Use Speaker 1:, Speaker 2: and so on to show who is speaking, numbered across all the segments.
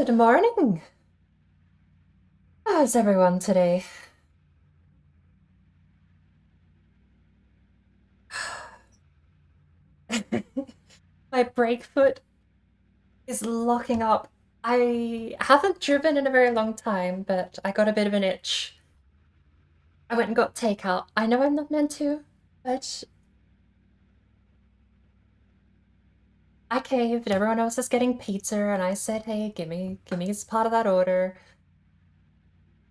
Speaker 1: Good morning. How's everyone today? My brake foot is locking up. I haven't driven in a very long time, but I got a bit of an itch. I went and got takeout. I know I'm not meant to, but I caved. Everyone else is getting pizza, and I said, hey, give me as part of that order.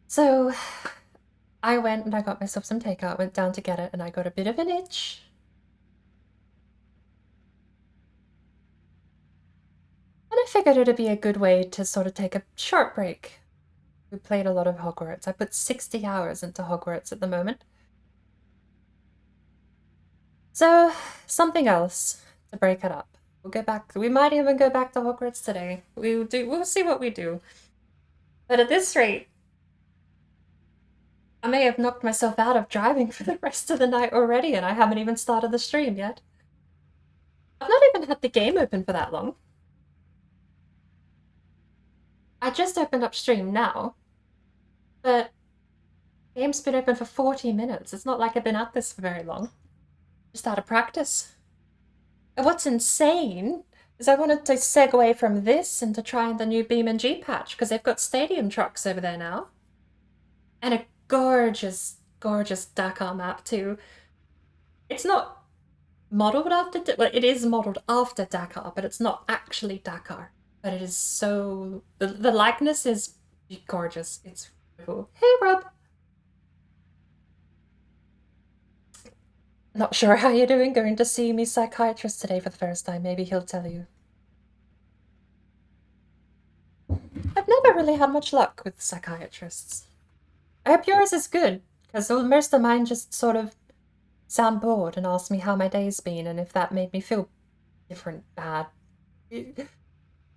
Speaker 1: So I went and I got myself some takeout, went down to get it, and I got a bit of an itch. And I figured it'd be a good way to sort of take a short break. We played a lot of Hogwarts. I put 60 hours into Hogwarts at the moment. So, something else to break it up. We'll get back. We might even go back to Hogwarts today. We'll see what we do. But at this rate, I may have knocked myself out of driving for the rest of the night already, and I haven't even started the stream yet. I've not even had the game open for that long. I just opened up stream now, but the game's been open for 40 minutes. It's not like I've been at this for very long. Just out of practice. And what's insane is I wanted to segue from this into trying the new BeamNG patch, because they've got stadium trucks over there now. And a gorgeous, gorgeous Dakar map too. It's not modeled after, well, it is modeled after Dakar, but it's not actually Dakar. But it is so, the likeness is gorgeous. It's cool. Hey, Rob. Not sure how you're doing. Going to see me psychiatrist today for the first time. Maybe he'll tell you. I've never really had much luck with psychiatrists. I hope yours is good, because most of mine just sort of sound bored and ask me how my day's been and if that made me feel different, bad.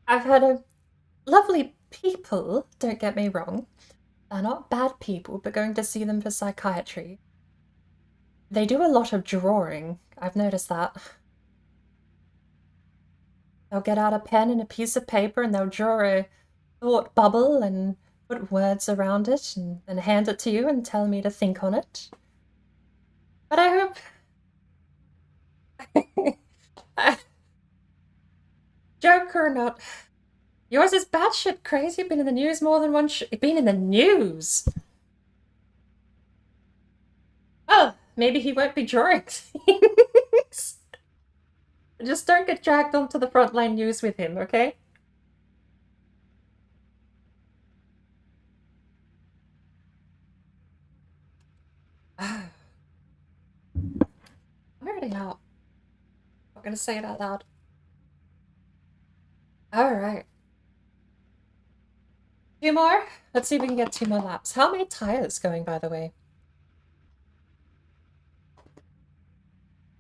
Speaker 1: I've had a lovely people, don't get me wrong. They're not bad people, but going to see them for psychiatry. They do a lot of drawing. I've noticed that. They'll get out a pen and a piece of paper and they'll draw a thought bubble and put words around it and hand it to you and tell me to think on it. But I hope... Joke or not, yours is batshit crazy. Been in the news more than once. Been in the news. Oh, maybe he won't be drawing things. Just don't get dragged onto the frontline news with him, okay? I'm already out. I'm not gonna say it out loud. Alright. Two more? Let's see if we can get 2 more laps. How many tires going, by the way?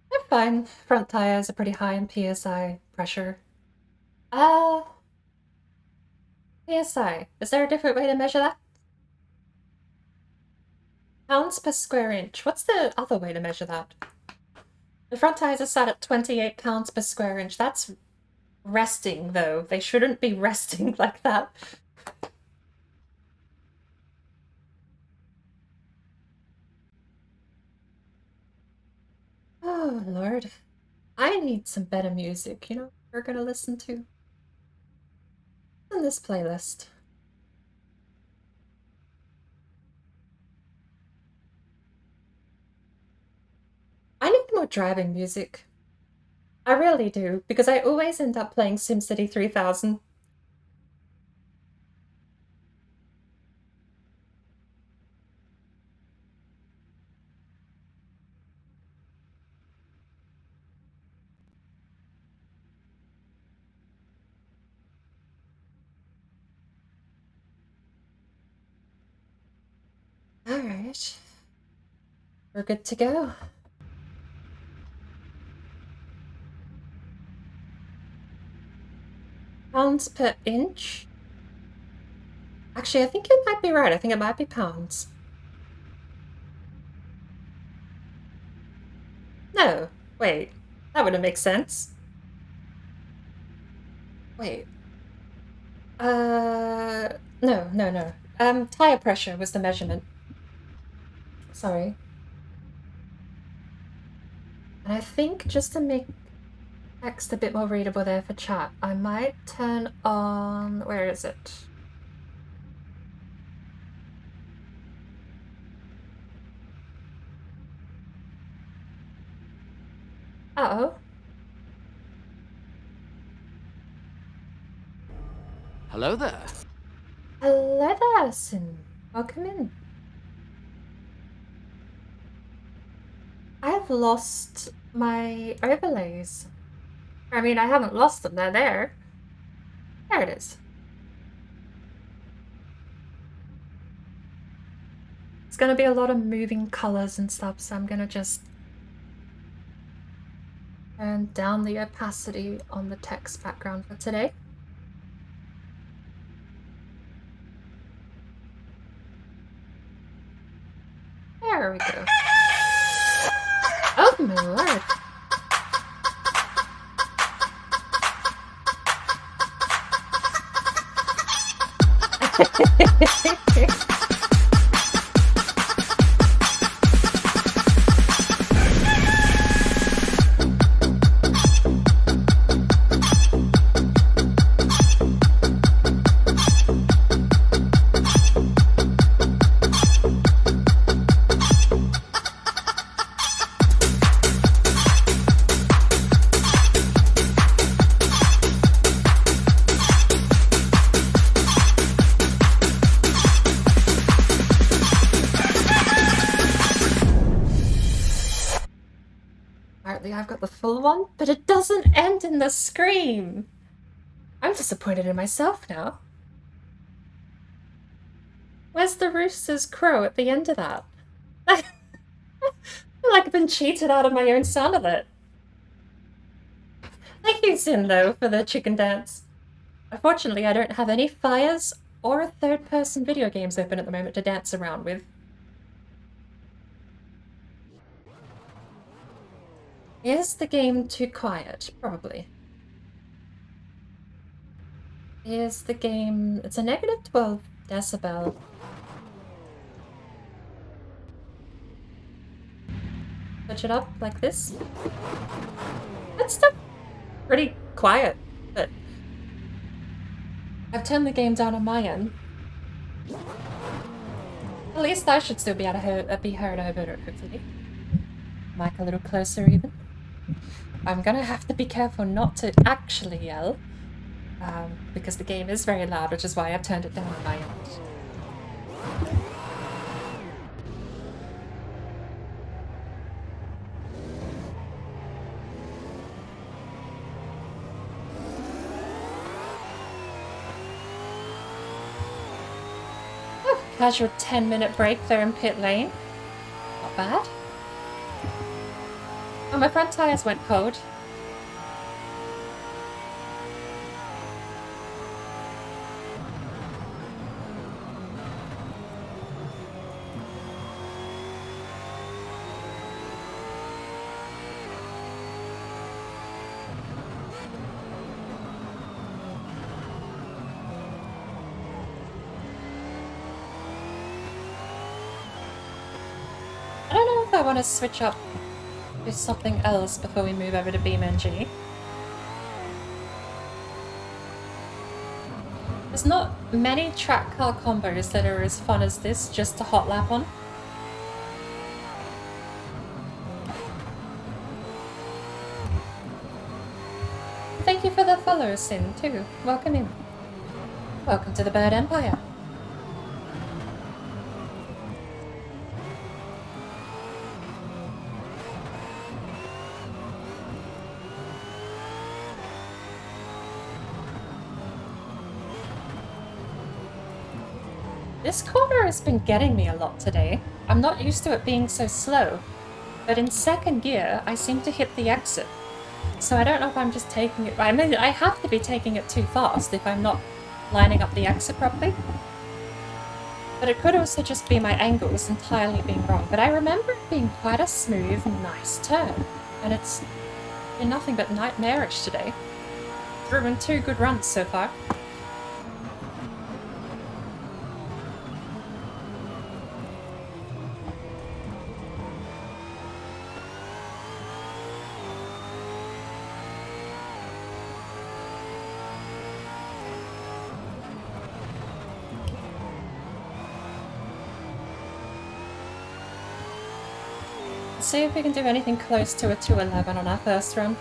Speaker 1: They're fine. Front tires are pretty high in PSI pressure. PSI. Is there a different way to measure that? Pounds per square inch. What's the other way to measure that? The front tires are set at 28 pounds per square inch. That's resting, though. They shouldn't be resting like that. Oh, Lord. I need some better music, you know, we're gonna listen to on this playlist. I need more driving music. I really do, because I always end up playing SimCity 3000. Alright. We're good to go. Pounds per inch? Actually, I think you might be right. I think it might be pounds. No, wait. That wouldn't make sense. Wait. No. Tire pressure was the measurement. Sorry. And I think just to make text a bit more readable there for chat, I might turn on... Where is it? Uh-oh.
Speaker 2: Hello there.
Speaker 1: Hello there, Sin. Welcome in. I've lost my overlays. I mean, I haven't lost them, they're there. There it is. It's gonna be a lot of moving colors and stuff, so I'm gonna just turn down the opacity on the text background for today. There we go. Oh my lord. I've got the full one, but it doesn't end in the scream. I'm disappointed in myself now. Where's the rooster's crow at the end of that? I feel like I've been cheated out of my own sound alert. Thank you, Sin, though, for the chicken dance. Unfortunately, I don't have any fires or third-person video games open at the moment to dance around with. Is the game too quiet? Probably. Is the game... It's a negative 12 decibel. Switch it up like this. That's still pretty quiet, but I've turned the game down on my end. At least I should still be able to be heard over it, hopefully. Mic a little closer even. I'm gonna have to be careful not to actually yell, because the game is very loud, which is why I've turned it down on my end. Oh, casual 10-minute break there in pit lane. Not bad. Oh, my front tires went cold. I don't know if I want to switch up to something else before we move over to BeamNG. There's not many track car combos that are as fun as this just to hot lap on. Thank you for the follow, Sin, too. Welcome in. Welcome to the Bird Empire. This corner has been getting me a lot today. I'm not used to it being so slow, but in second gear, I seem to hit the exit. So I don't know if I'm just taking it... I mean, I have to be taking it too fast if I'm not lining up the exit properly. But it could also just be my angles entirely being wrong. But I remember it being quite a smooth, nice turn. And it's been nothing but nightmarish today. Ruined 2 good runs so far. Let's see if we can do anything close to a 211 on our first run.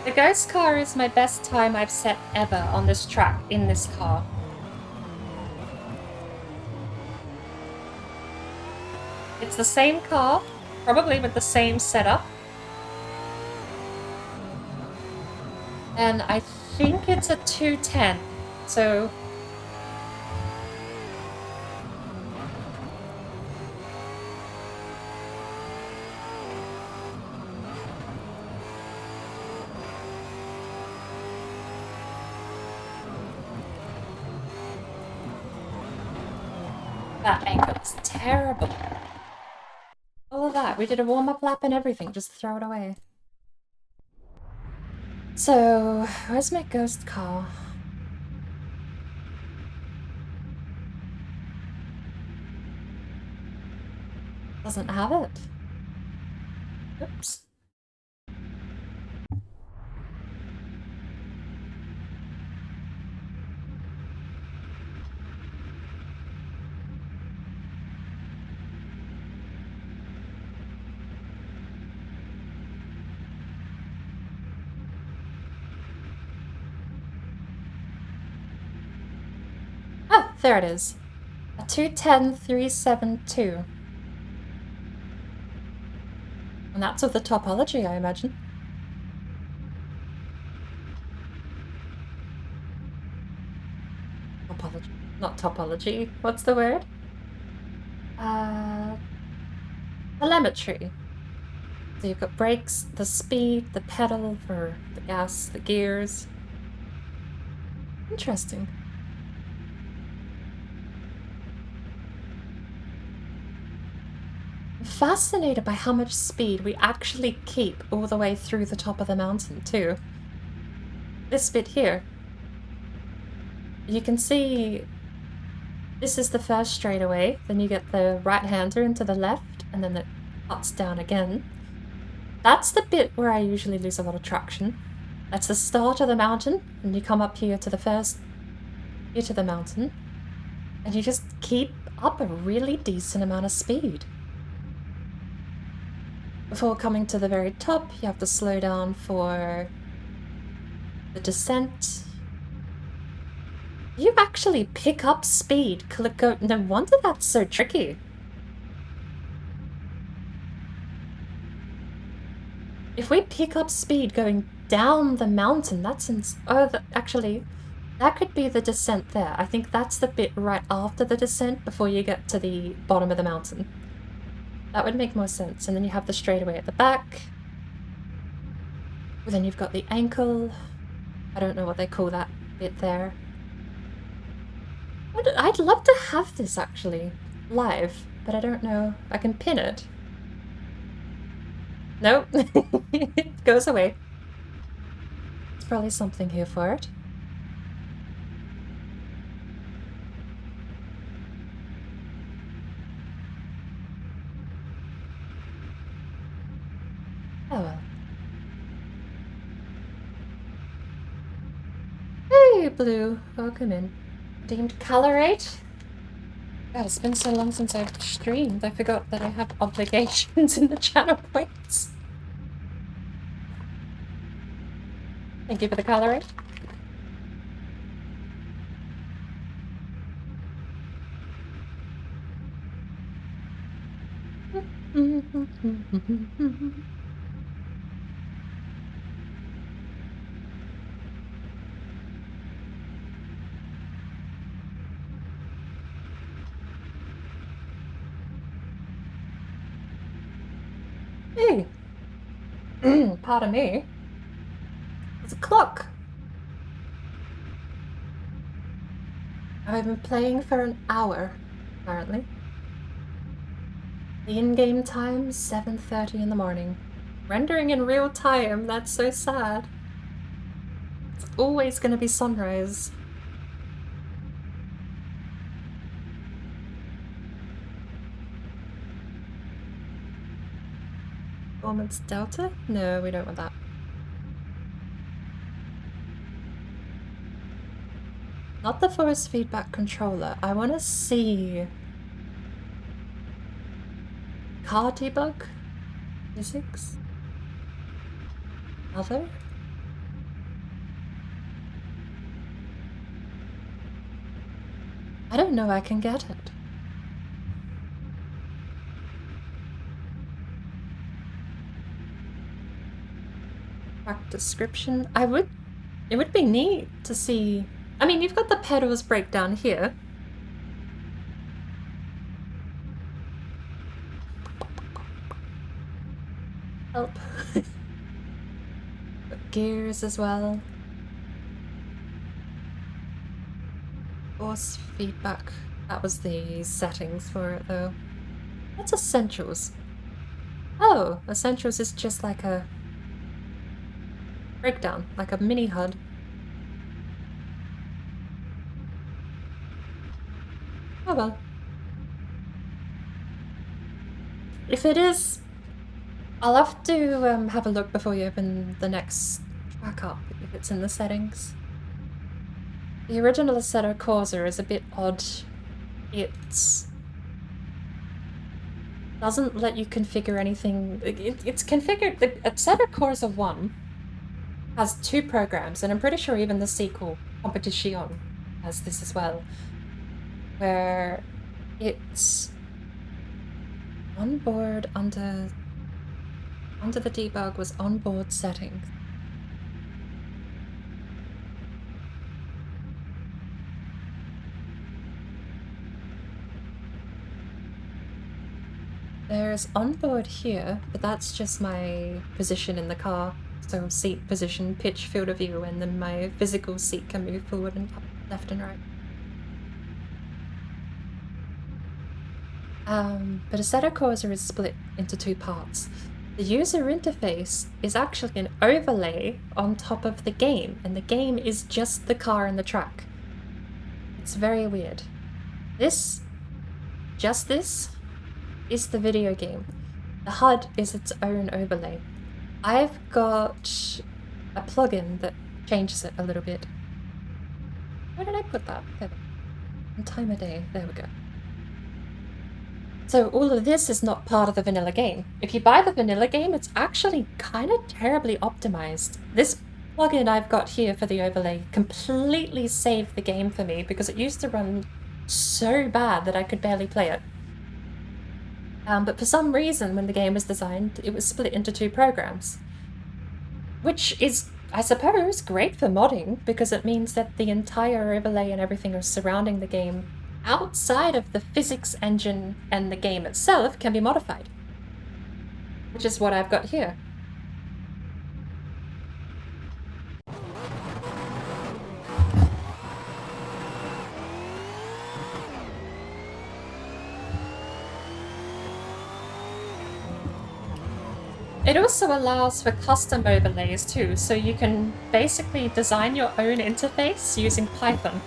Speaker 1: The ghost car is my best time I've set ever on this track in this car. It's the same car, probably with the same setup. And I think it's a 210, so... That angle is terrible. All of that, we did a warm-up lap and everything, just throw it away. So, where's my ghost car? Doesn't have it. Oops. Oh, there it is. A 210-372. And that's with the topology, I imagine. Topology. Not topology. What's the word? Telemetry. So you've got brakes, the speed, the pedal for the gas, the gears. Interesting. I'm fascinated by how much speed we actually keep all the way through the top of the mountain, too. This bit here. You can see this is the first straightaway, then you get the right-hander into the left, and then it cuts down again. That's the bit where I usually lose a lot of traction. That's the start of the mountain, and you come up here to the mountain, and you just keep up a really decent amount of speed. Before coming to the very top, you have to slow down for the descent. You actually pick up speed. No wonder that's so tricky. If we pick up speed going down the mountain, that's actually, that could be the descent there. I think that's the bit right after the descent before you get to the bottom of the mountain. That would make more sense. And then you have the straightaway at the back. Then you've got the ankle. I don't know what they call that bit there. I'd love to have this actually live, but I don't know. I can pin it. Nope. It goes away. There's probably something here for it. Oh well. Hey, Blue. Welcome in. Deemed Colorate? God, it's been so long since I've streamed. I forgot that I have obligations in the channel points. Thank you for the Colorate. Hey! Pardon me. It's a clock. I've been playing for an hour, apparently. The in-game time, 7:30 in the morning. Rendering in real time, that's so sad. It's always gonna be sunrise. Performance delta? No, we don't want that. Not the force feedback controller. I want to see car debug, physics, other. I don't know I can get it. Track description. It would be neat to see. I mean, you've got the pedals breakdown here. Help. Gears as well. Force feedback. That was the settings for it though. What's Essentials? Oh, Essentials is just like a breakdown, like a mini HUD. Oh well. If it is, I'll have to have a look before you open the next track up, if it's in the settings. The original Assetto Corsa is a bit odd. It doesn't let you configure anything. It's configured. The Assetto Corsa 1 has 2 programs, and I'm pretty sure even the sequel, Competition, has this as well, where it's onboard under the debug was onboard settings. There's onboard here, but that's just my position in the car. So seat position, pitch, field of view, and then my physical seat can move forward and up, left and right. But Assetto Corsa is split into 2 parts. The user interface is actually an overlay on top of the game, and the game is just the car and the track. It's very weird. This is the video game. The HUD is its own overlay. I've got a plugin that changes it a little bit. Where did I put that? There. On time of day. There we go. So all of this is not part of the vanilla game. If you buy the vanilla game, it's actually kind of terribly optimized. This plugin I've got here for the overlay completely saved the game for me because it used to run so bad that I could barely play it. But for some reason, when the game was designed, it was split into 2 programs. Which is, I suppose, great for modding, because it means that the entire overlay and everything are surrounding the game outside of the physics engine and the game itself can be modified. Which is what I've got here. It also allows for custom overlays too, so you can basically design your own interface using Python.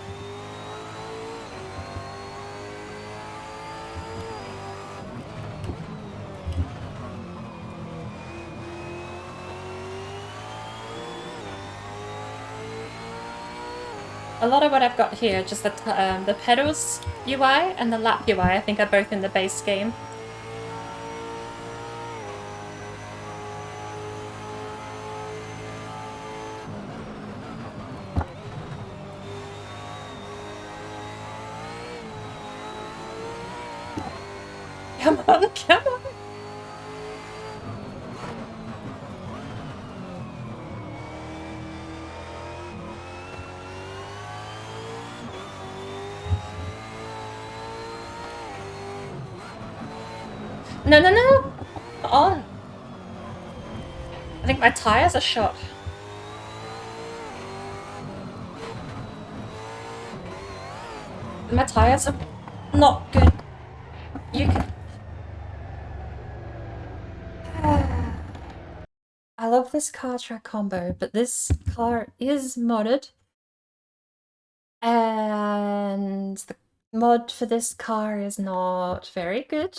Speaker 1: A lot of what I've got here, just the pedals UI and the lap UI, I think are both in the base game. Come on, come on! No, no, no! On! I think my tires are shot. My tires are not good. You can... I love this car track combo, but this car is modded. And the mod for this car is not very good.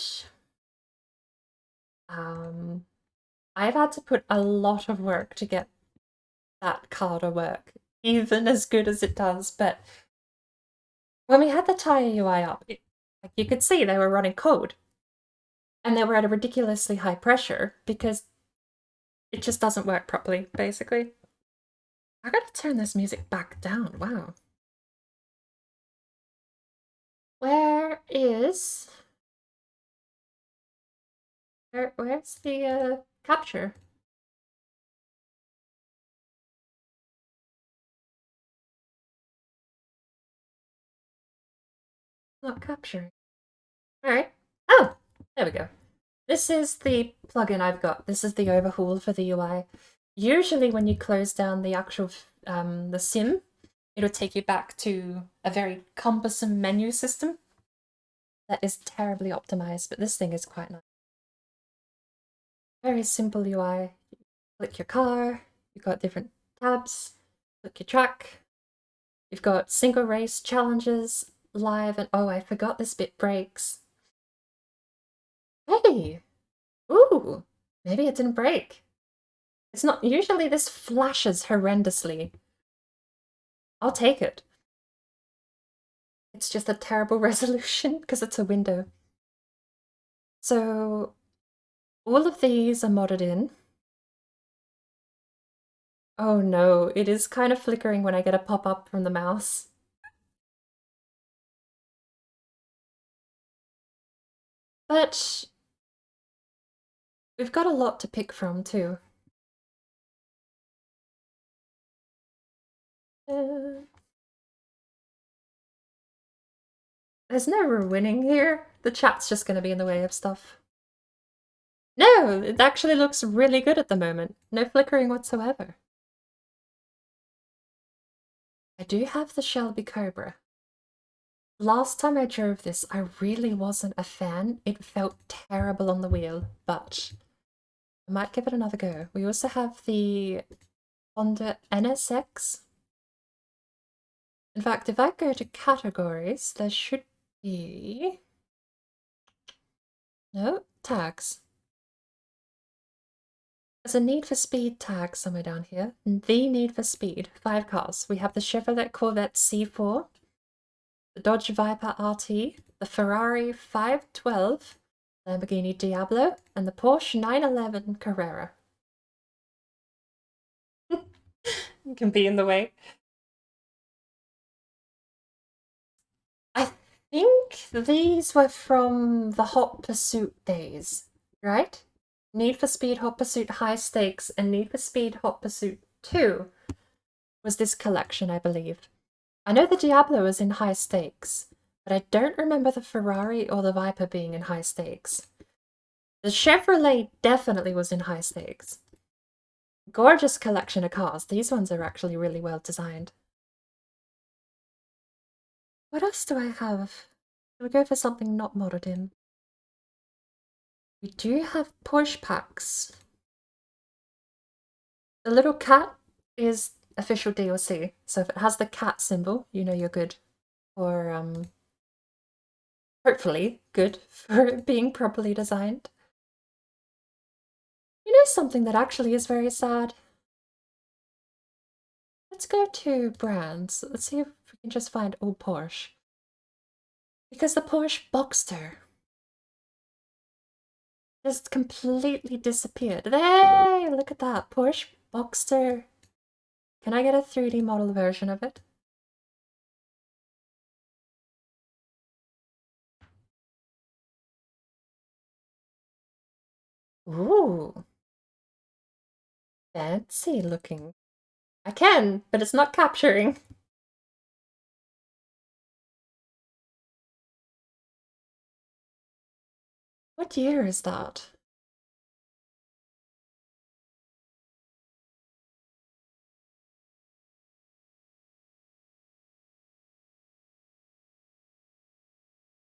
Speaker 1: I've had to put a lot of work to get that car to work, even as good as it does, but when we had the tire UI up, like you could see they were running code. And they were at a ridiculously high pressure because it just doesn't work properly, basically. I gotta turn this music back down, wow. Where's the capture? Not capturing. Alright. Oh, there we go. This is the plugin I've got. This is the overhaul for the UI. Usually when you close down the actual the sim, it'll take you back to a very cumbersome menu system that is terribly optimized, but this thing is quite nice. Very simple UI. Click your car, you've got different tabs, click your track, you've got single race challenges, live, and oh, I forgot this bit breaks. Hey! Ooh! Maybe it didn't break. It's not, usually this flashes horrendously. I'll take it. It's just a terrible resolution because it's a window. So all of these are modded in. Oh no, it is kind of flickering when I get a pop-up from the mouse. But we've got a lot to pick from too. There's no winning here. The chat's just going to be in the way of stuff. No, it actually looks really good at the moment. No flickering whatsoever. I do have the Shelby Cobra. Last time I drove this, I really wasn't a fan. It felt terrible on the wheel, but I might give it another go. We also have the Honda NSX. In fact, if I go to categories, there should be... No, tags. There's a Need for Speed tag somewhere down here. The Need for Speed, 5 cars. We have the Chevrolet Corvette C4, the Dodge Viper RT, the Ferrari 512, Lamborghini Diablo, and the Porsche 911 Carrera. Can be in the way. I think these were from the Hot Pursuit days, right? Need for Speed Hot Pursuit High Stakes and Need for Speed Hot Pursuit 2 was this collection, I believe. I know the Diablo was in High Stakes, but I don't remember the Ferrari or the Viper being in High Stakes. The Chevrolet definitely was in High Stakes. Gorgeous collection of cars. These ones are actually really well designed. What else do I have? Should we go for something not modded in? We do have Porsche packs. The little cat is official DLC, so if it has the cat symbol, you know you're good. Or, hopefully good for it being properly designed. You know something that actually is very sad? Let's go to brands. Let's see if we can just find old Porsche. Because the Porsche Boxster just completely disappeared. Hey, look at that. Porsche Boxster. Can I get a 3D model version of it? Ooh. Fancy looking. I can, but it's not capturing. What year is that?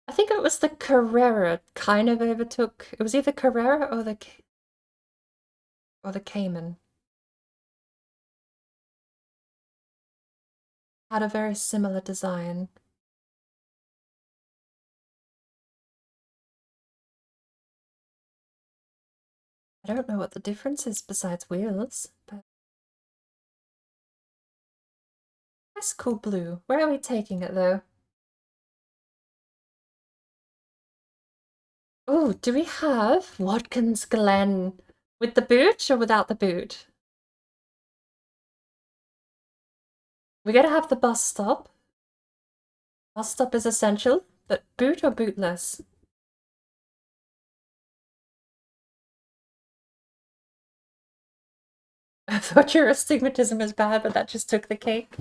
Speaker 1: I think it was the Carrera kind of overtook. It was either Carrera or the or the Cayman had a very similar design. I don't know what the difference is besides wheels, but that's cool blue. Where are we taking it though? Oh, do we have Watkins Glen with the boot or without the boot? We gotta have the bus stop. Bus stop is essential, but boot or bootless? I thought your astigmatism was bad, but that just took the cake.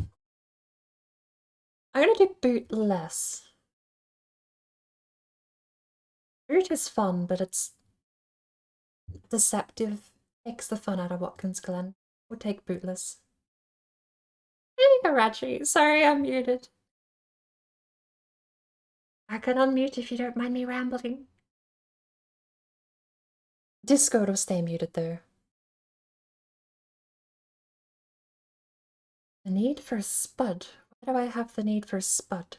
Speaker 1: I'm gonna do bootless. Boot is fun, but it's deceptive. Takes the fun out of Watkins Glen. We'll take bootless. Hey, Harachi. Sorry, I'm muted. I can unmute if you don't mind me rambling. Discord will stay muted though. The need for a spud. Why do I have the need for a spud?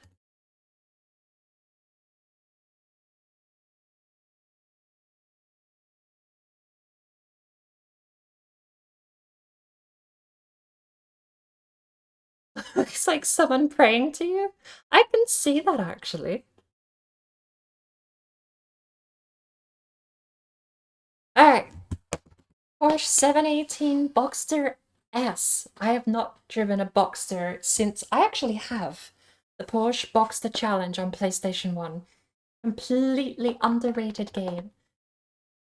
Speaker 1: Looks like someone praying to you. I can see that actually. Alright. Porsche 718 Boxster S. I have not driven a Boxster since I actually have the Porsche Boxster Challenge on PlayStation 1. Completely underrated game.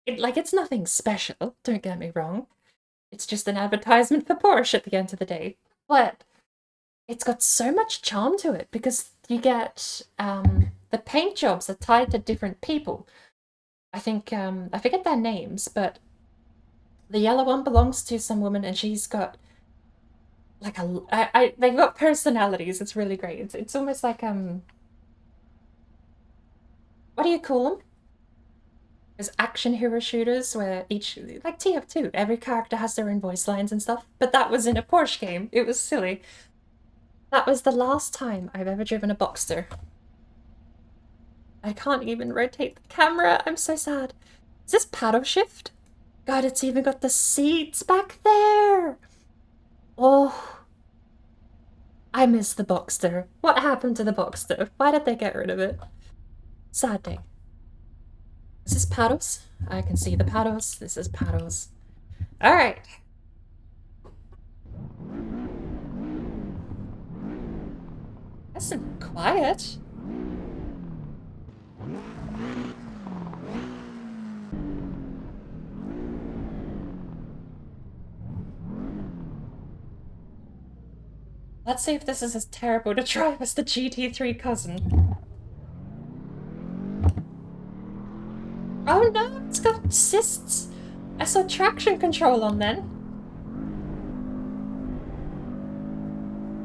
Speaker 1: It's nothing special, don't get me wrong. It's just an advertisement for Porsche at the end of the day. But it's got so much charm to it because you get the paint jobs are tied to different people. I think I forget their names, but the yellow one belongs to some woman, and she's got like they've got personalities. It's really great. It's almost like what do you call them? There's action hero shooters where each, like TF2, every character has their own voice lines and stuff. But that was in a Porsche game. It was silly. That was the last time I've ever driven a Boxster. I can't even rotate the camera. I'm so sad. Is this paddle shift? God, it's even got the seats back there. Oh, I miss the Boxster. What happened to the Boxster? Why did they get rid of it? Sad day. Is this paddles? I can see the paddles. This is paddles. All right. That's quiet. Let's see if this is as terrible to drive as the GT3 cousin. Oh no, it's got assists. I saw traction control on then.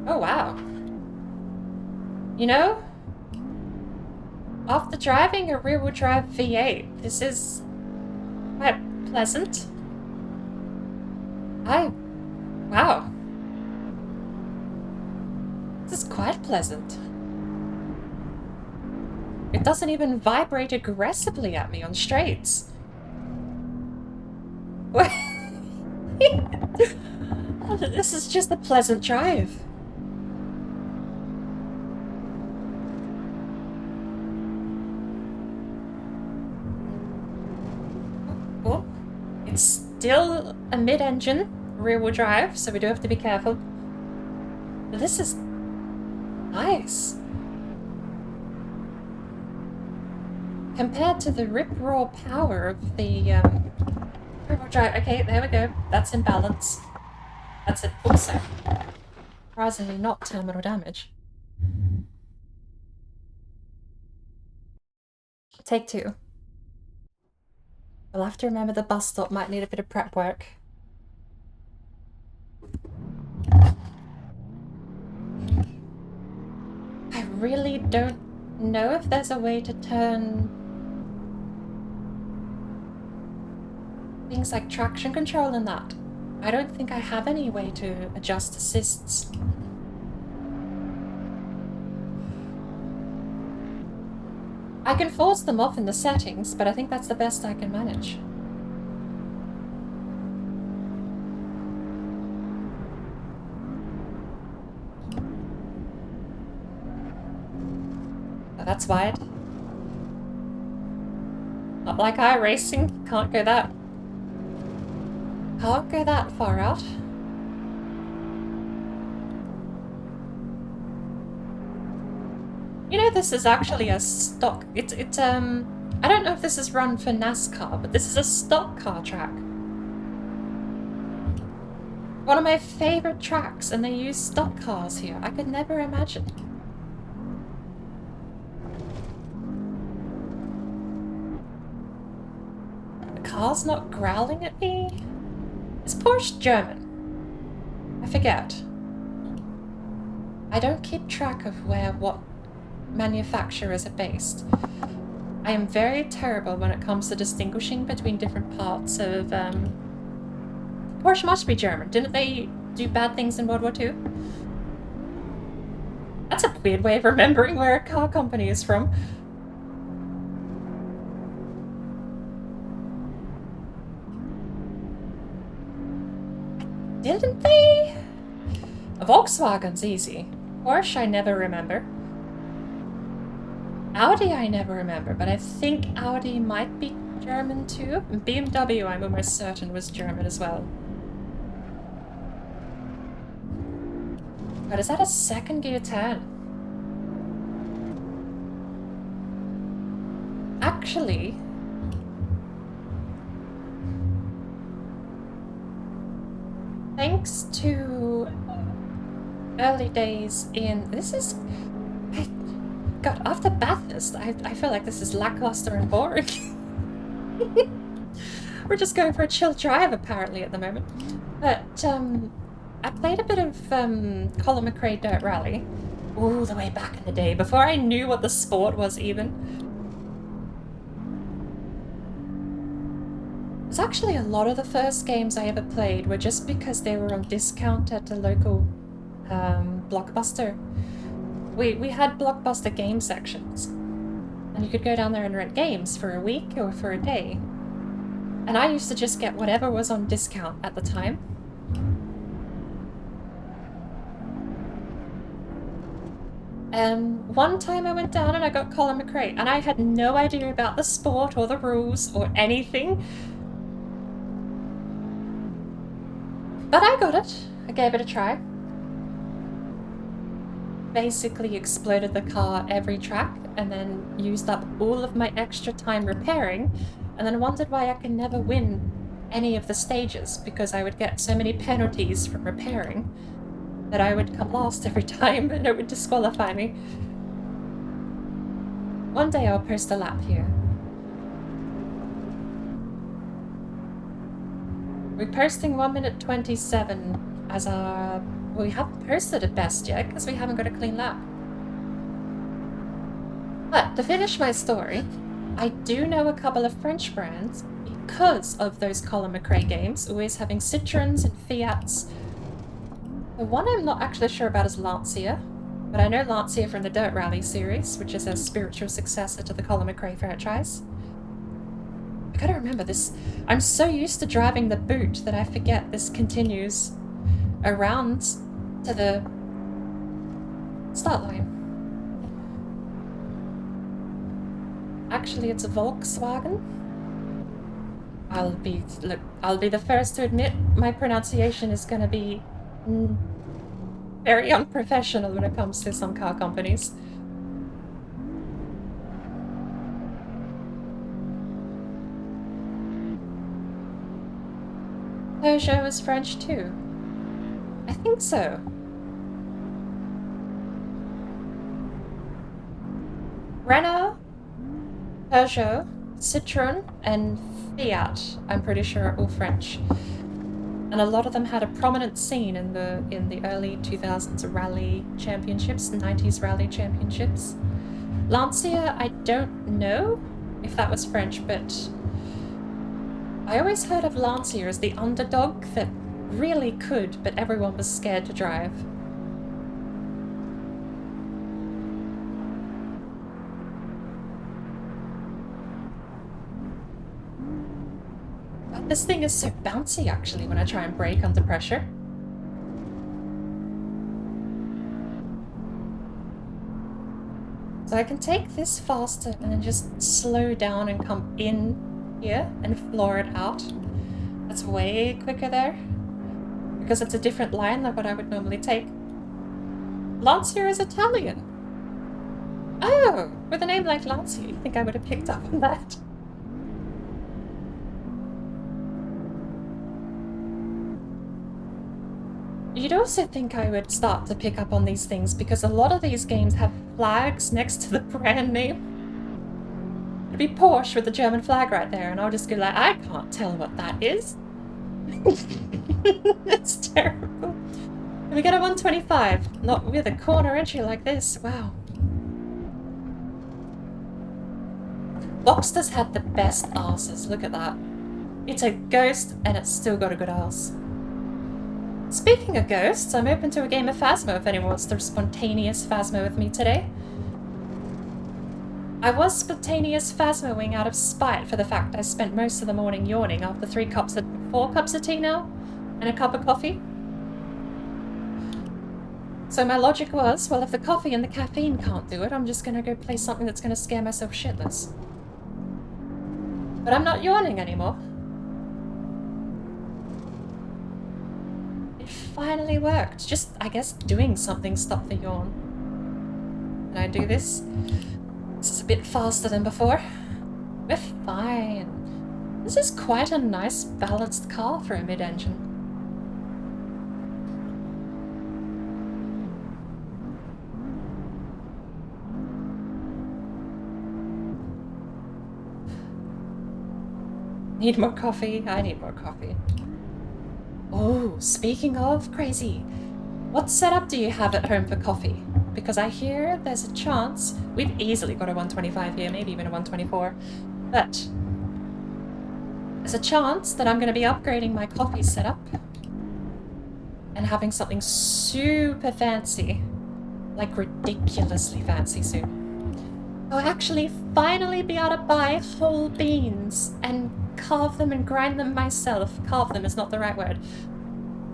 Speaker 1: Oh wow. You know, after driving a rear-wheel drive V8, this is quite pleasant. Wow. This is quite pleasant. It doesn't even vibrate aggressively at me on straights. This is just a pleasant drive. Oh, it's still a mid-engine rear-wheel drive, so we do have to be careful. But this is nice. Compared to the rip-roar power of the rear-wheel drive. Okay, there we go. That's in balance. That's it. Also, surprisingly not terminal damage. Take two. We'll have to remember the bus stop might need a bit of prep work. I really don't know if there's a way to turn... things like traction control and that. I don't think I have any way to adjust assists. I can force them off in the settings, but I think that's the best I can manage. Oh, that's wide. Not like iRacing, can't go that far out. You know, this is actually a stock. I don't know if this is run for NASCAR, but this is a stock car track. One of my favorite tracks, and they use stock cars here. I could never imagine. The car's not growling at me? Is Porsche German? I forget. I don't keep track of what manufacturers are based. I am very terrible when it comes to distinguishing between different parts of Porsche must be German. Didn't they do bad things in World War II? That's a weird way of remembering where a car company is from. Didn't they? Volkswagen's easy. Porsche I never remember. Audi I never remember, but I think Audi might be German too. And BMW I'm almost certain was German as well. But is that a second gear turn? Actually, thanks to early days in... God, after Bathurst, I feel like this is lackluster and boring. We're just going for a chill drive, apparently, at the moment. But, I played a bit of Colin McRae Dirt Rally all the way back in the day, before I knew what the sport was even. There's actually a lot of the first games I ever played were just because they were on discount at the local Blockbuster. We had Blockbuster game sections, and you could go down there and rent games for a week or for a day. And I used to just get whatever was on discount at the time. One time I went down and I got Colin McRae, and I had no idea about the sport or the rules or anything. But I got it. I gave it a try. Basically exploded the car every track, and then used up all of my extra time repairing, and then wondered why I could never win any of the stages, because I would get so many penalties from repairing that I would come last every time and it would disqualify me. One day I'll post a lap here. We're posting 1 minute 27 as our... Well, we haven't posted a best yet because we haven't got a clean lap. But to finish my story, I do know a couple of French brands because of those Colin McRae games, always having Citroens and Fiats. The one I'm not actually sure about is Lancia, but I know Lancia from the Dirt Rally series, which is a spiritual successor to the Colin McRae franchise. I gotta remember this. I'm so used to driving the boot that I forget this continues around to the start line. Actually, it's a Volkswagen. I'll be the first to admit my pronunciation is gonna be very unprofessional when it comes to some car companies. Peugeot is French too. I think so. Renault, Peugeot, Citroen, and Fiat, I'm pretty sure are all French. And a lot of them had a prominent scene in the early 2000s rally championships, 90s rally championships. Lancia, I don't know if that was French, but I always heard of Lancia as the underdog that really could, but everyone was scared to drive. But this thing is so bouncy actually when I try and brake under pressure. So I can take this faster and then just slow down and come in here and floor it out. That's way quicker there. Because it's a different line than what I would normally take. Lancia is Italian. Oh, with a name like Lancia, you'd think I would have picked up on that. You'd also think I would start to pick up on these things because a lot of these games have flags next to the brand name. It'd be Porsche with the German flag right there, and I'll just go like, I can't tell what that is. It's terrible. And we get a 125, not with a corner entry like this. Wow. Boxster's had the best arses, look at that. It's a ghost and it's still got a good arse. Speaking of ghosts, I'm open to a game of Phasmo if anyone wants to spontaneous Phasmo with me today. I was spontaneous Phasmoing out of spite for the fact I spent most of the morning yawning after 4 cups of tea now, and a cup of coffee. So my logic was, well, if the coffee and the caffeine can't do it, I'm just gonna go play something that's gonna scare myself shitless. But I'm not yawning anymore. It finally worked. Just, I guess, doing something stopped the yawn. Can I do this? This is a bit faster than before. We're fine. This is quite a nice balanced car for a mid-engine. Need more coffee? I need more coffee. Oh, speaking of crazy, what setup do you have at home for coffee? Because I hear there's a chance, we've easily got a 125 here, maybe even a 124, but there's a chance that I'm going to be upgrading my coffee setup and having something super fancy, like ridiculously fancy soon. I'll actually finally be able to buy whole beans and carve them and grind them myself. Carve them is not the right word.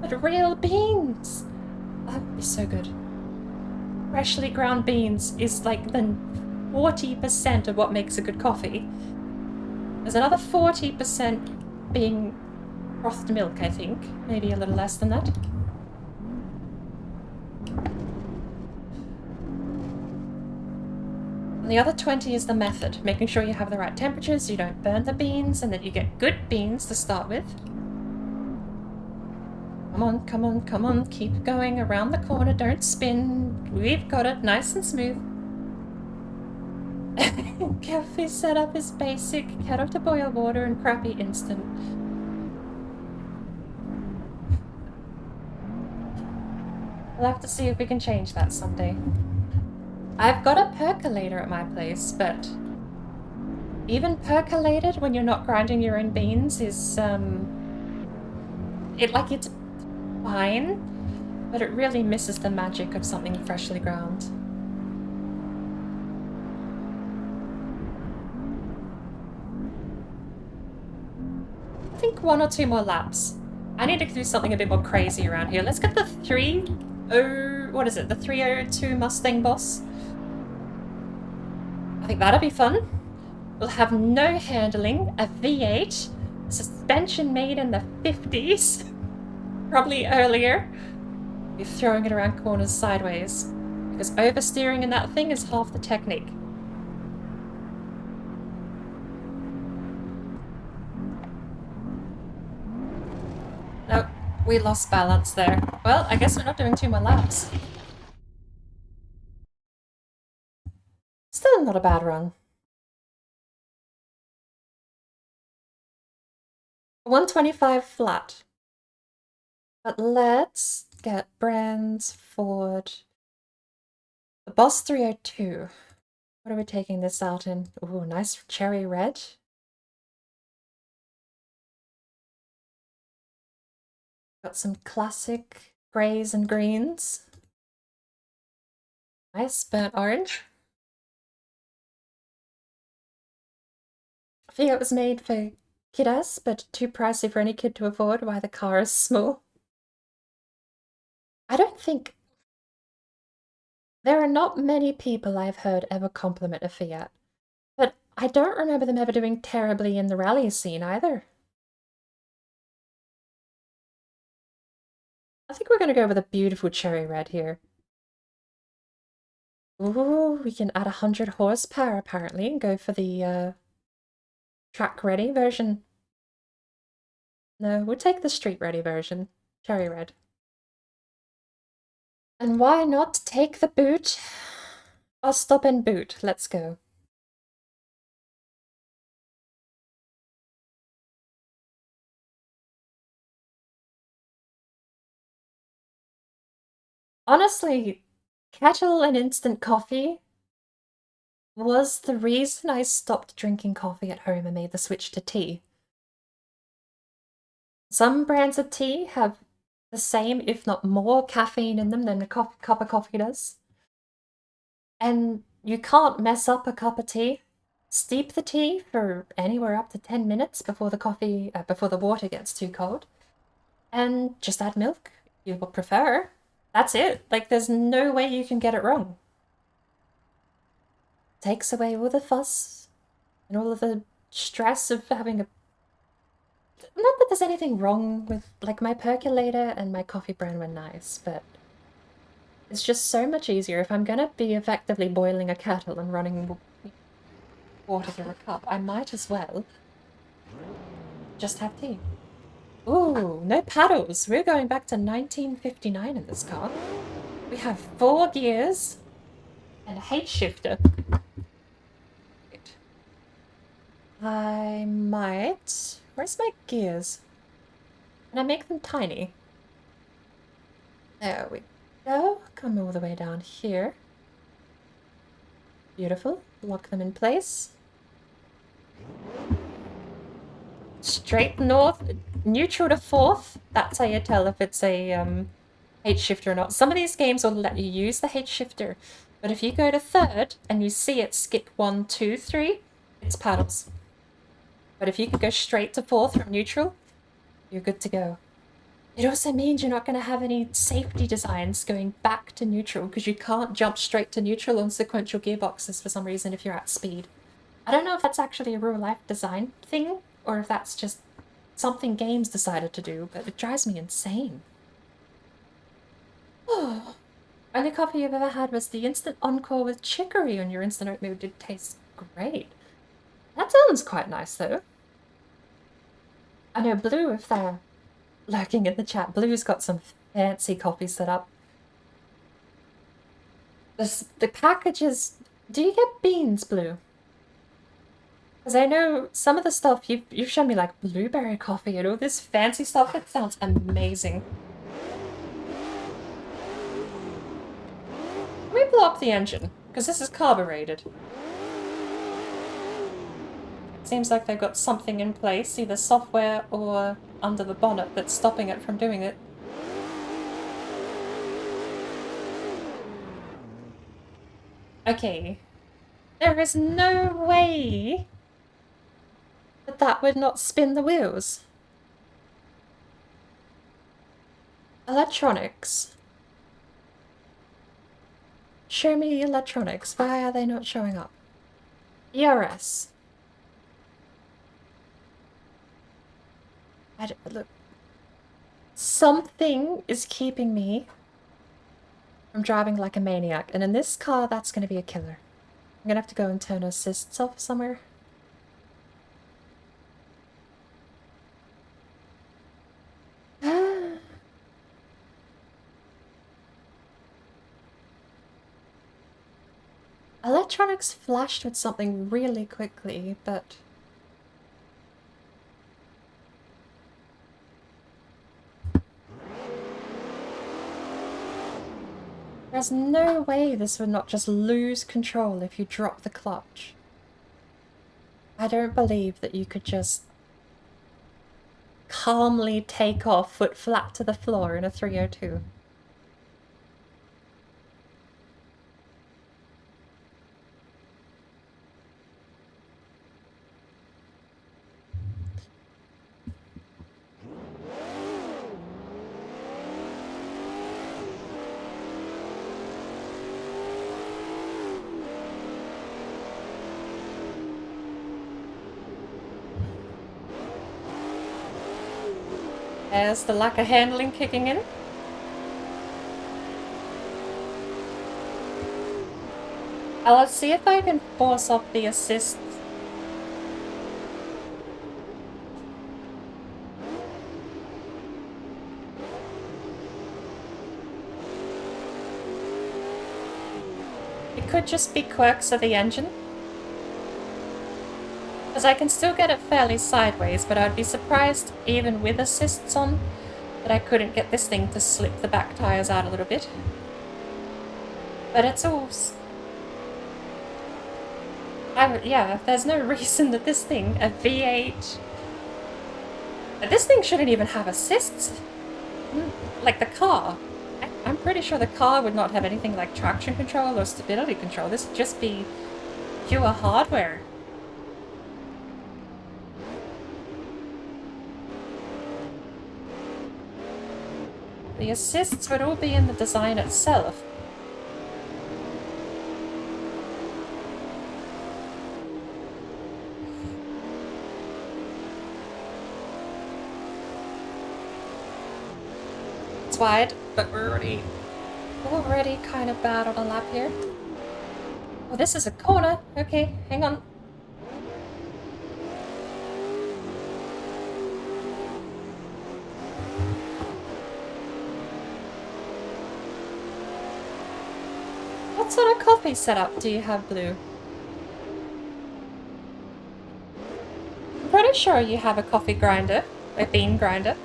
Speaker 1: But real beans! That would be so good. Freshly ground beans is like the 40% of what makes a good coffee. There's another 40% being frothed milk, I think. Maybe a little less than that. And the other 20 is the method, making sure you have the right temperatures, so you don't burn the beans, and that you get good beans to start with. Come on, come on, come on, keep going around the corner, don't spin. We've got it nice and smooth. Coffee setup is basic, kettle to boil water and crappy instant. We'll have to see if we can change that someday. I've got a percolator at my place, but even percolated when you're not grinding your own beans is, it's fine, but it really misses the magic of something freshly ground. I think 1 or 2 more laps. I need to do something a bit more crazy around here. Let's get the 302 Mustang Boss. I think that'll be fun. We'll have no handling, a V8, suspension made in the 50s, probably earlier. You're throwing it around corners sideways, because oversteering in that thing is half the technique. Nope, we lost balance there. Well, I guess we're not doing 2 more laps. Still not a bad run. 125 flat. But let's get brands Ford. The Boss 302. What are we taking this out in? Ooh, nice cherry red. Got some classic greys and greens. Nice burnt orange. I think it was made for kiddas, but too pricey for any kid to afford, why the car is small. I don't think... There are not many people I've heard ever compliment a Fiat, but I don't remember them ever doing terribly in the rally scene either. I think we're going to go with a beautiful cherry red here. Ooh, we can add 100 horsepower apparently and go for the track ready version. No, we'll take the street ready version. Cherry red. And why not take the boot? I'll stop and boot. Let's go. Honestly, kettle and instant coffee was the reason I stopped drinking coffee at home and made the switch to tea. Some brands of tea have the same, if not more, caffeine in them than a cup of coffee does. And you can't mess up a cup of tea. Steep the tea for anywhere up to 10 minutes before the water gets too cold. And just add milk, if you would prefer. That's it. Like, there's no way you can get it wrong. Takes away all the fuss and all of the stress of having a... Not that there's anything wrong with, like, my percolator and my coffee brand were nice, but it's just so much easier. If I'm gonna be effectively boiling a kettle and running water through a cup, I might as well just have tea. Ooh, no paddles. We're going back to 1959 in this car. We have 4 gears and a H shifter. I might... Where's my gears? Can I make them tiny? There we go. Come all the way down here. Beautiful. Lock them in place. Straight north, neutral to fourth. That's how you tell if it's a H shifter or not. Some of these games will let you use the H shifter, but if you go to third and you see it skip 1, 2, 3, it's paddles. But if you could go straight to fourth from neutral, you're good to go. It also means you're not going to have any safety designs going back to neutral because you can't jump straight to neutral on sequential gearboxes for some reason if you're at speed. I don't know if that's actually a real-life design thing or if that's just something games decided to do, but it drives me insane. Oh, only coffee you've ever had was the instant encore with chicory on your instant oat milk. Did taste great. That sounds quite nice, though. I know Blue, if they're lurking in the chat, Blue's got some fancy coffee set up. The packages... Do you get beans, Blue? Because I know some of the stuff you've shown me, like blueberry coffee and all this fancy stuff. It sounds amazing. Let me blow up the engine, because this is carbureted. Seems like they've got something in place, either software or under the bonnet, that's stopping it from doing it. Okay. There is no way that would not spin the wheels. Electronics. Show me electronics. Why are they not showing up? ERS. Look. Something is keeping me from driving like a maniac, and in this car, that's going to be a killer. I'm going to have to go and turn assists off somewhere. Electronics flashed with something really quickly, but... There's no way this would not just lose control if you drop the clutch. I don't believe that you could just calmly take off foot flat to the floor in a 302. There's the lack of handling kicking in. Let's see if I can force off the assist. It could just be quirks of the engine. Because I can still get it fairly sideways, but I'd be surprised, even with assists on, that I couldn't get this thing to slip the back tires out a little bit. But it's all... yeah, there's no reason that this thing, a V8... This thing shouldn't even have assists. Like the car. I'm pretty sure the car would not have anything like traction control or stability control. This would just be pure hardware. The assists would all be in the design itself. It's wide, but we're already kind of bad on a lap here. Oh, this is a corner. Okay, hang on. What sort of coffee setup do you have, Blue? I'm pretty sure you have a coffee grinder, a bean grinder.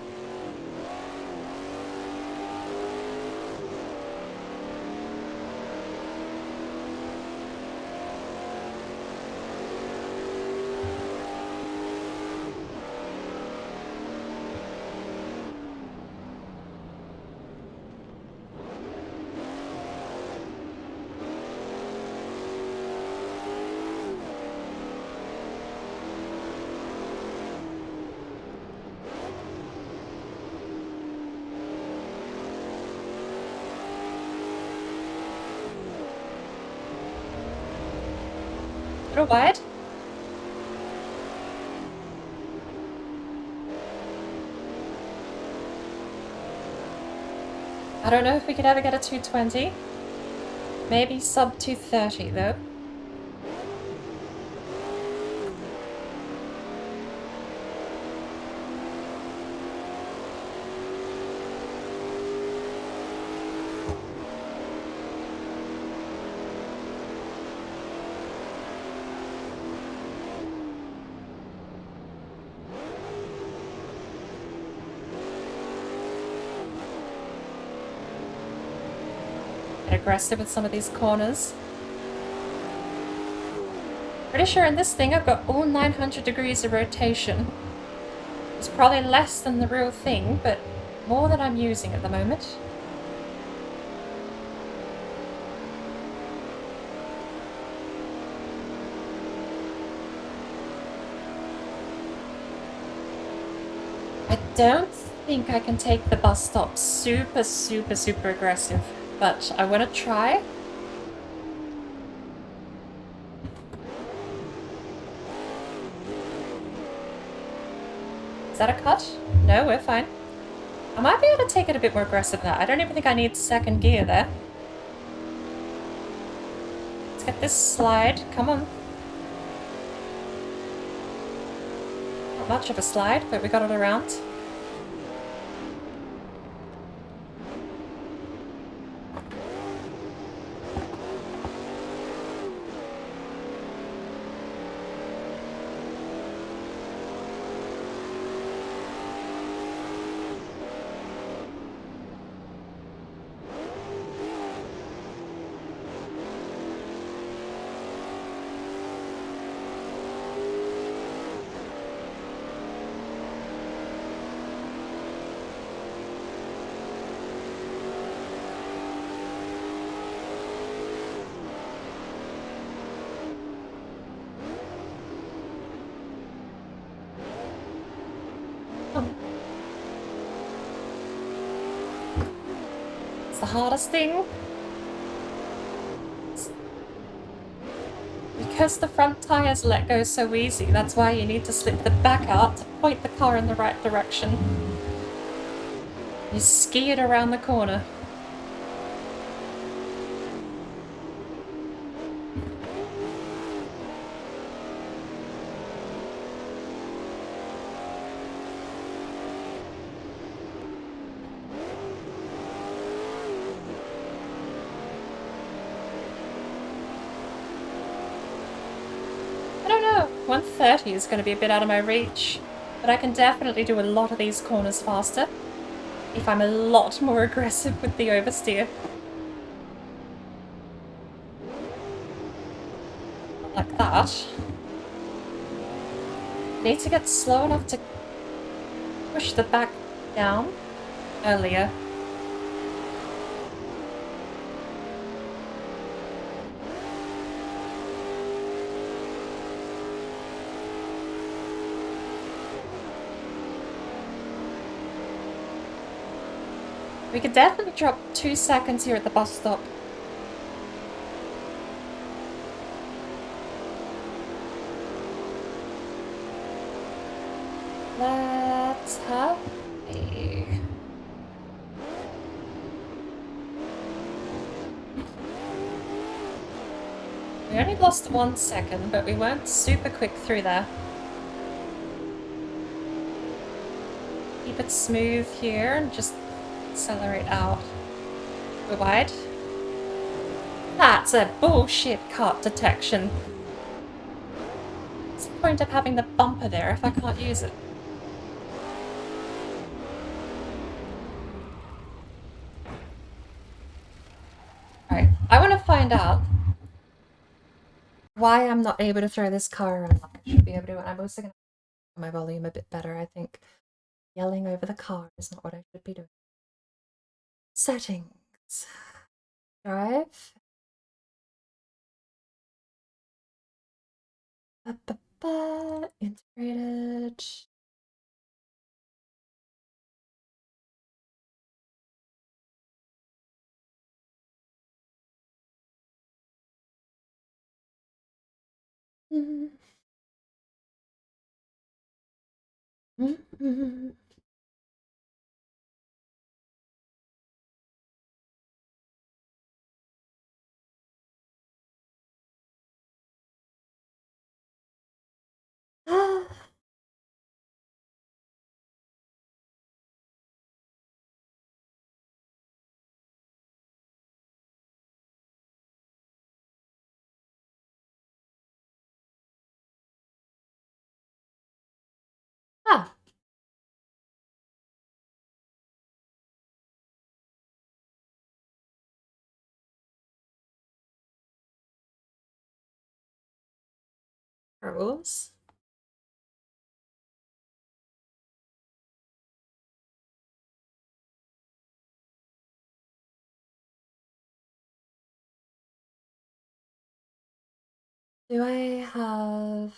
Speaker 1: A little wide. I don't know if we could ever get a 220. Maybe sub 230 though. Aggressive with some of these corners. Pretty sure in this thing I've got all 900 degrees of rotation. It's probably less than the real thing, but more than I'm using at the moment. I don't think I can take the bus stop super aggressive. But I want to try. Is that a cut? No, we're fine. I might be able to take it a bit more aggressive now. I don't even think I need second gear there. Let's get this slide. Come on. Not much of a slide, but we got it around. It's the hardest thing. Because the front tires let go so easy, that's why you need to slip the back out to point the car in the right direction. You ski it around the corner. I don't know, 130 is going to be a bit out of my reach, but I can definitely do a lot of these corners faster if I'm a lot more aggressive with the oversteer. Like that. Need to get slow enough to push the back down earlier. We could definitely drop 2 seconds here at the bus stop. Let's have a... We only lost 1 second, but we weren't super quick through there. Keep it smooth here and just accelerate out. Go wide. That's a bullshit cut detection. What's the point of having the bumper there if I can't use it? Alright, I want to find out why I'm not able to throw this car around like I should be able to, and I'm also going to my volume a bit better, I think. Yelling over the car is not what I should be doing. Settings. Drive. Integrated. Ah. Rules. Do I have...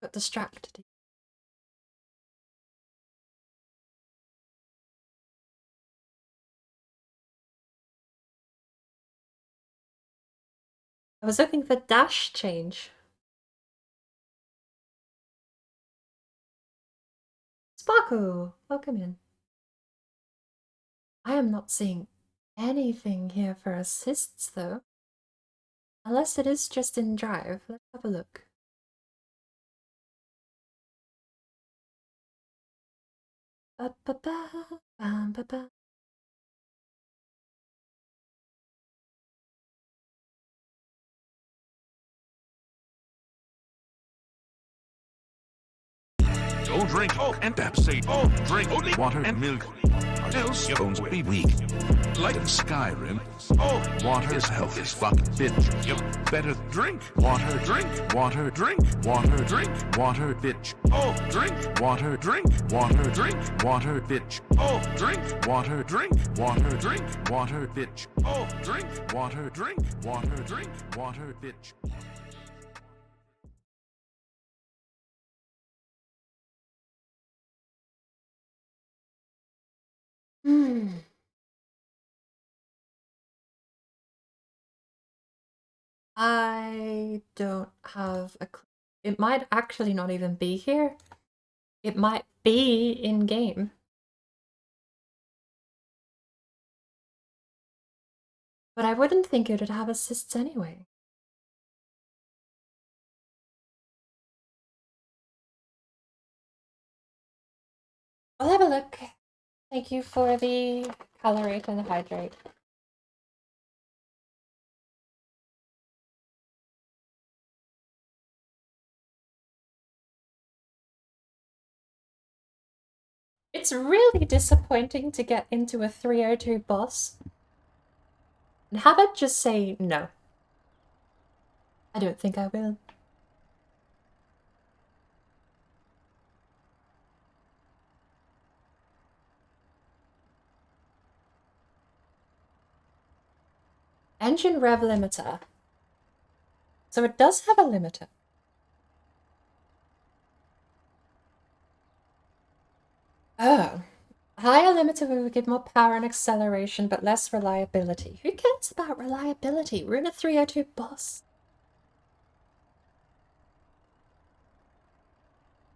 Speaker 1: Got distracted. I was looking for dash change. Sparkle, welcome in. I am not seeing anything here for assists though. Unless it is just in Drive. Let's have a look. Ba, ba, ba, ba, ba, ba.
Speaker 2: Don't drink Coke and Pepsi. Oh, drink only water and milk. Or else your bones will be weak. like in Skyrim. Oh, water is health as fuck, bitch. You better drink. Water, drink. Water, drink. Water, drink. Water, bitch. Oh, drink. Water, drink. Water, drink. Water, bitch. Oh, drink. Water, drink. Water, drink. Water, bitch. Oh, drink. Water, drink. Water, drink. Water, bitch.
Speaker 1: I don't have a clue. It might actually not even be here. It might be in-game. But I wouldn't think it would have assists anyway. I'll have a look. Thank you for the colorate and the hydrate. It's really disappointing to get into a 302 boss and have it just say no. I don't think I will. Engine rev limiter. So it does have a limiter. Oh. Higher limiter will give more power and acceleration, but less reliability. Who cares about reliability? We're in a 302 boss.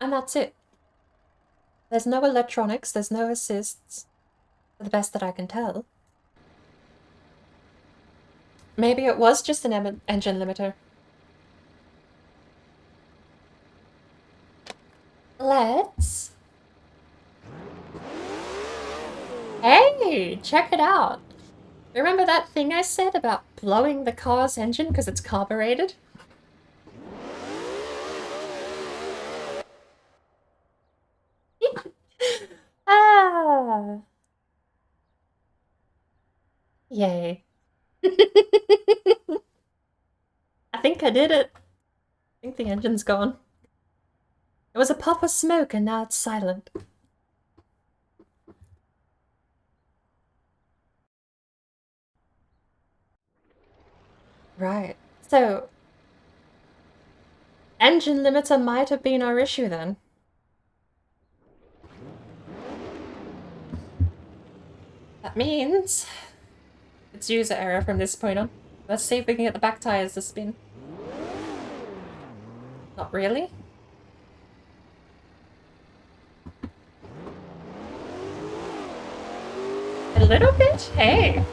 Speaker 1: And that's it. There's no electronics, there's no assists, to the best that I can tell. Maybe it was just an engine limiter. Let's... Hey, check it out. Remember that thing I said about blowing the car's engine because it's carbureted? Ah. Yay. I think I did it. I think the engine's gone. It was a puff of smoke and now it's silent. Right. So, engine limiter might have been our issue then. That means it's user error from this point on. Let's see if we can get the back tires to spin. Not really. A little bit? Hey!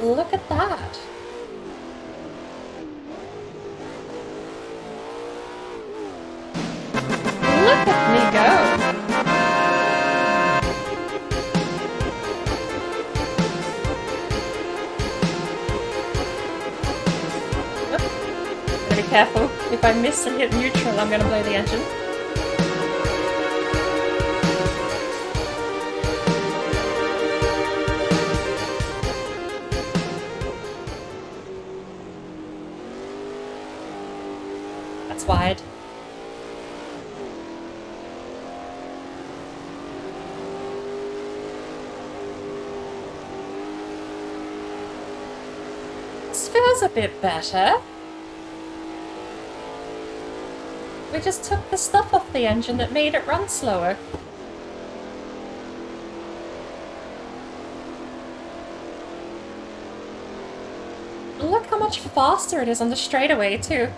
Speaker 1: Look at that! Look at me go! Gotta be careful. If I miss and hit neutral, I'm gonna blow the engine. That's wide. This feels a bit better. We just took the stuff off the engine that made it run slower. Look how much faster it is on the straightaway, too.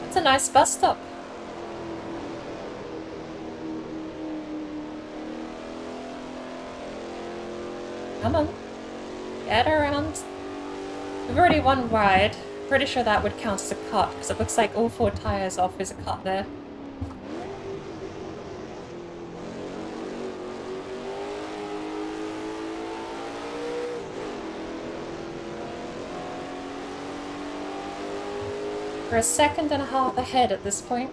Speaker 1: It's a nice bus stop. Come on. Get around. We've already one ride. Pretty sure that would count as a cut, because it looks like all 4 tires off is a cut there. We're a second and a half ahead at this point.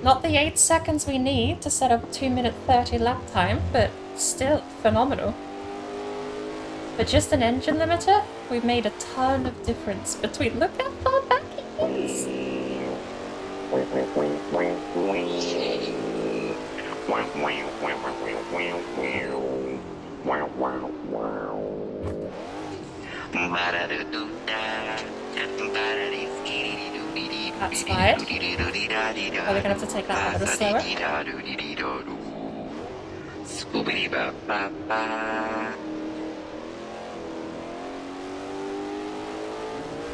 Speaker 1: Not the 8 seconds we need to set a 2-minute 30 lap time, but still phenomenal. But just an engine limiter, we've made a ton of difference between. Look how far back he is! That's fired. Are we gonna have to take that a little slower?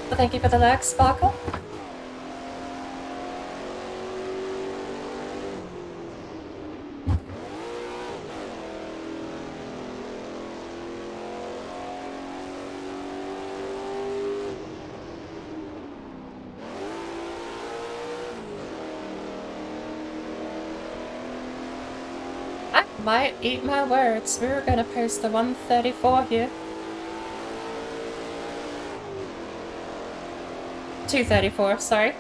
Speaker 1: Well, thank you for the lurk, Sparkle. I might eat my words. We were gonna post the 134 here. 234, sorry.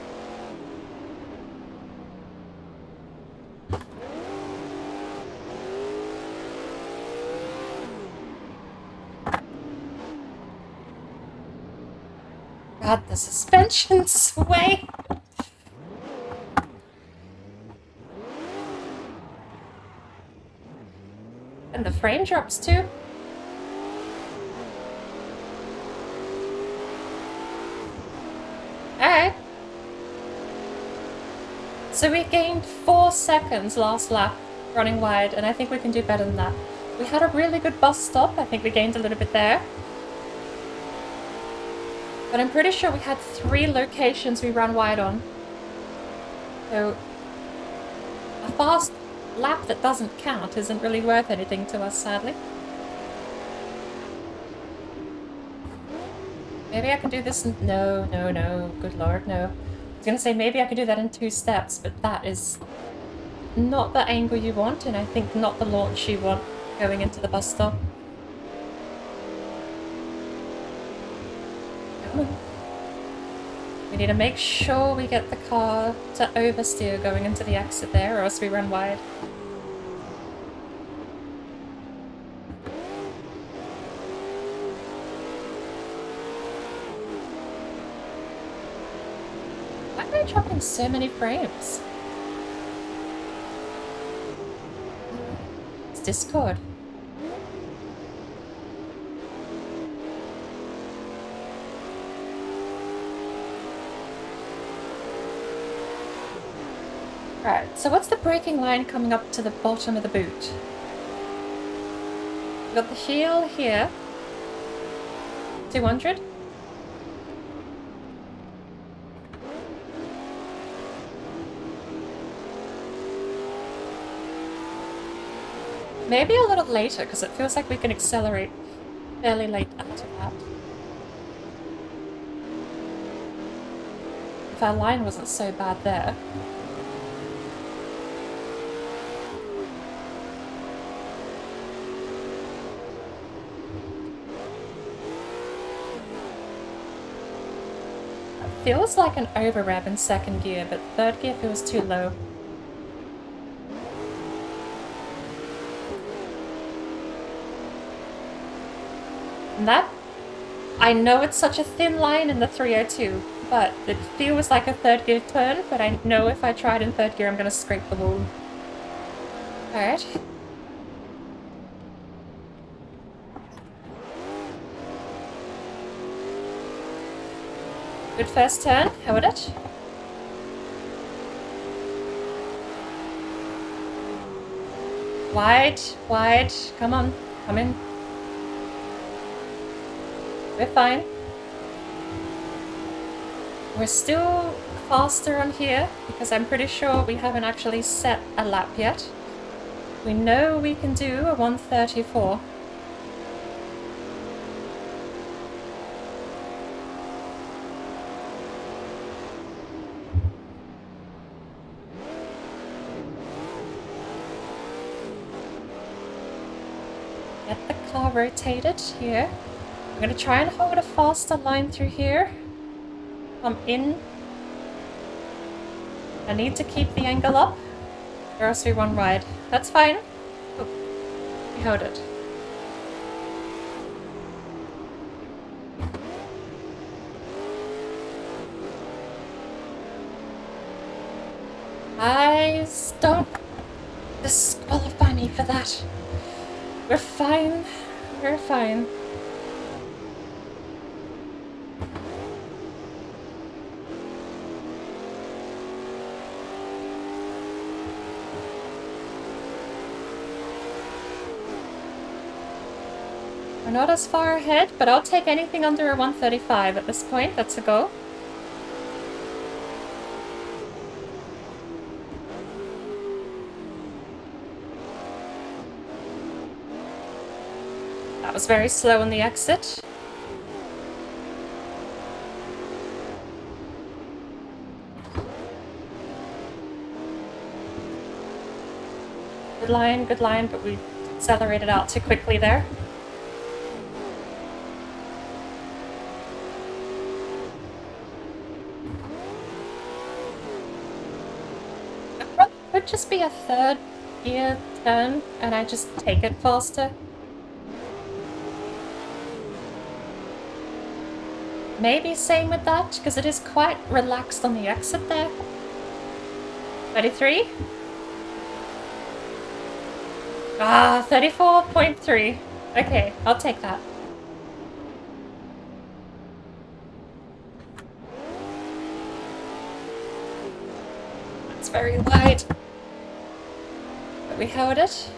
Speaker 1: God, the suspension sway! And the frame drops too. Alright. So we gained 4 seconds last lap running wide, and I think we can do better than that. We had a really good bus stop. I think we gained a little bit there. But I'm pretty sure we had 3 locations we ran wide on. So a fast lap that doesn't count isn't really worth anything to us, sadly. Maybe I can do this in... No, good lord, no. I was gonna say maybe I could do that in 2 steps, but that is not the angle you want, and I think not the launch you want going into the bus stop. Come on. We need to make sure we get the car to oversteer going into the exit there, or else we run wide. Why am I dropping so many frames? It's Discord. Right, so what's the braking line coming up to the bottom of the boot? We've got the heel here. 200. Maybe a little later, because it feels like we can accelerate fairly late after that. If our line wasn't so bad there. Feels like an over rev in second gear, but third gear feels too low. And that, I know it's such a thin line in the 302, but it feels like a third gear turn, but I know if I tried in third gear I'm gonna scrape the wall. Alright. Good first turn, held it. Wide, wide, come on, come in. We're fine. We're still faster on here, because I'm pretty sure we haven't actually set a lap yet. We know we can do a 134. Get the car rotated here. I'm going to try and hold a faster line through here. come in. I need to keep the angle up, or else we run wide. That's fine. Oh, we hold it. Guys, don't disqualify me for that. We're fine. We're fine. We're not as far ahead, but I'll take anything under a 135 at this point. That's a go. That was very slow on the exit. Good line, but we accelerated out too quickly there. It could just be a third gear turn, and I just take it faster. Maybe same with that, because it is quite relaxed on the exit there. 33? Ah, 34.3. Okay, I'll take that. It's very wide. But we held it.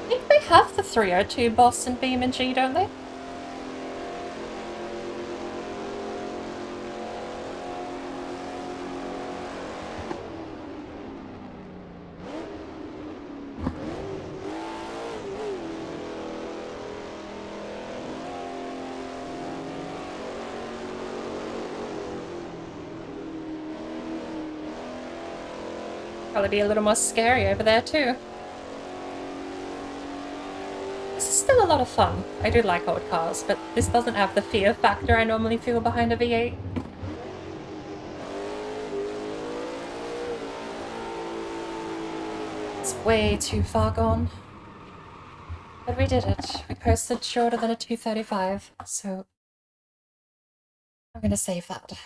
Speaker 1: I think they have the 302 boss in BeamNG, don't they? Probably be a little more scary over there too. This is still a lot of fun. I do like old cars, but this doesn't have the fear factor I normally feel behind a V8. It's way too far gone. But we did it. We posted shorter than a 235, so I'm gonna save that.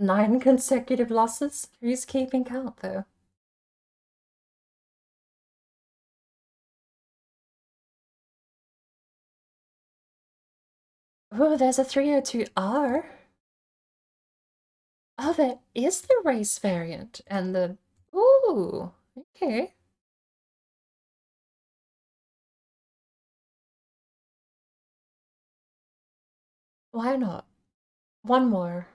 Speaker 1: 9 consecutive losses? Who's keeping count, though? Oh, there's a 302R. Oh, there is the race variant and the... Ooh, okay. Why not? One more.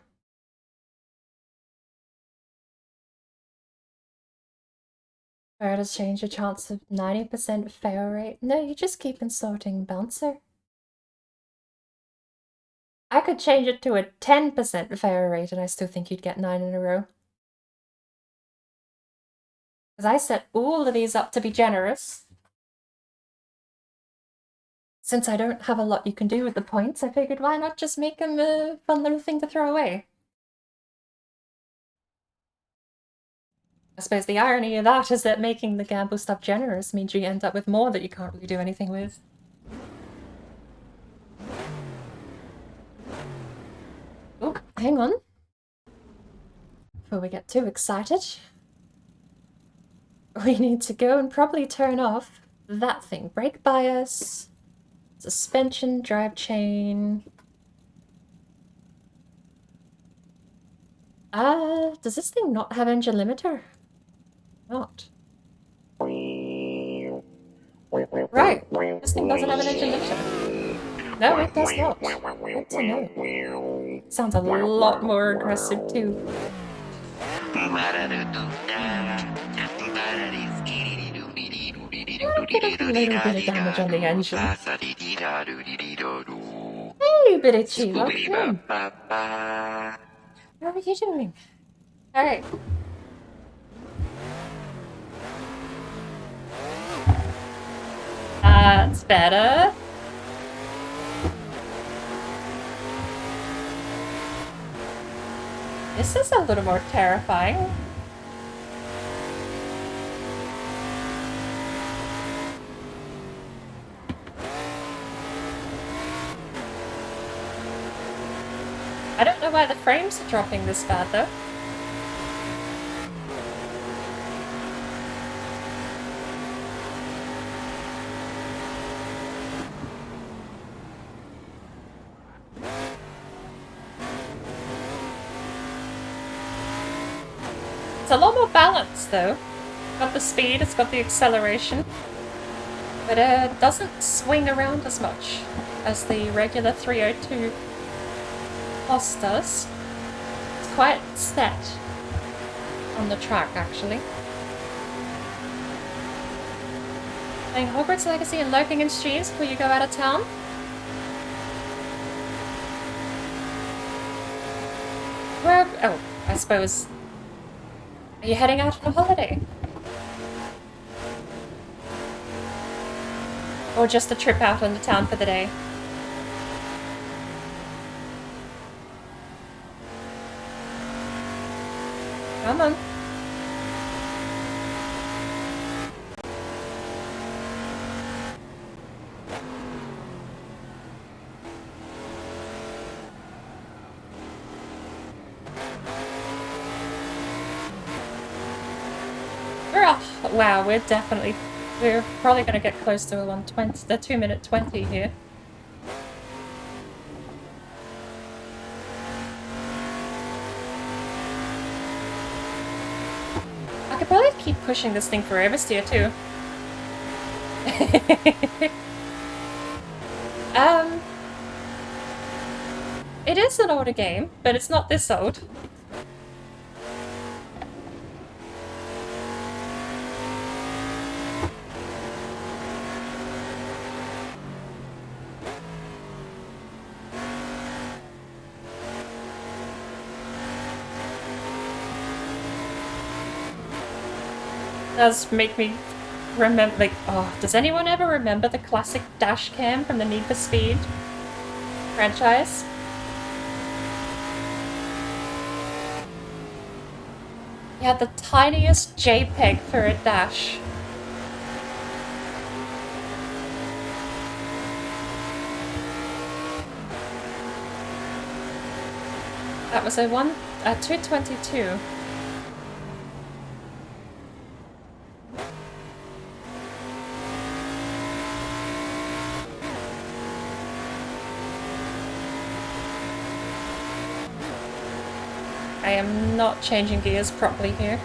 Speaker 1: Where to change your chance of 90% fail rate? No, you just keep inserting bouncer. I could change it to a 10% fail rate and I still think you'd get 9 in a row. Because I set all of these up to be generous. Since I don't have a lot you can do with the points, I figured why not just make them a fun little thing to throw away. I suppose the irony of that is that making the gamble stuff generous means you end up with more that you can't really do anything with. Oh, hang on. Before we get too excited, we need to go and probably turn off that thing. Brake bias, suspension, drive chain. Does this thing not have engine limiter? Not. Right, this thing doesn't have an engine limiter. No, it does not. Good to know. Sounds a lot more aggressive too. I'll get a little bit of damage on the engine. Hey, Bitty, welcome in. How are you doing? Alright. That's better. This is a little more terrifying. I don't know why the frames are dropping this bad though. It's a lot more balanced though. It's got the speed, it's got the acceleration. But it doesn't swing around as much as the regular 302 Corsa does. It's quite set on the track actually. Playing Hogwarts Legacy and lurking in streams before you go out of town? Where? Oh, I suppose. Are you heading out on a holiday? Or just a trip out on the town for the day? Come on. We're off. Wow, we're probably going to get close to the 2-minute 20 here. I could probably keep pushing this thing for oversteer too. It is an older game, but it's not this old. Does make me remember, like, oh, does anyone ever remember the classic dash cam from the Need for Speed franchise? You had the tiniest JPEG for a dash. That was a 222. I am not changing gears properly here.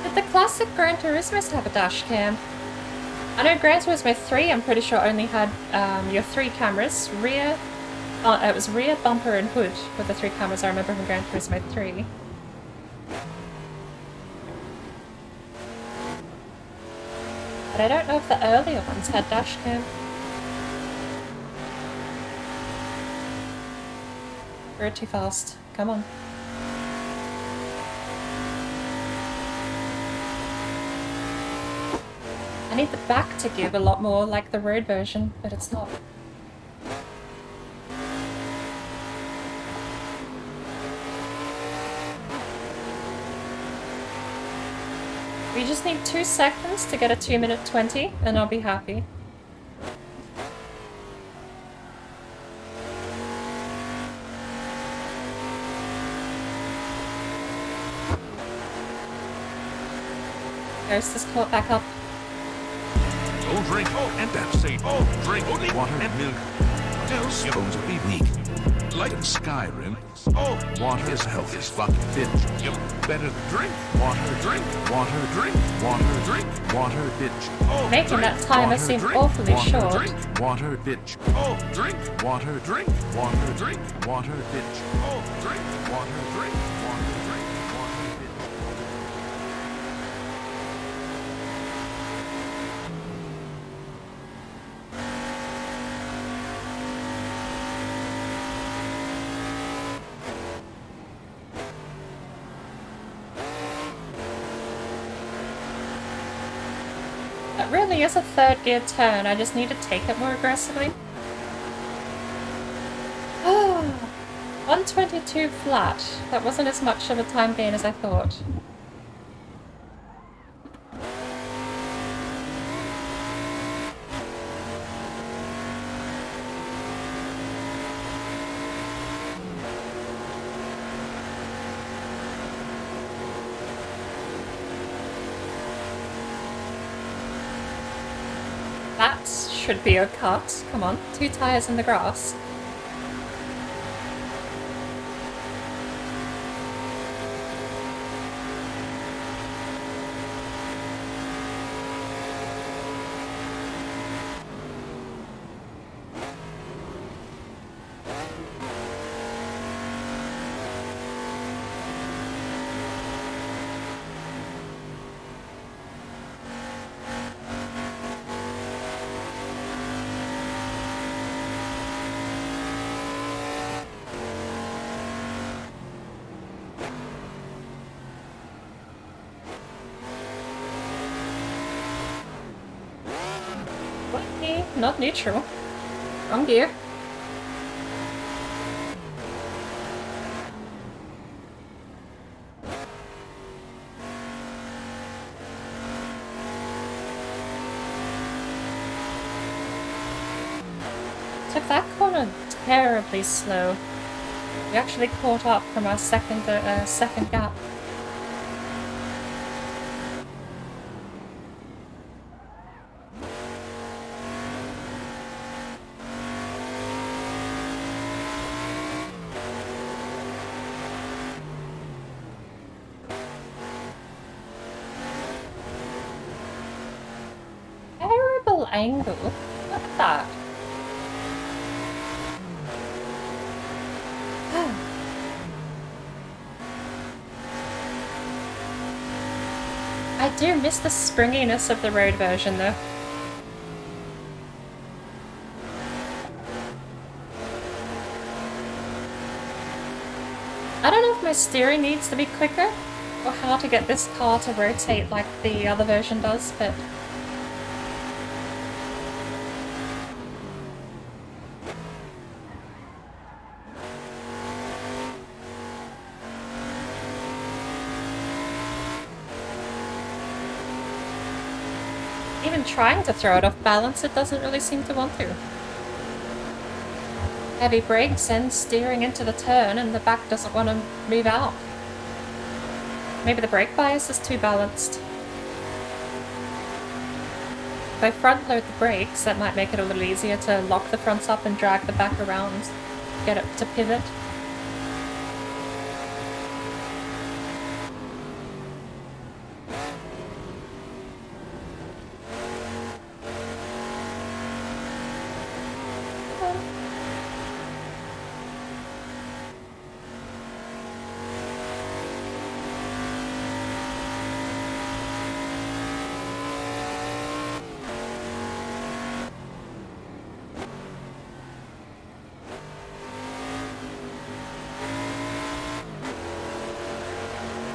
Speaker 1: Did the classic Gran Turismo have a dash cam? I know Gran Turismo 3, I'm pretty sure, only had your 3 cameras. Rear, it was rear, bumper, and hood with the 3 cameras I remember from Gran Turismo 3. But I don't know if the earlier ones had dash cam. We're too fast. Come on. I need the back to give a lot more like the road version, but it's not. We just need 2 seconds to get a 2-minute 20, and I'll be happy. Ghost has caught back up.
Speaker 2: Don't drink, and that's safe. Drink only water and milk. Else you're going to be weak. Like in Skyrim, water is health is fucking fit. You better drink water, drink water, drink water, drink water, bitch.
Speaker 1: Making that timer seem awfully short.
Speaker 2: Drink water, bitch. Drink water, drink water, drink water, bitch. Drink water, drink water, drink water, bitch.
Speaker 1: That really is a third gear turn, I just need to take it more aggressively. Oh, 122 flat. That wasn't as much of a time gain as I thought. That should be a cut. Come on, 2 tires in the grass. Not neutral. Wrong gear. Took that corner terribly slow. We actually caught up from our second gap. Angle. Look at that. I do miss the springiness of the road version though. I don't know if my steering needs to be quicker or how to get this car to rotate like the other version does, but even trying to throw it off balance, it doesn't really seem to want to. Heavy brakes and steering into the turn, and the back doesn't want to move out. Maybe the brake bias is too balanced. If I front load the brakes, that might make it a little easier to lock the fronts up and drag the back around, get it to pivot.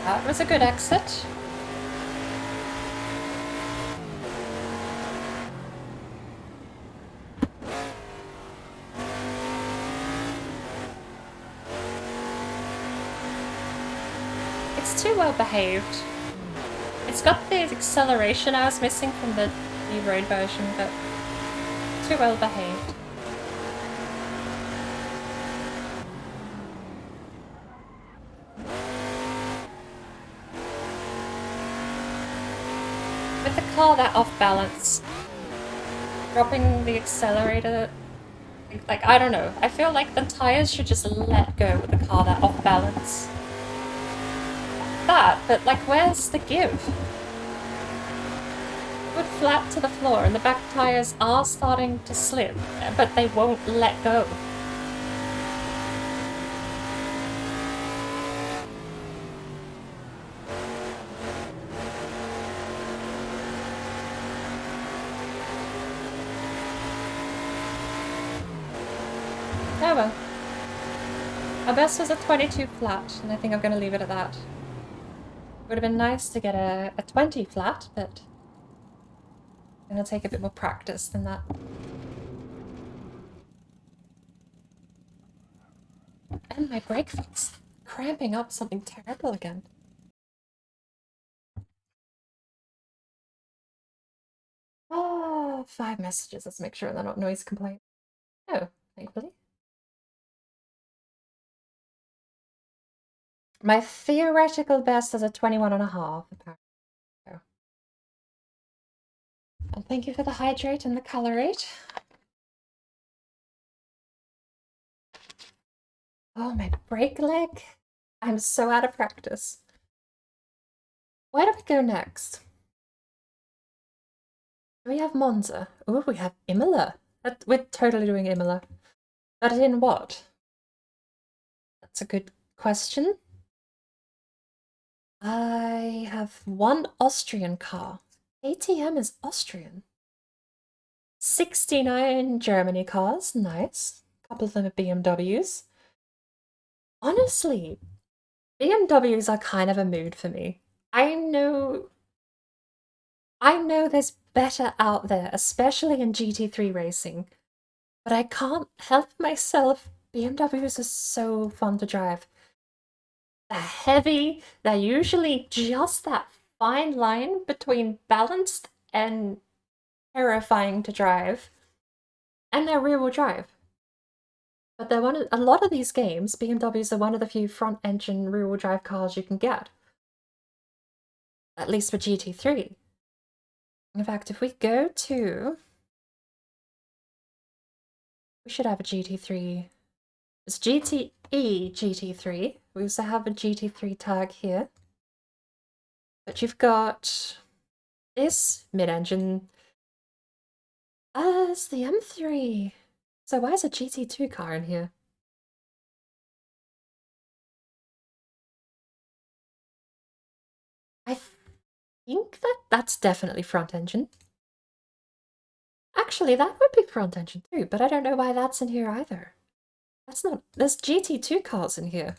Speaker 1: That was a good exit. It's too well behaved. It's got the acceleration I was missing from the new road version, but too well behaved. With the car that off balance, dropping the accelerator, like, I don't know. I feel like the tires should just let go with the car that off balance. That, but like, where's the give? Good flat to the floor, and the back tires are starting to slip, but they won't let go. Oh well. Our best was a 22 flat, and I think I'm going to leave it at that. Would have been nice to get a 20 flat, but gonna take a bit more practice than that. And my brake foot's cramping up something terrible again. Oh, 5 messages. Let's make sure they're not noise complaints. Oh, thankfully. My theoretical best is a 21.5, apparently. Oh. And thank you for the hydrate and the colorate. Oh, my brake leg. I'm so out of practice. Where do we go next? Do we have Monza? Oh, we have Imola. We're totally doing Imola. But in what? That's a good question. I have one Austrian car. ATM is Austrian. 69 Germany cars, nice. A couple of them are BMWs. Honestly, BMWs are kind of a mood for me. I know there's better out there, especially in GT3 racing, but I can't help myself. BMWs are so fun to drive. They're heavy, they're usually just that fine line between balanced and terrifying to drive, and they're rear-wheel drive. But they're a lot of these games, BMWs are one of the few front-engine rear-wheel drive cars you can get. At least for GT3. In fact, if we go to... We should have a GT3. It's GTE GT3. We also have a GT3 tag here. But you've got this mid-engine as the M3. So why is a GT2 car in here? I think that's definitely front engine. Actually, that would be front engine too, but I don't know why that's in here either. That's not... There's GT2 cars in here.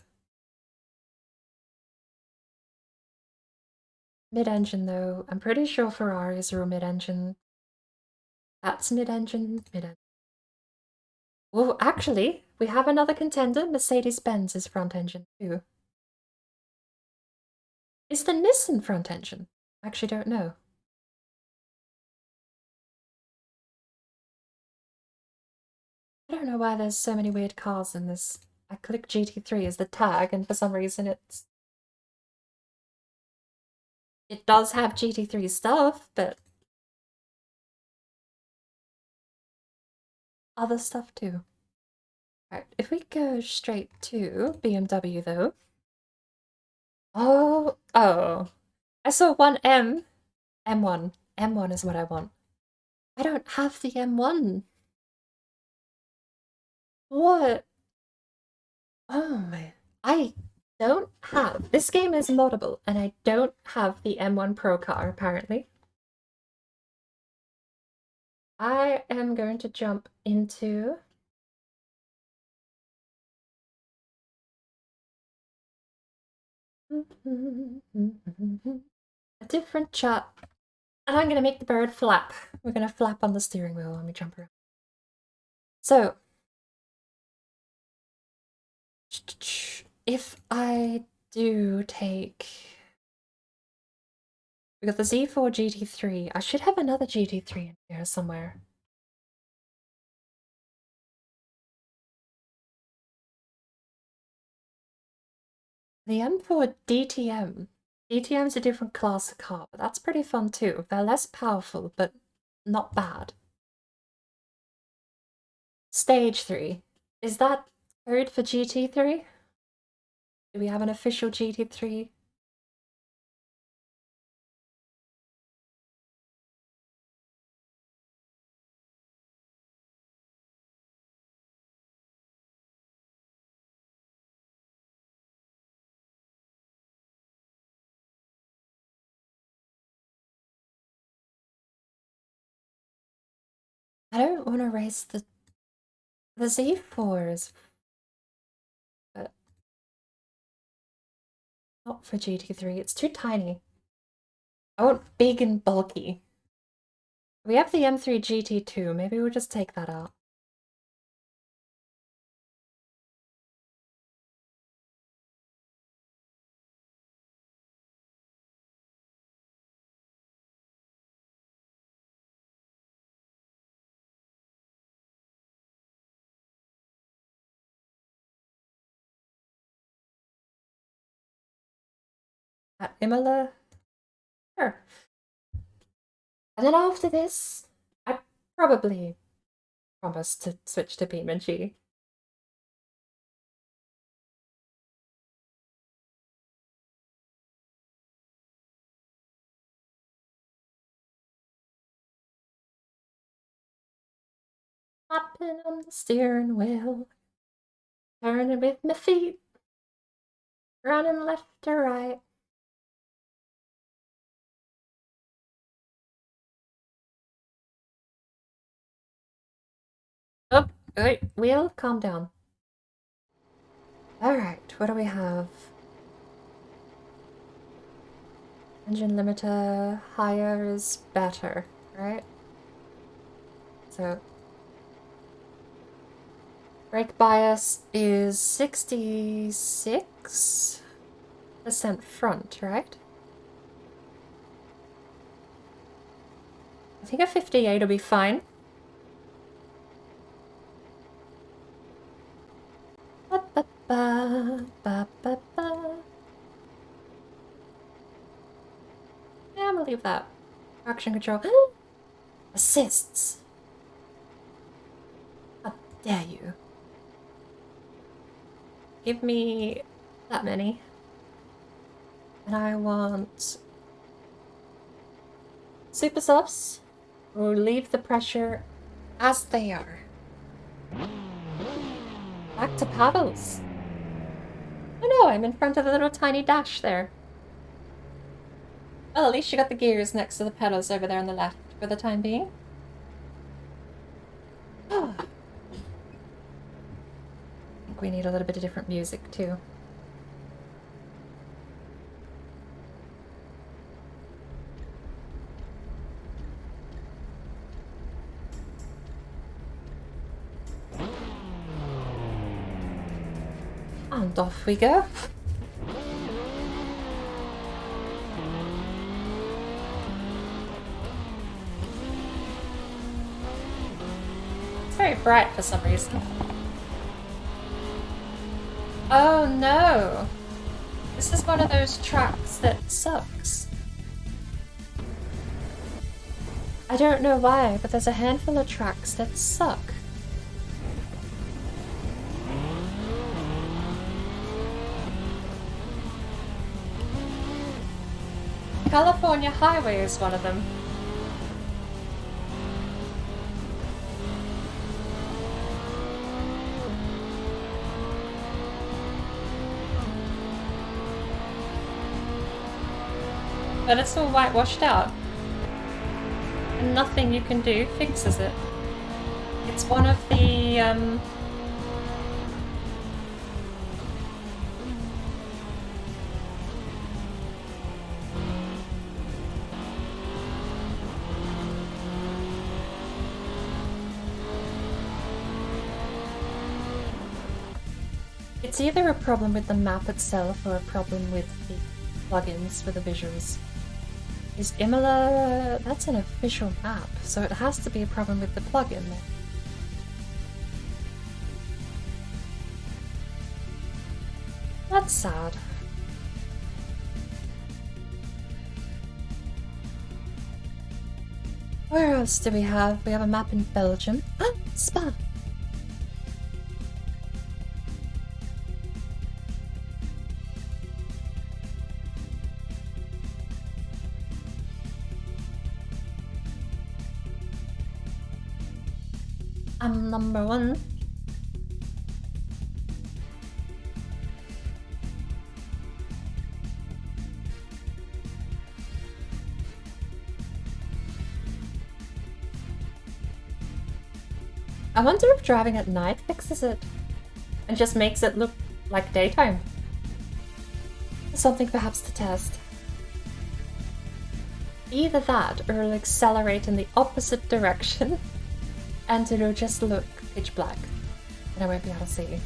Speaker 1: Mid-engine though. I'm pretty sure Ferraris are mid-engine. That's mid-engine, mid-engine. Well, actually, we have another contender. Mercedes-Benz is front engine too. Is the Nissan front engine? I actually don't know. I don't know why there's so many weird cars in this. I click GT3 as the tag, and for some reason it does have GT3 stuff, but other stuff too. Right, if we go straight to BMW though. Oh, I saw one M. M1. M1 is what I want. I don't have the M1. What? Oh my. I don't have. This game is moddable, and I don't have the M1 Pro car, apparently. I am going to jump into... a different chat. And I'm going to make the bird flap. We're going to flap on the steering wheel when we jump around. So, if I do take... We got the Z4 GT3. I should have another GT3 in here somewhere. The M4 DTM. DTM's a different class of car, but that's pretty fun too. They're less powerful, but not bad. Stage 3. Is that code for GT3? Do we have an official GT3? I don't want to race the Z4s, but not for GT3. It's too tiny. I want big and bulky. We have the M3 GT2, maybe we'll just take that out. At Imola? Sure. And then after this, I probably promise to switch to BeamNG. Hopping on the steering wheel, turning with my feet, running left to right. Oh, wait, wheel, calm down. Alright, what do we have? Engine limiter, higher is better, right? So, brake bias is 66% front, right? I think a 58 will be fine. Ba, ba, ba, ba, ba, ba. Yeah, I'm gonna leave that. Traction control. Assists. How dare you? Give me that many. And I want super softs. We'll leave the pressure as they are. Back to paddles. Oh no, I'm in front of the little tiny dash there. Well, at least you got the gears next to the pedals over there on the left for the time being. Oh. I think we need a little bit of different music too. And off we go. It's very bright for some reason. Oh no! This is one of those tracks that sucks. I don't know why, but there's a handful of tracks that suck. California Highway is one of them. But it's all whitewashed out. And nothing you can do fixes it. It's one of the, It's either a problem with the map itself or a problem with the plugins for the visuals. Is Imola... that's an official map, so it has to be a problem with the plugin then. That's sad. Where else do we have? We have a map in Belgium. Ah, Spa! I'm number one. I wonder if driving at night fixes it and just makes it look like daytime. Something perhaps to test. Either that, or it'll accelerate in the opposite direction, and it'll just look pitch black, and I won't be able to see.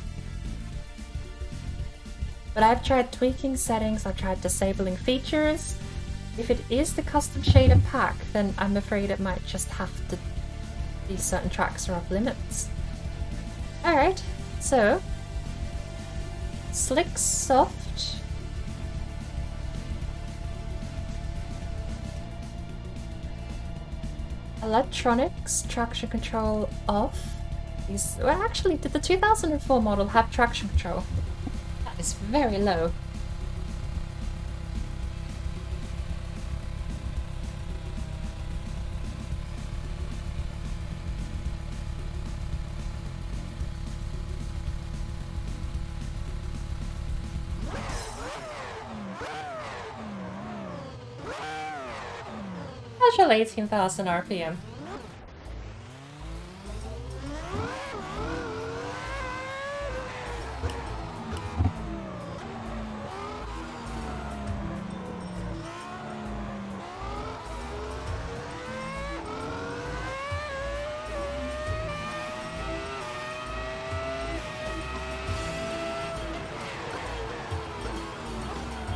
Speaker 1: But I've tried tweaking settings, I've tried disabling features. If it is the custom shader pack, then I'm afraid it might just have to be certain tracks are off limits. Alright, so slick soft. Electronics, traction control off. Well, actually, did the 2004 model have traction control? That is very low. Casual 18,000 RPM.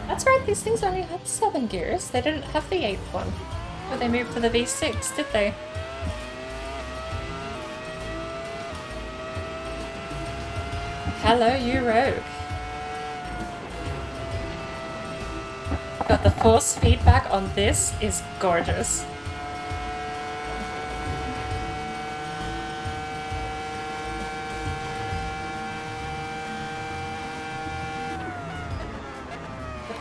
Speaker 1: That's right, these things only had 7 gears. They didn't have the 8th one. But they moved to the V6, did they? Hello, you rogue. God, the force feedback on this is gorgeous.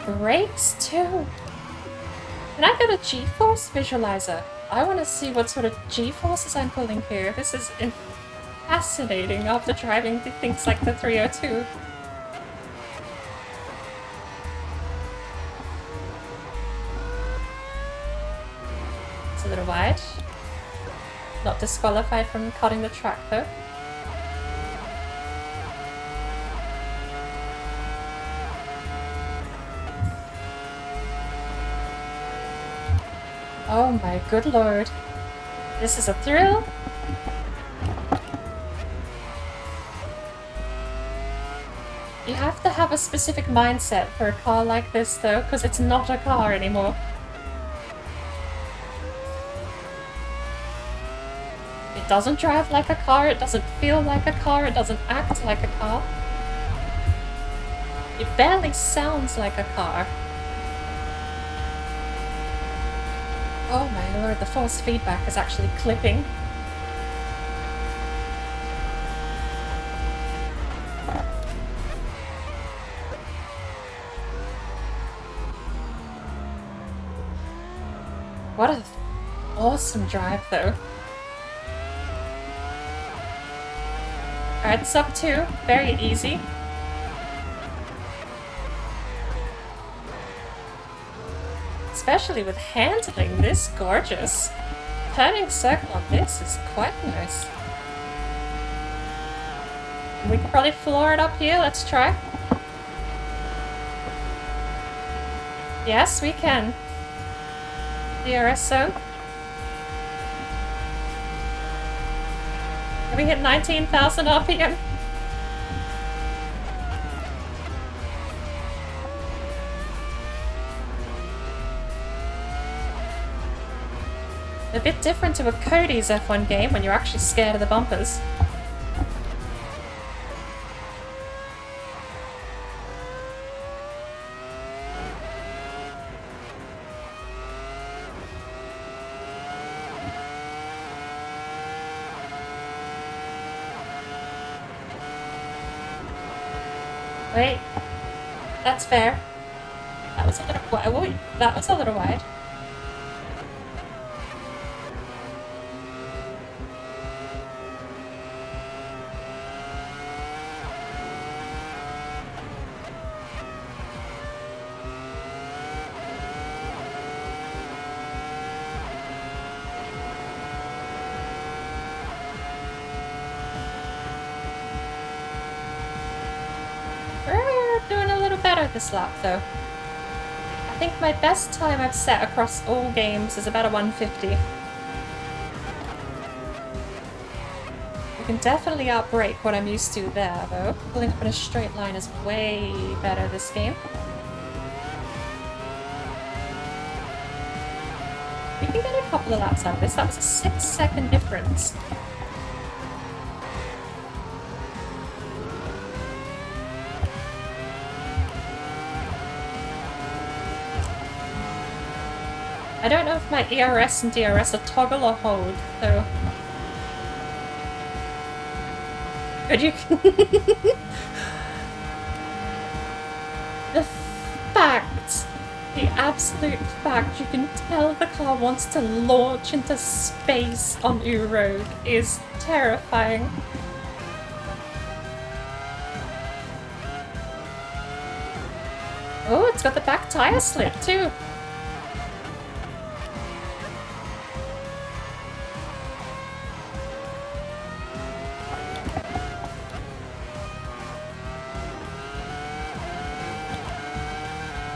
Speaker 1: The brakes too. Can I get a G-force visualizer? I want to see what sort of G-forces I'm pulling here. This is fascinating after driving things like the 302. It's a little wide. Not disqualified from cutting the track though. Oh my good lord. This is a thrill. You have to have a specific mindset for a car like this though, because it's not a car anymore. It doesn't drive like a car, it doesn't feel like a car, it doesn't act like a car. It barely sounds like a car. Oh my lord, the force feedback is actually clipping. What an awesome drive though. Alright, sub 2, very easy. Especially with handling this gorgeous. Turning circle on this is quite nice. We could probably floor it up here, let's try. Yes, we can. DRS zone. Can we hit 19,000 RPM? A bit different to a Cody's F1 game when you're actually scared of the bumpers. Wait, that's fair. That was a little wide. That was a little wide. This lap though. I think my best time I've set across all games is about a 150. I can definitely outbrake what I'm used to there, though. Pulling up in a straight line is way better this game. We can get a couple of laps out of this. That was a 6-second difference. I don't know if my ERS and DRS are toggle or hold, so... Could you... The fact, the absolute fact you can tell the car wants to launch into space on U-Road is terrifying. Oh, it's got the back tire slip too.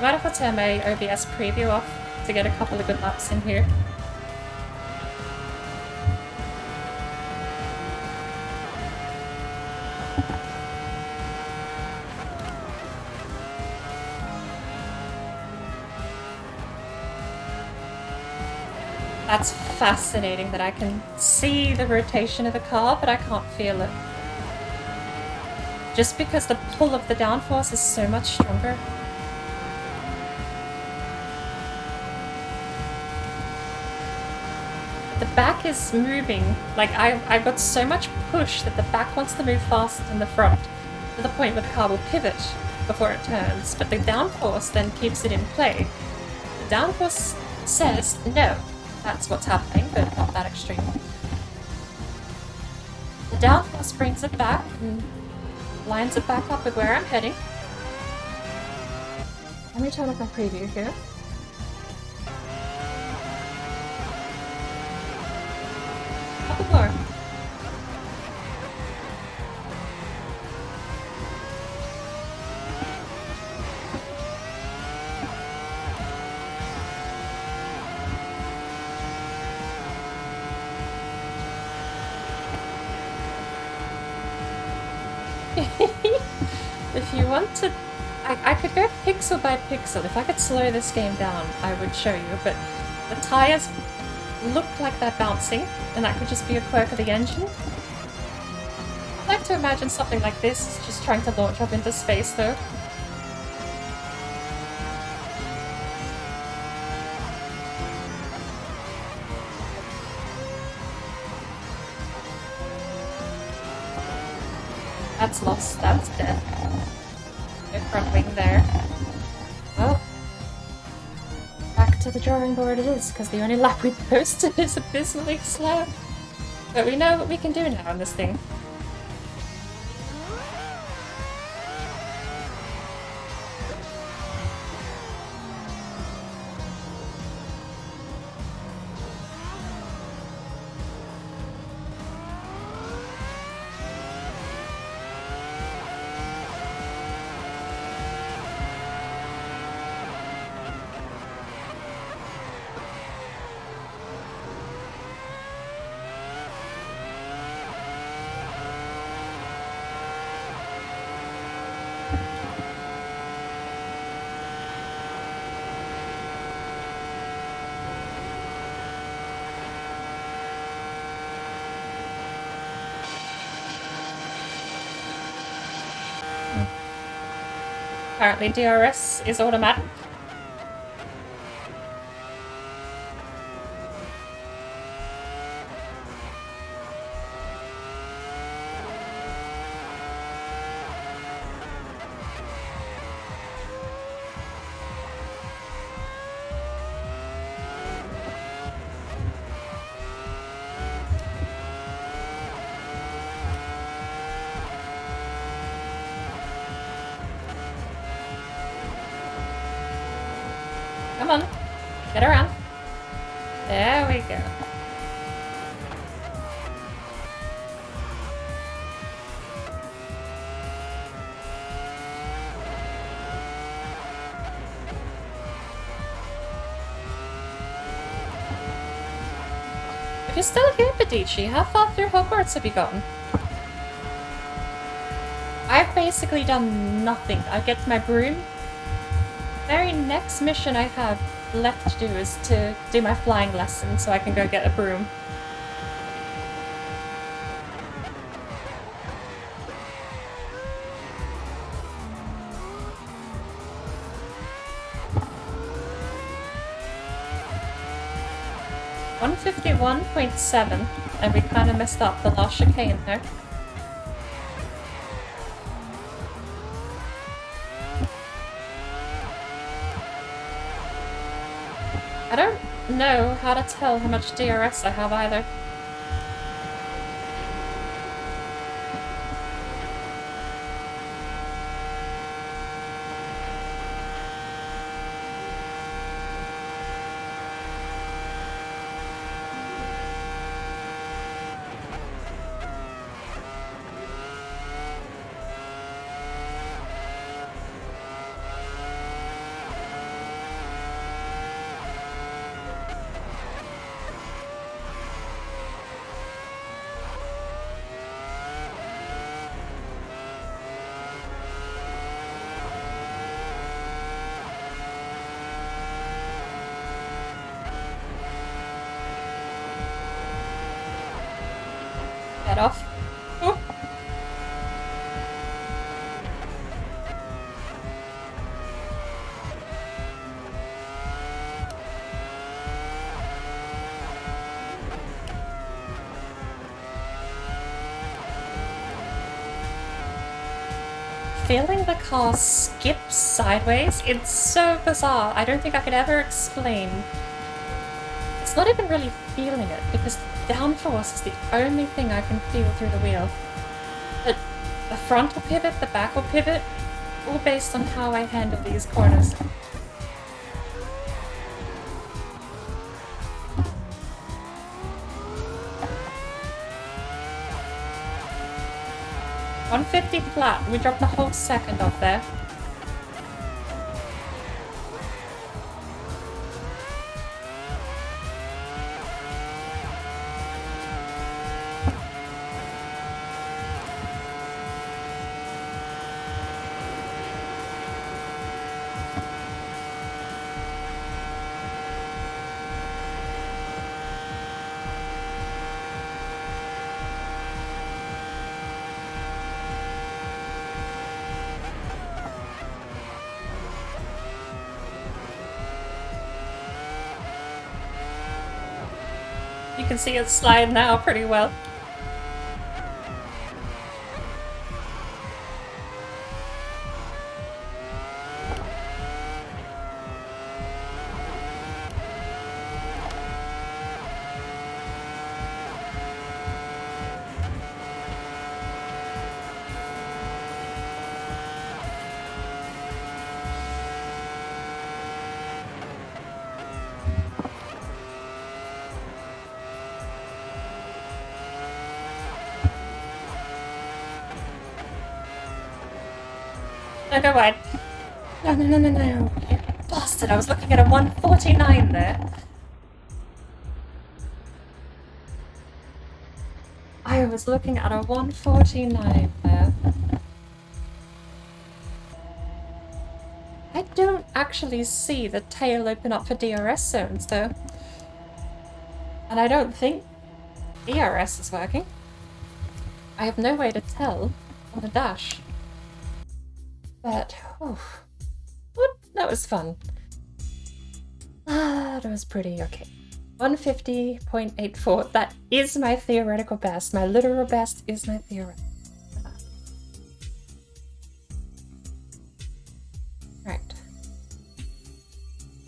Speaker 1: Might have to turn my OBS preview off to get a couple of good laps in here. That's fascinating that I can see the rotation of the car, but I can't feel it. Just because the pull of the downforce is so much stronger. The back is moving, like I've got so much push that the back wants to move faster than the front, to the point where the car will pivot before it turns, but the downforce then keeps it in play. The downforce says, no, that's what's happening, but not that extreme. The downforce brings it back and lines it back up with where I'm heading. Let me turn off my preview here. Couple more. If you want to... I could go pixel by pixel. If I could slow this game down, I would show you, but the tires look like they're bouncing, and that could just be a quirk of the engine. I'd like to imagine something like this is just trying to launch up into space, though. That's lost, that's dead. No front wing there. Well, back to the drawing board it is, because the only lap we posted is abysmally slow. But we know what we can do now on this thing. Apparently DRS is automatic. Come on, get around. There we go. If you're still here, Pedici, how far through Hogwarts have you gotten? I've basically done nothing. I get my broom. Very next mission I have left to do is to do my flying lesson so I can go get a broom. .7, and we kind of messed up the last chicane there. I don't know how to tell how much DRS I have either. Get off. Ooh. Feeling the car skip sideways, it's so bizarre. I don't think I could ever explain. It's not even really feeling it, because the downforce is the only thing I can feel through the wheel. But the front will pivot, the back will pivot, all based on how I handle these corners. .150 flat, we dropped the whole second off there. You can see it slide now pretty well. No, go wide. No, no, no, no, no. You bastard, I was looking at a 149 there. I was looking at a 149 there. I don't actually see the tail open up for DRS zones though. And I don't think DRS is working. I have no way to tell on the dash. But, oh, that was fun. That was pretty okay. 150.84, that is my theoretical best. My literal best is my theoretical. Right.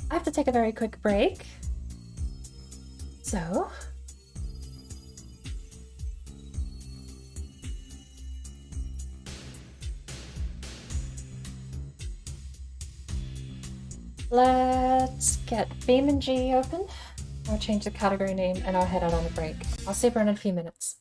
Speaker 1: I have to take a very quick break. So... let's get BeamNG open. I'll change the category name and I'll head out on a break. I'll see everyone in a few minutes.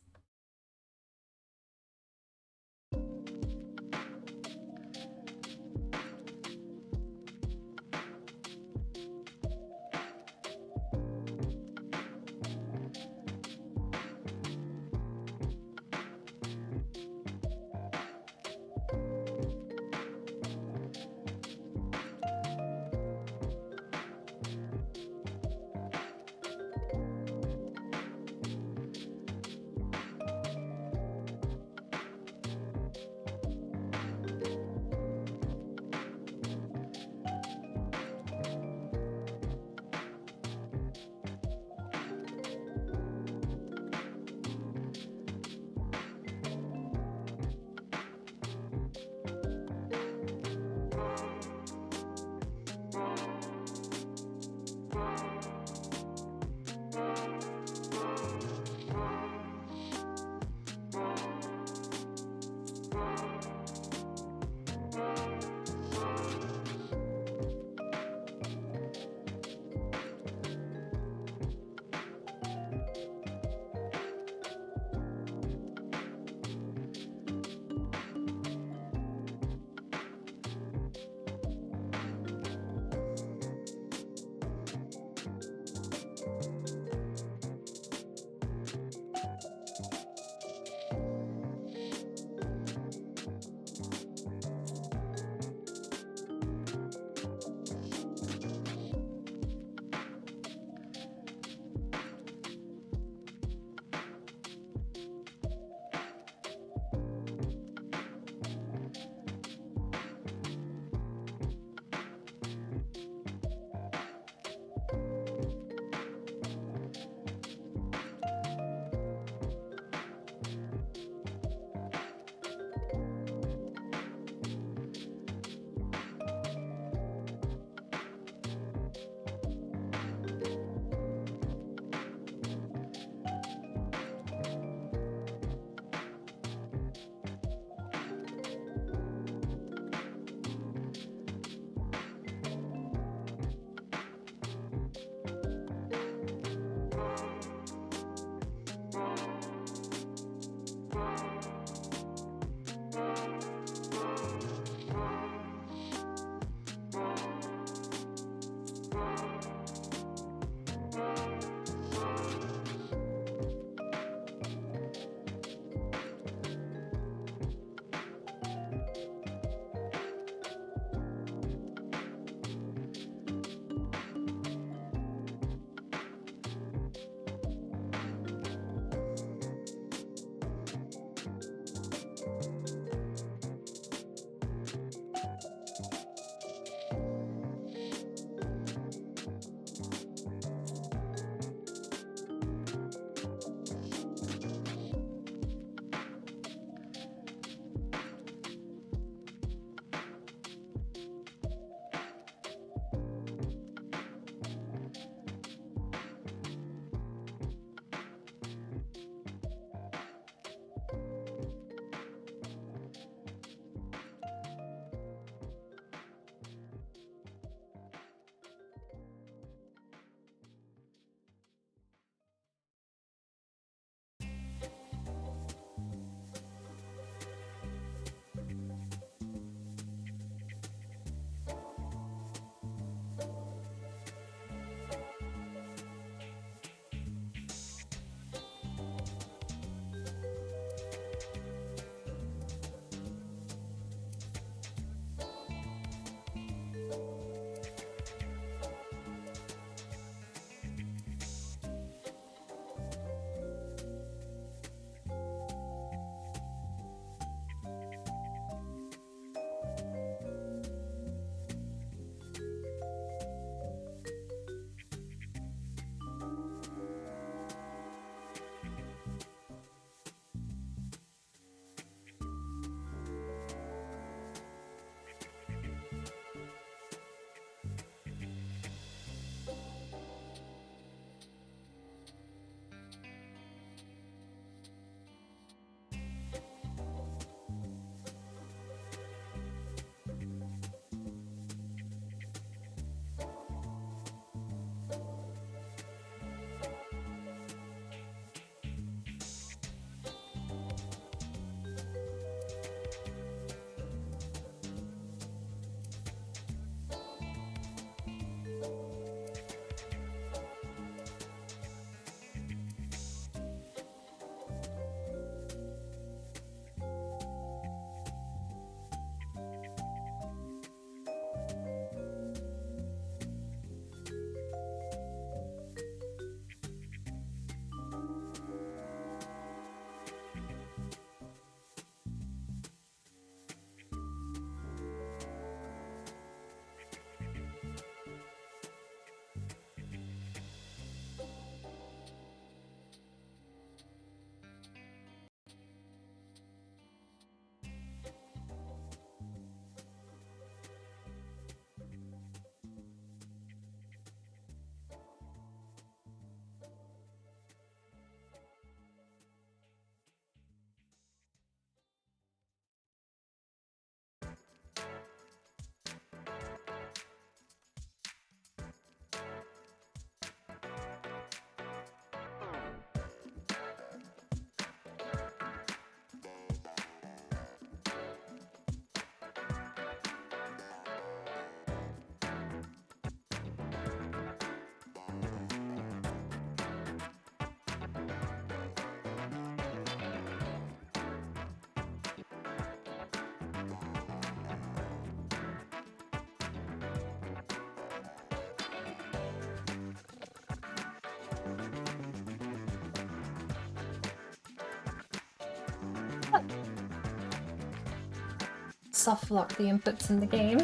Speaker 1: soft lock the inputs in the game.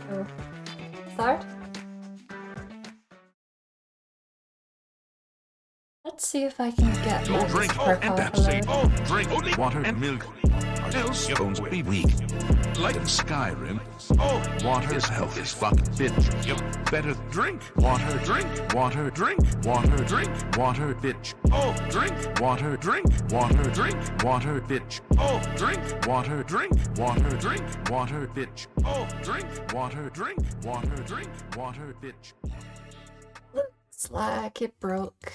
Speaker 1: So, start. Let's see if I can get my
Speaker 2: drink
Speaker 1: profile
Speaker 2: and that's
Speaker 1: below.
Speaker 2: it. Drink only water and milk, or else your bones will be weak. Like in Skyrim, water is health is fucking bitch. You better drink water, drink water, drink water, drink water, bitch. Drink water, drink water, drink water, bitch. Drink water, drink water, drink water, bitch. Drink water, drink water, drink water, bitch.
Speaker 1: Looks like it broke.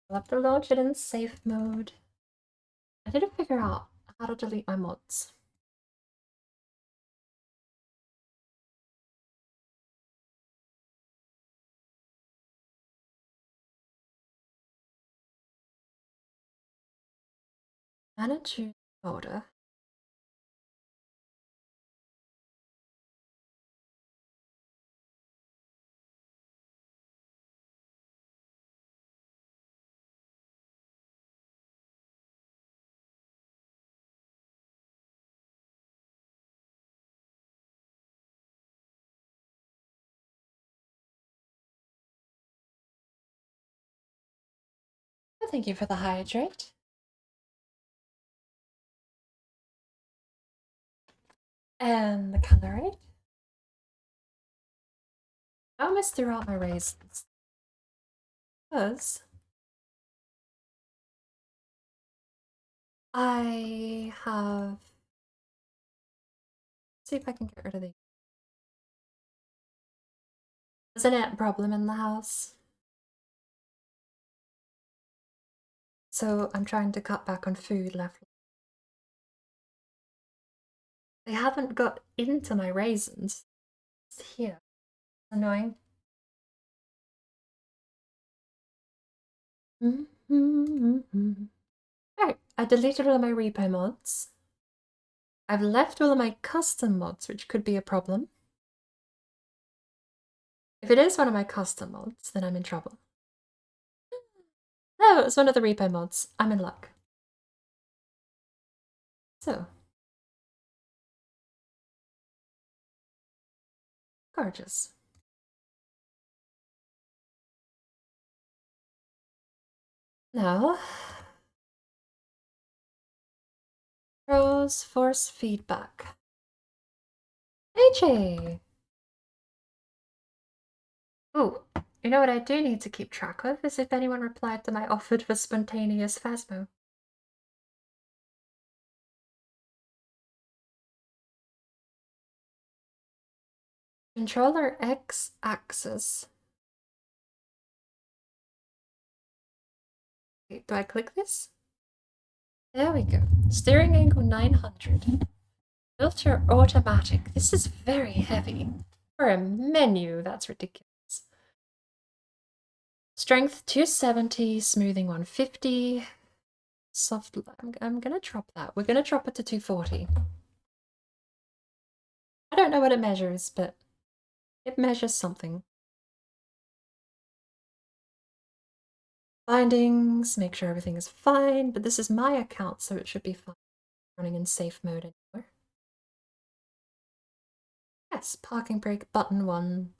Speaker 1: I'll have to launch it in safe mode. I didn't figure out how to delete my mods. Manage your folder. Thank you for the hydrate. And the colorate. I almost threw out my raisins. Because I have... Let's see if I can get rid of these. There's an ant problem in the house. So I'm trying to cut back on food left. They haven't got into my raisins. It's here. Annoying. Alright, I deleted all of my repo mods. I've left all of my custom mods, which could be a problem. If it is one of my custom mods, then I'm in trouble. No, it's one of the repo mods. I'm in luck. So. Gorgeous. Now, pros force feedback. AJ! Oh, you know what I do need to keep track of is if anyone replied to my offer for spontaneous Phasmo. Controller X-axis. Wait, do I click this? There we go. Steering angle 900. Filter automatic. This is very heavy. For a menu, that's ridiculous. Strength 270, smoothing 150. Soft, I'm gonna drop that. We're gonna drop it to 240. I don't know what it measures, but it measures something. Bindings, make sure everything is fine, but this is my account, so it should be fine. Running in safe mode anymore. Yes, parking brake, button 1,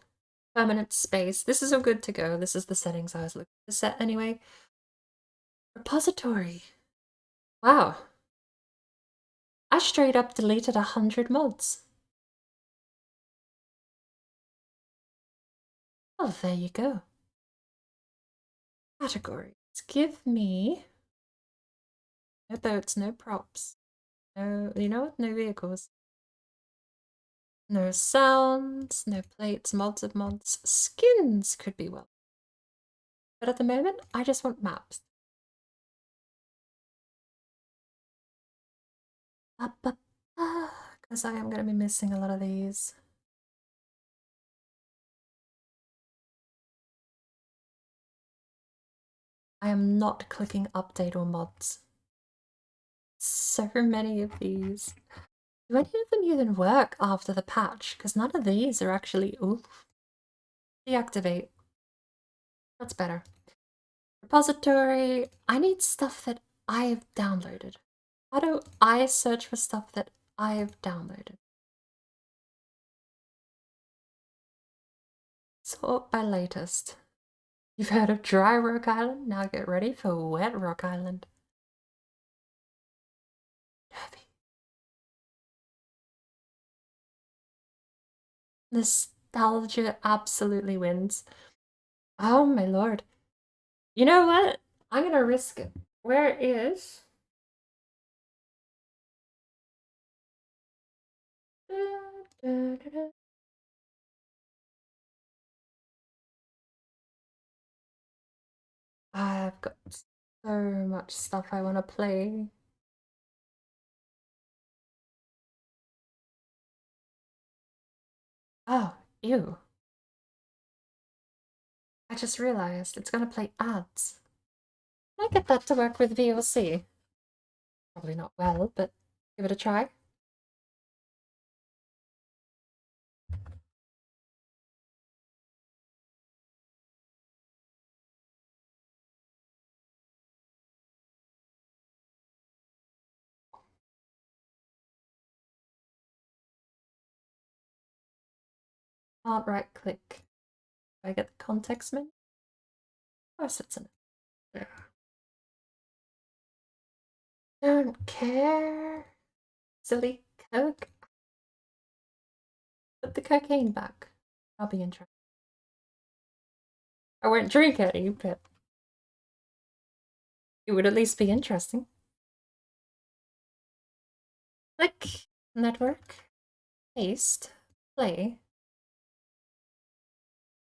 Speaker 1: permanent space. This is all good to go. This is the settings I was looking to set anyway. Repository. Wow. I straight up deleted 100 mods. Oh, there you go. Categories. Give me no boats, no props. No, you know what? No vehicles. No sounds, no plates, mods of mods. Skins could be well. But at the moment, I just want maps. Because I am going to be missing a lot of these. I am not clicking update or mods. So many of these. Do any of them even work after the patch? Because none of these are actually... Ooh. Deactivate. That's better. Repository. I need stuff that I've downloaded. How do I search for stuff that I've downloaded? Sort by latest. You've heard of dry Rock Island? Now get ready for wet Rock Island. Heavy. Nostalgia absolutely wins. Oh my lord. You know what? I'm gonna risk it. Where is... I've got so much stuff I want to play. Oh, ew. I just realized it's gonna play ads. Can I get that to work with VLC? Probably not well, but give it a try. Can't right click. Do I get the context menu? Of course it's in it. Don't care. Silly Coke. Put the cocaine back. I'll be interested. I won't drink any, but it would at least be interesting. Click. Network. Paste. Play.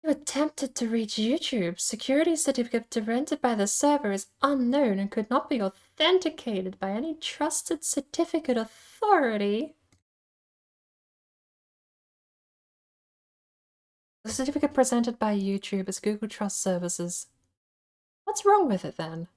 Speaker 1: You attempted to reach YouTube. Security certificate rented by the server is unknown and could not be authenticated by any trusted certificate authority. The certificate presented by YouTube is Google Trust Services. What's wrong with it then?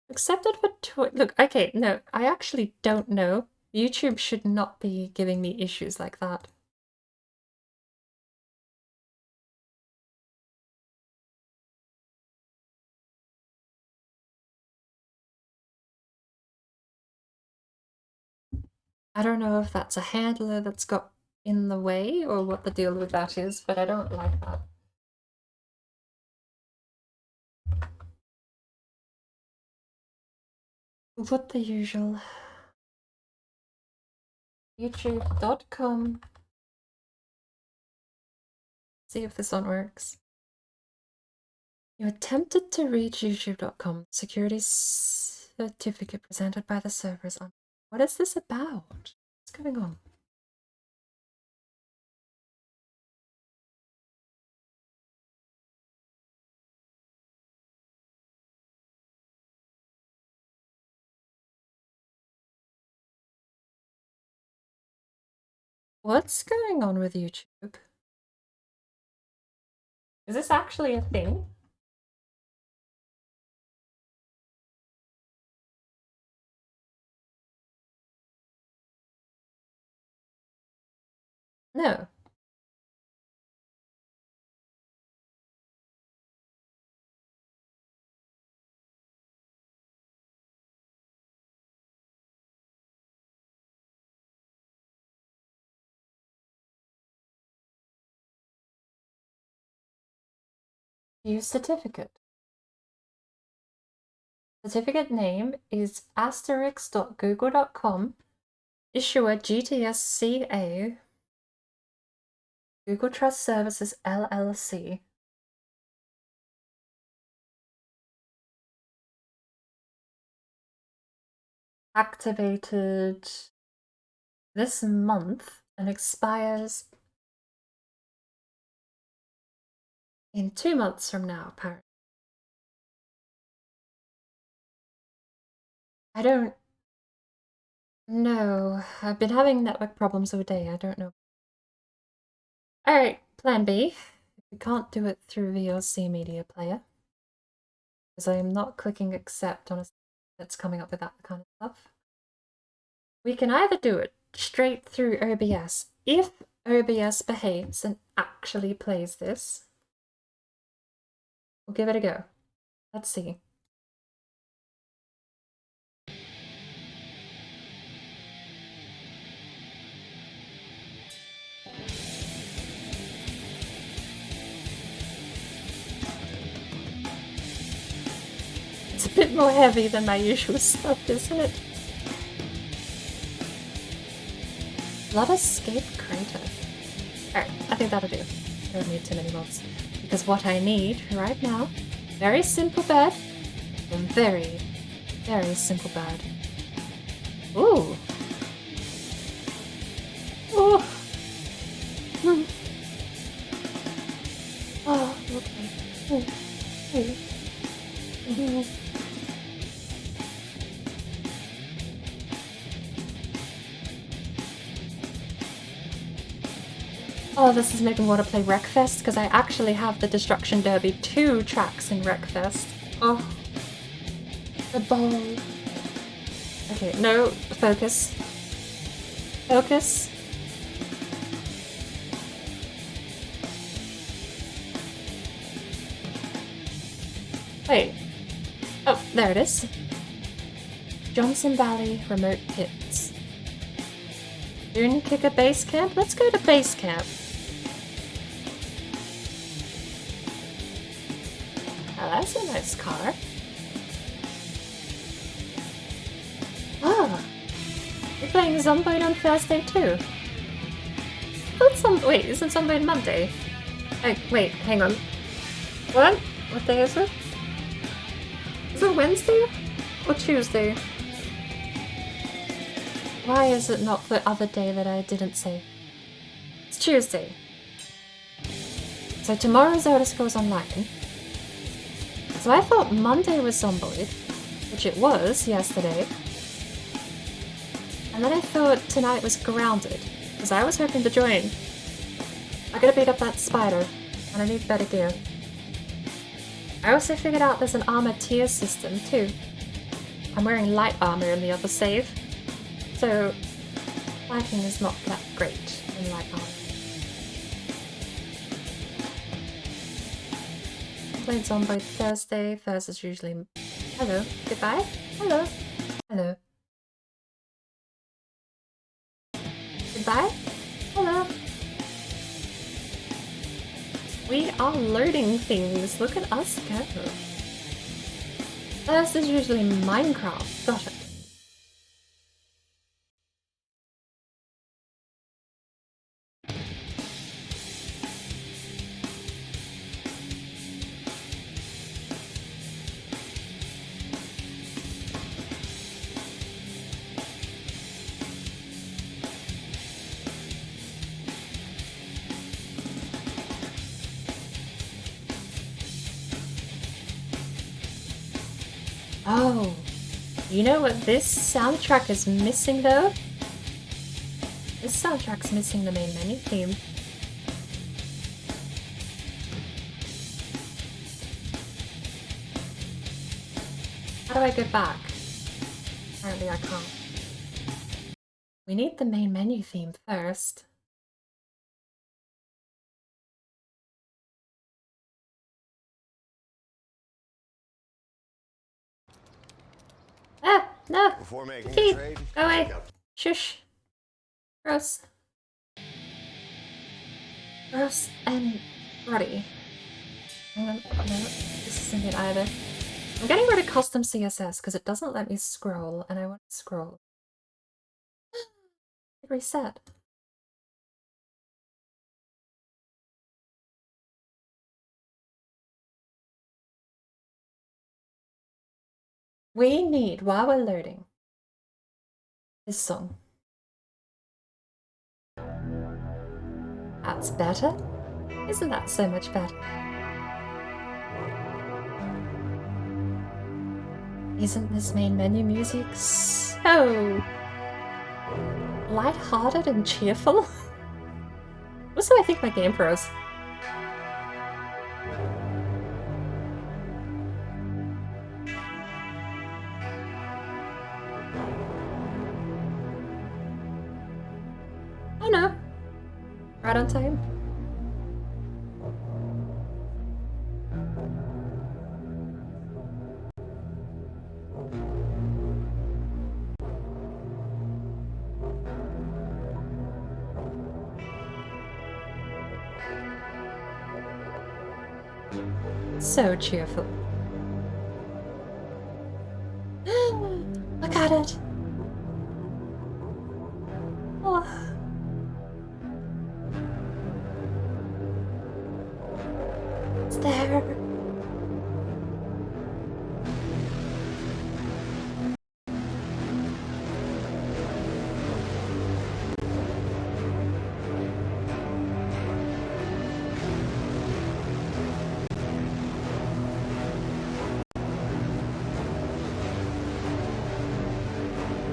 Speaker 1: Accepted for look, okay, no, I actually don't know. YouTube should not be giving me issues like that. I don't know if that's a handler that's got in the way or what the deal with that is, but I don't like that. What the usual. YouTube.com. See if this one works. You attempted to reach YouTube.com. Security certificate presented by the servers on. What is this about? What's going on? What's going on with YouTube? Is this actually a thing? No. Use certificate. Certificate name is asterisk.google.com. Issuer GTSCA. Google Trust Services LLC. Activated this month and expires in 2 months from now, apparently. I don't know. I've been having network problems all day. I don't know. Alright, plan B. If we can't do it through VLC Media Player, because I am not clicking accept on a that's coming up with that kind of stuff, we can either do it straight through OBS. If OBS behaves and actually plays this, we'll give it a go. Let's see. bit more heavy than my usual stuff, isn't it? Blood Escape Crater. Alright, I think that'll do. I don't need too many mods. Because what I need right now, very simple bed, and very, very simple bed. Ooh. Ooh. Mm. Oh, okay. Mm. Oh, this is making me want to play Wreckfest because I actually have the Destruction Derby 2 tracks in Wreckfest. Oh, the ball. Okay, no, focus. Focus. Wait. Oh, there it is. Johnson Valley Remote Pits. Dune Kicker Base Camp? Let's go to base camp. Oh, that's a nice car. Ah, you're playing Zomboid on Thursday too? Wait, isn't Zomboid Monday? Oh, wait, hang on. What? What day is it? Is it Wednesday or Tuesday? Why is it not the other day that I didn't say? It's Tuesday. So tomorrow Zodis goes online. So I thought Monday was Zomboid, which it was yesterday. And then I thought tonight was Grounded, because I was hoping to join. I gotta beat up that spider, and I need better gear. I also figured out there's an armor tier system too. I'm wearing light armor in the other save, so fighting is not that great in light armor. Played Zomboid Thursday. Thursday's usually... Hello. Goodbye. Hello. Hello. Goodbye. Hello. We are loading things. Look at us go. Thursday's usually Minecraft. Got it. Oh, you know what this soundtrack is missing though? This soundtrack's missing the main menu theme. How do I go back? Apparently I can't. We need the main menu theme first. Ah, no!
Speaker 3: Before making
Speaker 1: Key!
Speaker 3: a trade,
Speaker 1: Go away!
Speaker 3: check out-
Speaker 1: Shush! Gross. Gross and ruddy. Hang on, no, this isn't it either. I'm getting rid of custom CSS because it doesn't let me scroll, and I want to scroll. It reset. We need, while we're loading, this song. That's better? Isn't that so much better? Isn't this main menu music so light-hearted and cheerful? Also, I think my game froze. Oh no. Right on time. So cheerful. at it! Oh. It's there.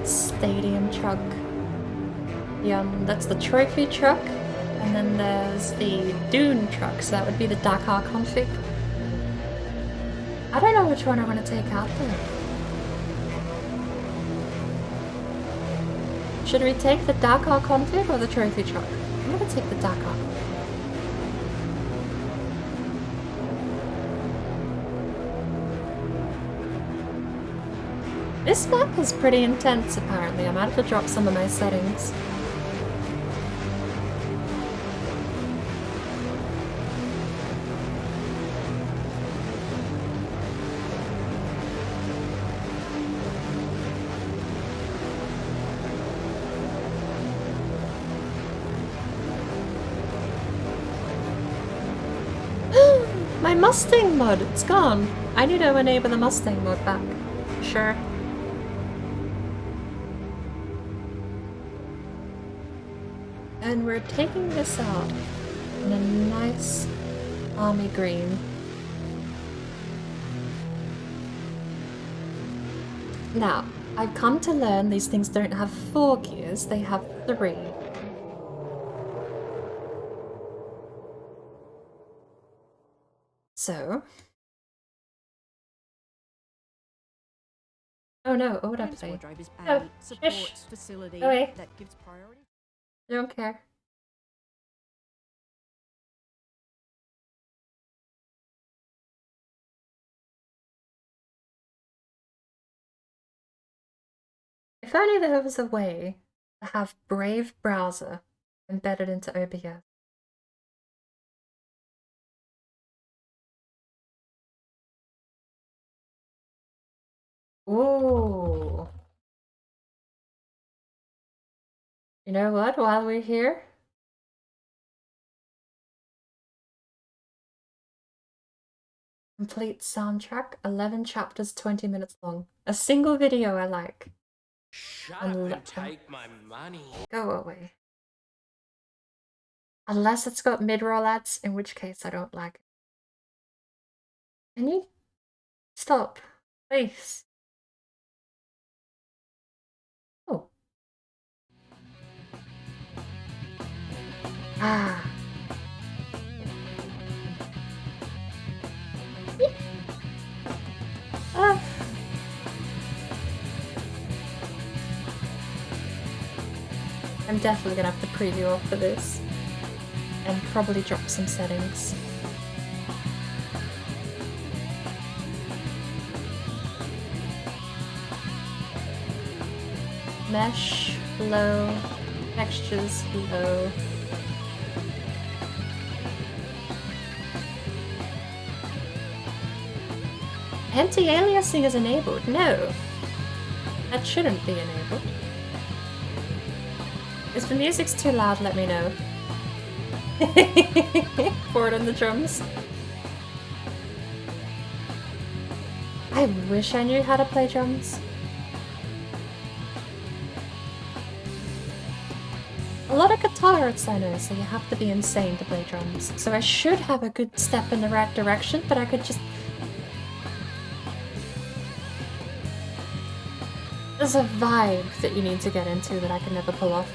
Speaker 1: Stadium truck. That's the trophy truck, and then there's the dune truck, so that would be the Dakar config. I don't know which one I want to take out though. Should we take the Dakar config or the trophy truck? I'm gonna take the Dakar. This map is pretty intense apparently. I might have to drop some of my settings. My Mustang mod, it's gone. I need to enable the Mustang mod back. Sure. And we're taking this out in a nice army green. Now, I've come to learn these things don't have 4 gears, they have 3. So... Oh no, what did I play? Oh, shush! Go away.
Speaker 3: That gives priority.
Speaker 1: I don't care. If only there was a way to have Brave browser embedded into OBS. Ooh. You know what, while we're here? Complete soundtrack, 11 chapters, 20 minutes long. A single video I like.
Speaker 4: Shut up and take my money.
Speaker 1: Go away. Unless it's got mid-roll ads, in which case I don't like it. Can you stop, please? Oh. Ah. Ah. I'm definitely gonna have to preview off for this and probably drop some settings. Mesh low, textures low. Anti-aliasing is enabled? No. That shouldn't be enabled. If the music's too loud, let me know. Forward on the drums. I wish I knew how to play drums. A lot of guitarists I know, so you have to be insane to play drums. So I should have a good step in the right direction, but I could just... There's a vibe that you need to get into that I can never pull off.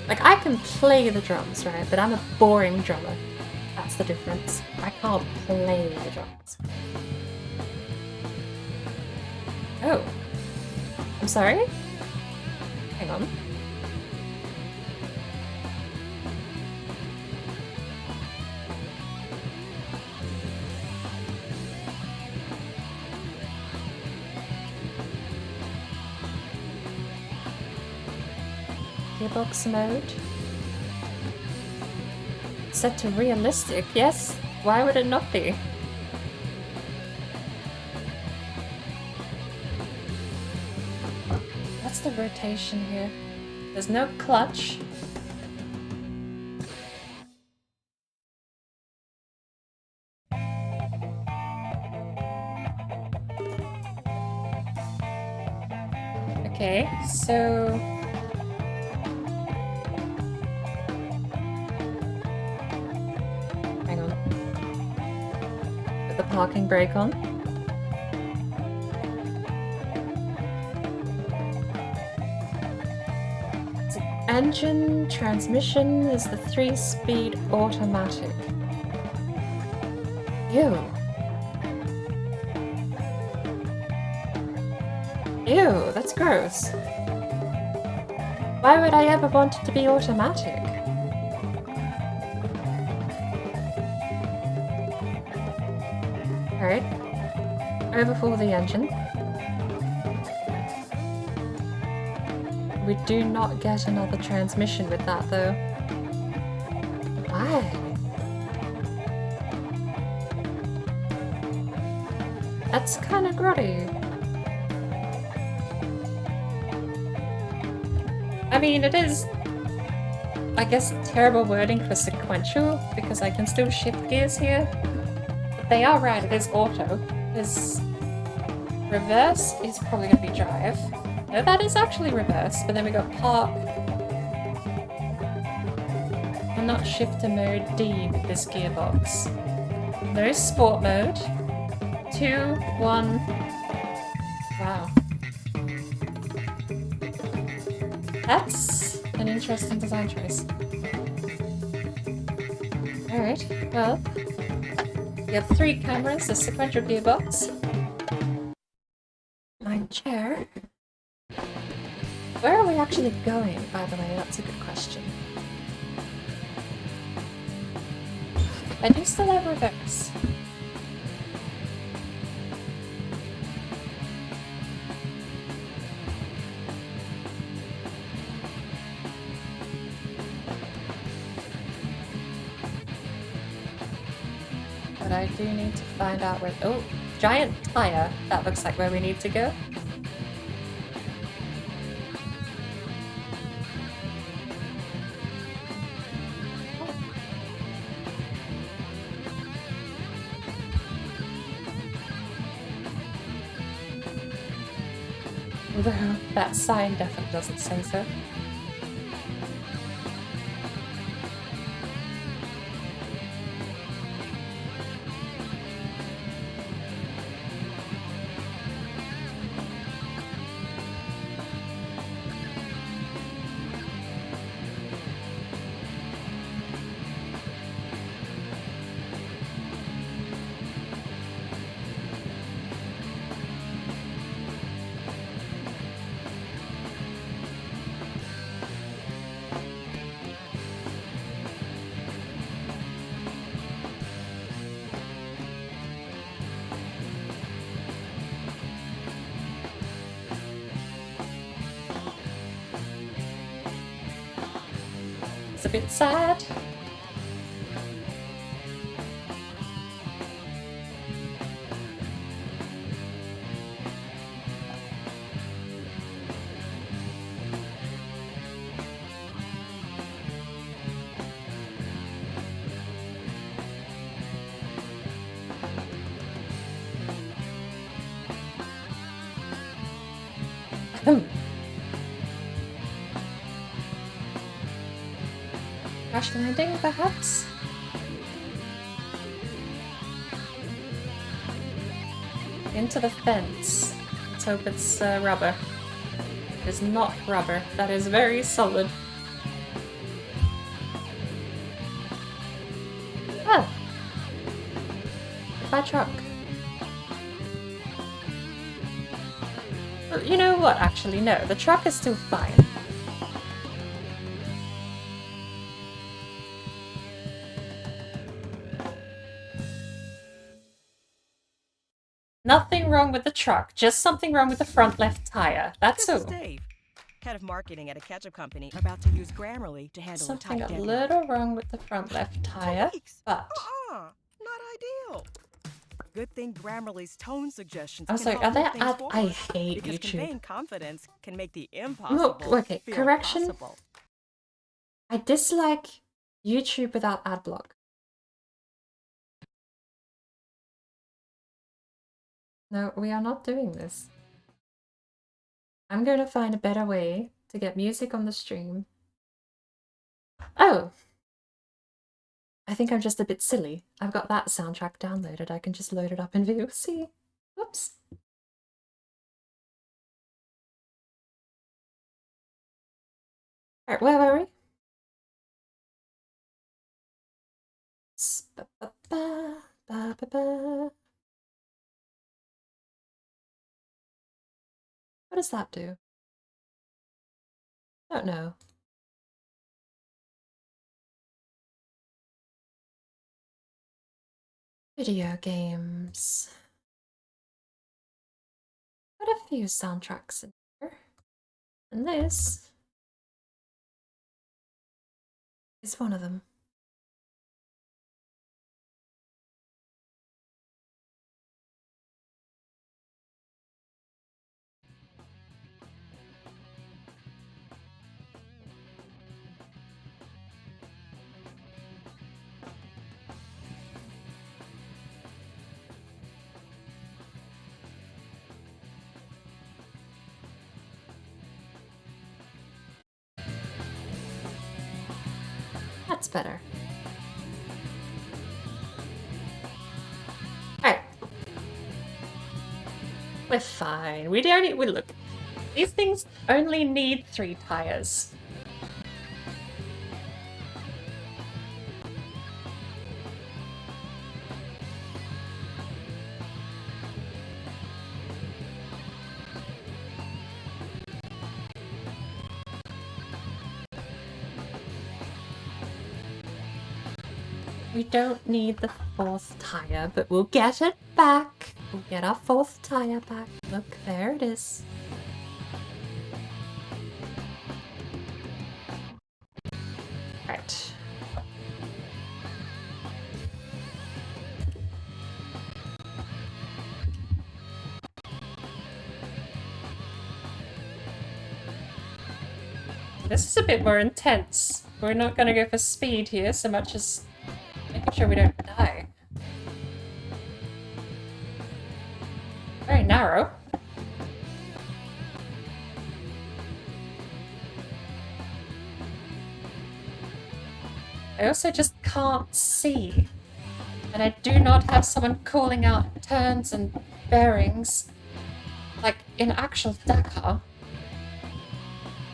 Speaker 1: Like, I can play the drums, right? But I'm a boring drummer. That's the difference. I can't play the drums. Oh. I'm sorry? Hang on. Gearbox mode. Set to realistic, yes? Why would it not be? What's the rotation here? There's no clutch. Okay, so... hang on. Put the parking brake on. So engine, transmission is the 3-speed automatic. Ew. Ew, that's gross. Why would I ever want it to be automatic? Alright. Overhaul the engine. We do not get another transmission with that though. Why? That's kinda grotty. I mean, it is, I guess, terrible wording for sequential, because I can still shift gears here. But they are right, it is auto. Because reverse is probably going to be drive. No, that is actually reverse, but then we got park. And not shifter mode D with this gearbox. No sport mode. 2, 1. Wow. That's an interesting design choice. Alright, well, we have 3 cameras, a sequential gearbox. My chair. Where are we actually going, by the way? That's a good question. I do still have reverse. But I do need to find out where... oh, giant tire. That looks like where we need to go. Although that sign definitely doesn't say so. It's a bit sad. Crash landing, perhaps? Into the fence. Let's hope it's rubber. It is not rubber. That is very solid. Oh! My truck. Well, you know what? Actually, no. The truck is still fine. Nothing wrong with the truck, just something wrong with the front left tire. That's all.
Speaker 3: This is Dave, head of marketing at a ketchup company, about to use Grammarly to handle
Speaker 1: Something
Speaker 3: a tight
Speaker 1: a
Speaker 3: deadline.
Speaker 1: little wrong with the front left tire, but
Speaker 3: Not ideal. Good thing Grammarly's tone suggestions
Speaker 1: I was
Speaker 3: can
Speaker 1: like,
Speaker 3: help
Speaker 1: are there
Speaker 3: move things
Speaker 1: ad?
Speaker 3: forward.
Speaker 1: I hate
Speaker 3: Because
Speaker 1: YouTube.
Speaker 3: conveying confidence can make the
Speaker 1: Look,
Speaker 3: impossible
Speaker 1: okay,
Speaker 3: feel
Speaker 1: correction.
Speaker 3: possible.
Speaker 1: I dislike YouTube without ad block. No, we are not doing this. I'm going to find a better way to get music on the stream. Oh! I think I'm just a bit silly. I've got that soundtrack downloaded. I can just load it up in VLC. Whoops. Alright, where were we? What does that do? Don't know. Video games. Got a few soundtracks in here. And this is one of them. That's better. Alright. We're fine. We look. These things only need 3 tires. We don't need the 4th tire, but we'll get it back. We'll get our 4th tire back. Look, there it is. Right. This is a bit more intense. We're not going to go for speed here so much as making sure we don't die. Very narrow. I also just can't see. And I do not have someone calling out turns and bearings like in actual Dakar.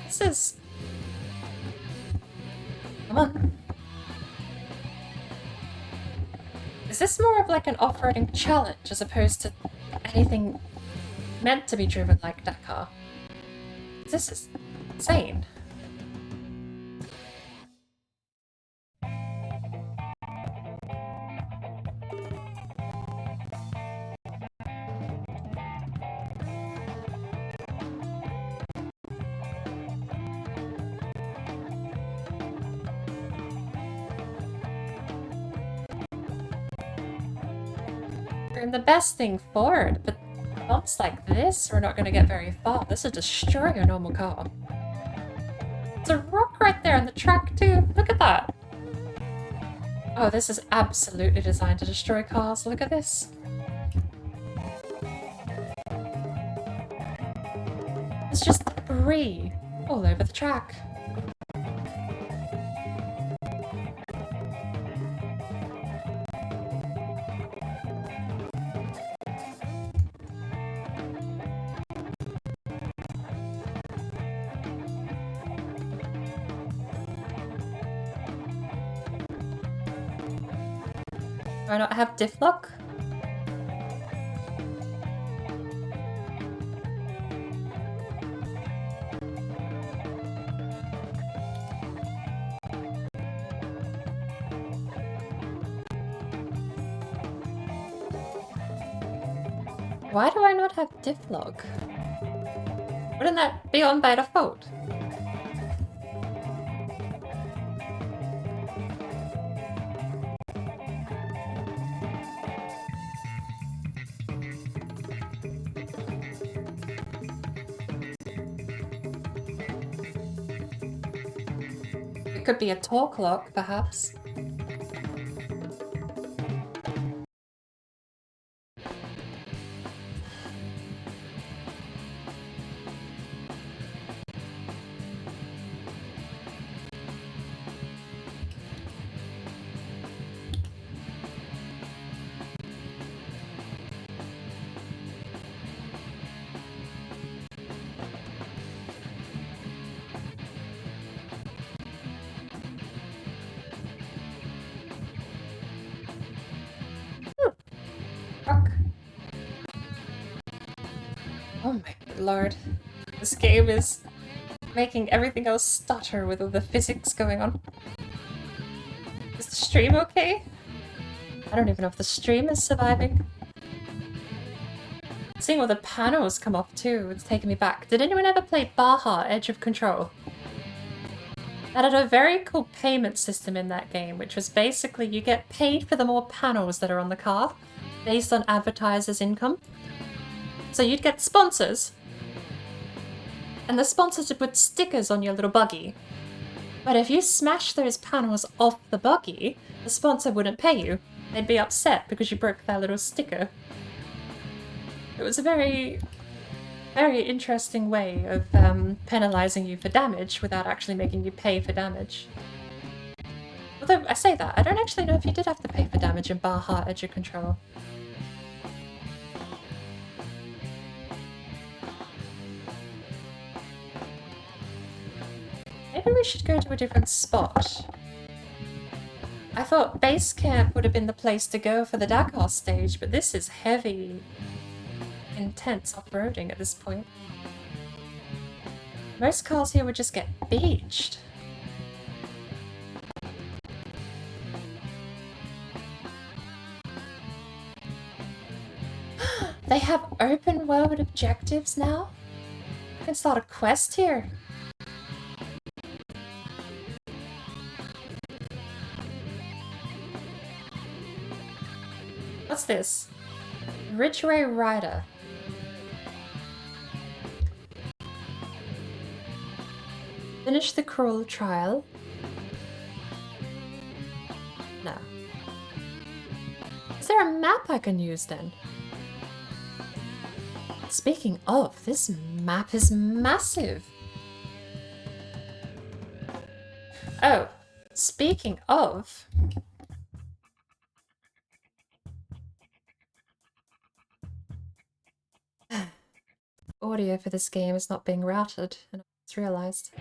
Speaker 1: This is... Come on. Is this more of like an off-roading challenge as opposed to anything meant to be driven like Dakar? This is insane. We're the best thing forward, but bumps like this, we're not going to get very far. This will destroy your normal car. There's a rock right there on the track too. Look at that. Oh, this is absolutely designed to destroy cars. Look at this. It's just debris all over the track. Do I not have diff lock? Why do I not have diff lock? Wouldn't that be on by default? It could be a talk lock, perhaps. Fuck. Oh my good lord. This game is making everything else stutter with all the physics going on. Is the stream okay? I don't even know if the stream is surviving. Seeing all the panels come off too, it's taking me back. Did anyone ever play Baja Edge of Control? That had a very cool payment system in that game, which was basically you get paid for the more panels that are on the car, based on advertisers' income. So you'd get sponsors, and the sponsors would put stickers on your little buggy. But if you smash those panels off the buggy, the sponsor wouldn't pay you. They'd be upset because you broke their little sticker. It was a very, very interesting way of penalizing you for damage without actually making you pay for damage. Although, I say that, I don't actually know if you did have to pay for damage in Baja Edge of Control. Maybe we should go to a different spot. I thought base camp would have been the place to go for the Dakar stage, but this is heavy, intense off-roading at this point. Most cars here would just get beached. They have open world objectives now? I can start a quest here. What's this? Ridgeway Rider. Finish the cruel trial. No. Is there a map I can use then? Speaking of, this map is massive. Oh, speaking of... Audio for this game is not being routed, and I just realized.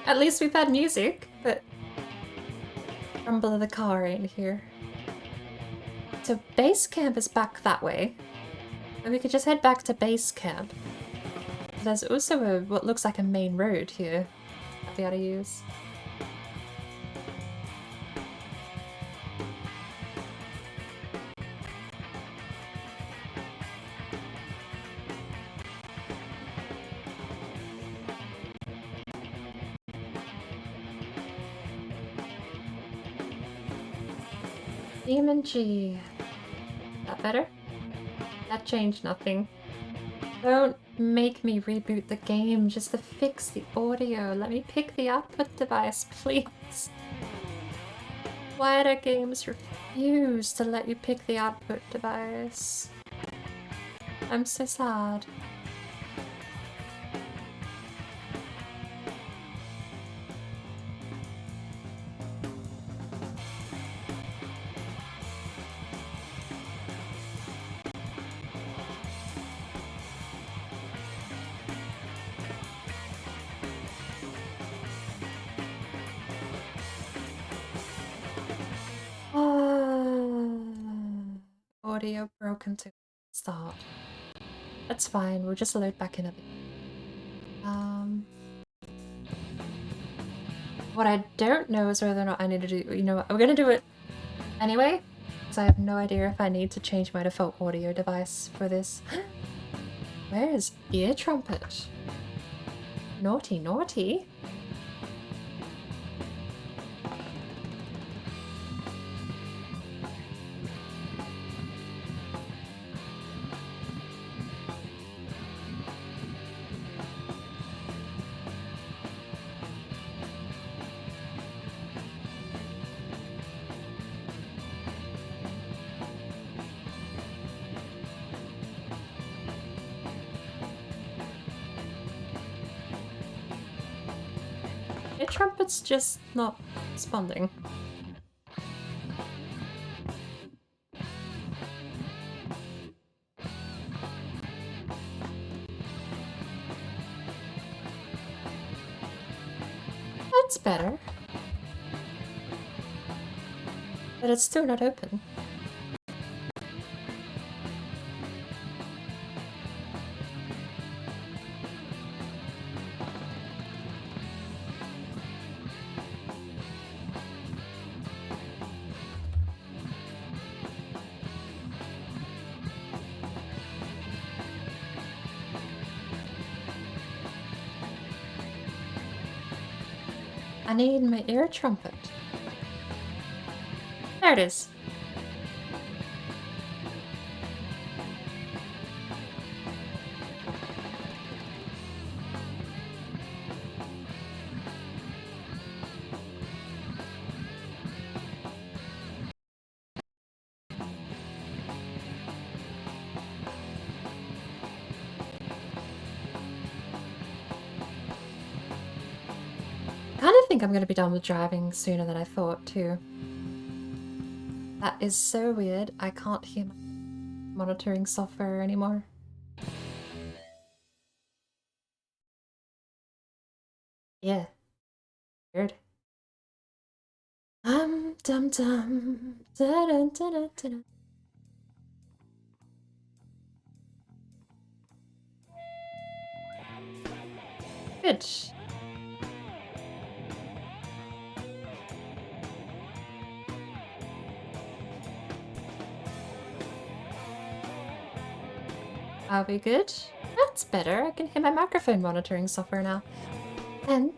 Speaker 1: At least we've had music, but rumble of the car ain't here. So base camp is back that way, and we could just head back to base camp. There's also what looks like a main road here that we ought to use. BeamNG. That better? That changed nothing. Don't make me reboot the game just to fix the audio. Let me pick the output device, please. Why do games refuse to let you pick the output device? I'm so sad. Audio broken to start. That's fine, we'll just load back in a bit. What I don't know is whether or not I need to do, you know what, we're gonna do it anyway, because I have no idea if I need to change my default audio device for this. Where is ear trumpet? Naughty, naughty. trumpet's just not responding? That's better. But it's still not open. I need my ear trumpet. There it is. I kind of think I'm going to be done with driving sooner than I thought, too. That is so weird. I can't hear my monitoring software anymore. Yeah. Weird. Dum dum da da da da da. Good. Are we good? That's better. I can hear my microphone monitoring software now. And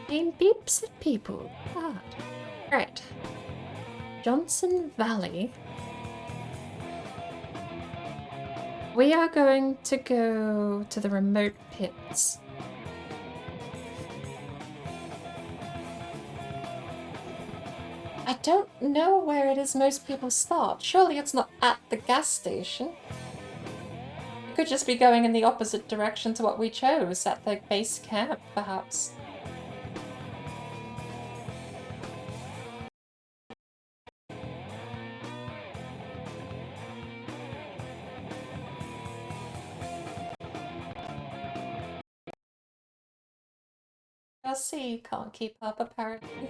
Speaker 1: game beeps at people. God. Right. Johnson Valley. We are going to go to the remote pits. I don't know where it is most people start. Surely it's not at the gas station. It could just be going in the opposite direction to what we chose, at the base camp, perhaps. I'll see, you can't keep up apparently.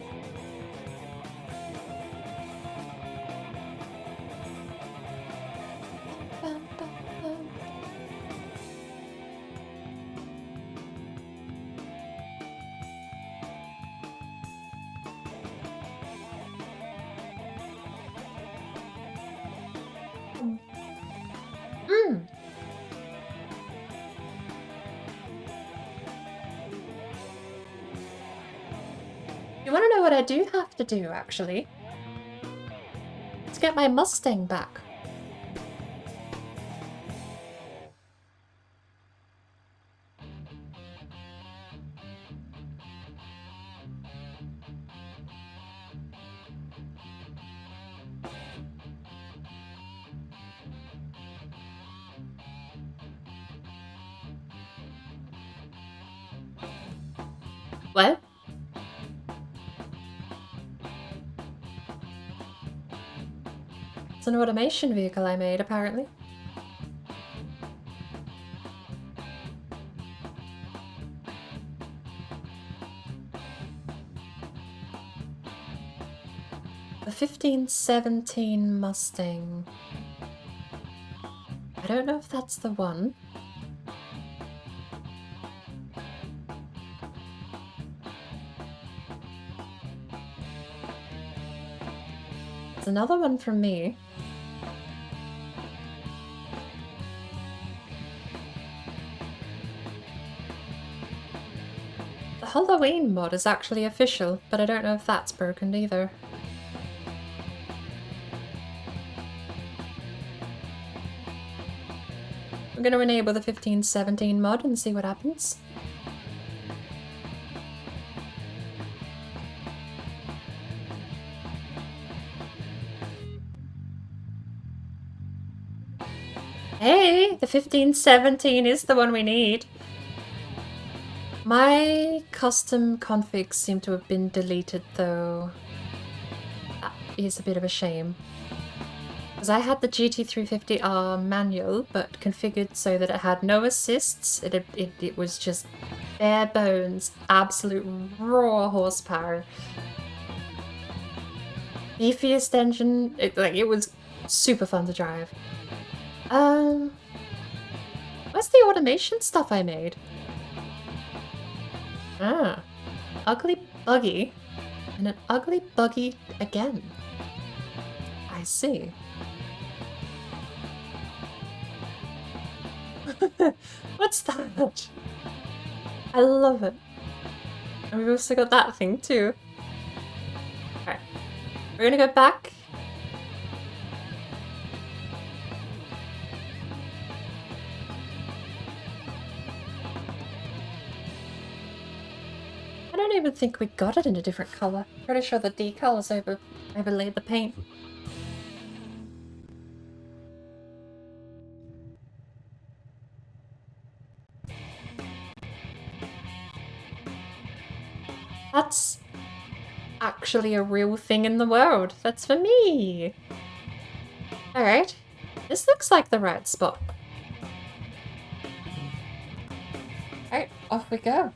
Speaker 1: You want to know what I do have to do, actually? Let's get my Mustang back. What? It's an automation vehicle I made, apparently. The 1517 Mustang. I don't know if that's the one. There's another one from me. The Halloween mod is actually official, but I don't know if that's broken either. I'm going to enable the 1517 mod and see what happens. Hey, the 1517 is the one we need. My custom configs seem to have been deleted though. That is a bit of a shame. Because I had the GT350R manual, but configured so that it had no assists. It was just bare bones, absolute raw horsepower. Beefiest engine, it was super fun to drive. Where's the automation stuff I made? Ah, ugly buggy, and an ugly buggy again. I see. What's that? I love it. And we've also got that thing too. Alright, we're gonna go back. I don't even think we got it in a different colour. Pretty sure the decal is overlaid the paint. That's actually a real thing in the world. That's for me. Alright, this looks like the right spot. Alright, off we go.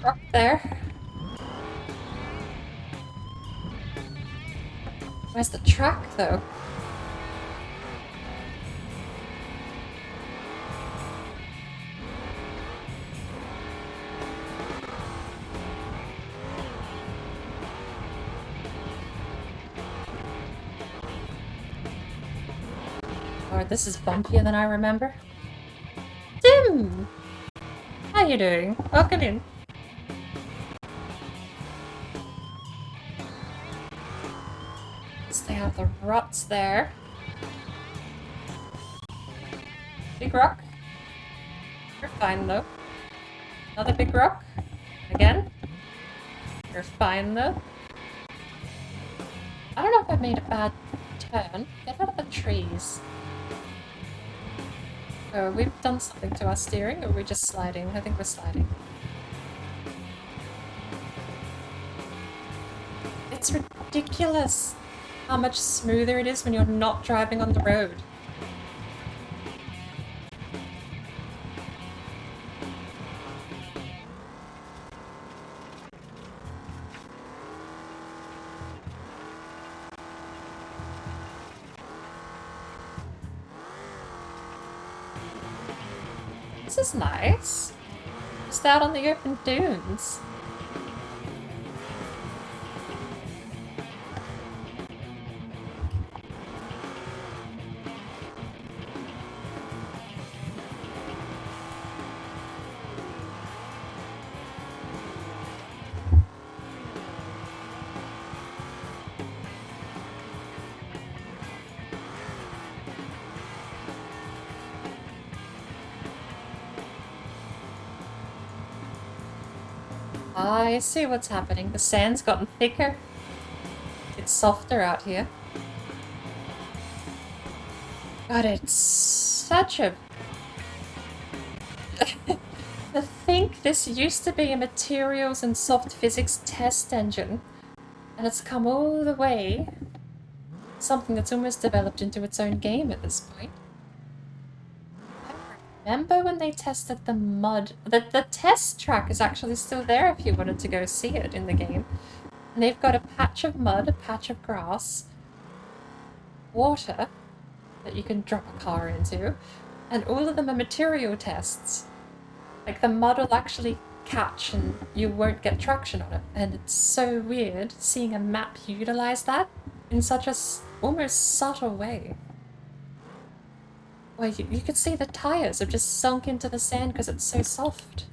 Speaker 1: Up there. Where's the track, though? Oh, this is bumpier than I remember. Tim! How you doing? Welcome in. Stay out of the ruts there. Big rock. You're fine though. Another big rock. Again. You're fine though. I don't know if I made a bad turn. Get out of the trees. Oh, we've done something to our steering, or are we just sliding? I think we're sliding. It's ridiculous how much smoother it is when you're not driving on the road. This is nice. Just out on the open dunes. I see what's happening. The sand's gotten thicker. It's softer out here. God, it's such a... To think this used to be a materials and soft physics test engine, and it's come all the way. Something that's almost developed into its own game at this point. Remember when they tested the mud? The test track is actually still there if you wanted to go see it in the game. And they've got a patch of mud, a patch of grass, water that you can drop a car into, and all of them are material tests. Like the mud will actually catch and you won't get traction on it. And it's so weird seeing a map utilize that in such a almost subtle way. Well, you could see the tires have just sunk into the sand because it's so soft.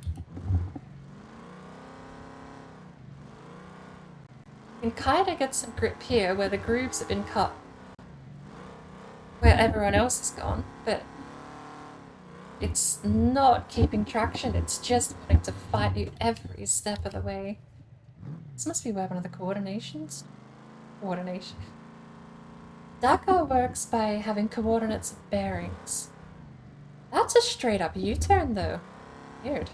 Speaker 1: can kinda get some grip here where the grooves have been cut where everyone else is gone, but it's not keeping traction, it's just wanting to fight you every step of the way. This must be where one of the coordinations? Coordination. Dakar works by having coordinates of bearings. That's a straight up U-turn though. Weird.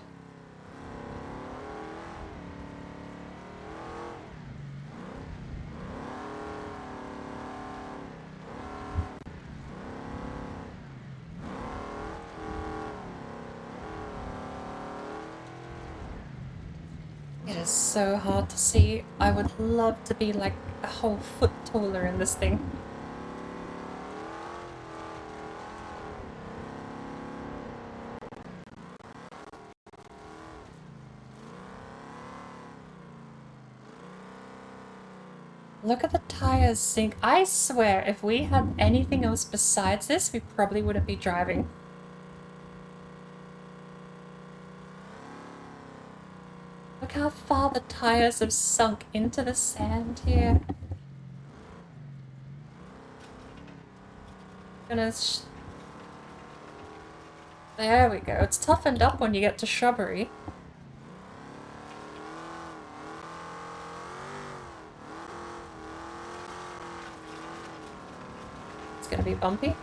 Speaker 1: It is so hard to see. I would love to be like a whole foot taller in this thing. Look at the tires sink. I swear, if we had anything else besides this, we probably wouldn't be driving. Look how far the tires have sunk into the sand here. There we go. It's toughened up when you get to shrubbery. It's gonna be bumpy.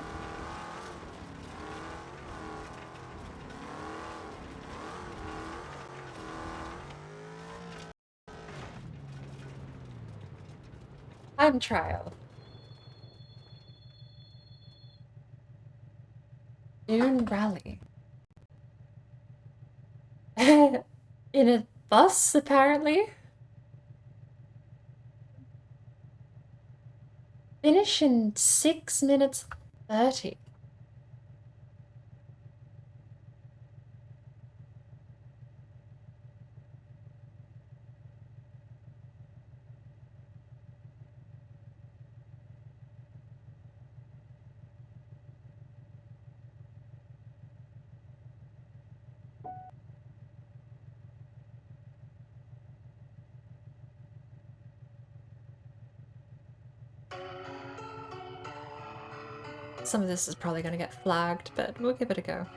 Speaker 1: Time trial. Dune Rally. In a bus, apparently. Finish in 6 minutes 30. Some of this is probably going to get flagged, but we'll give it a go.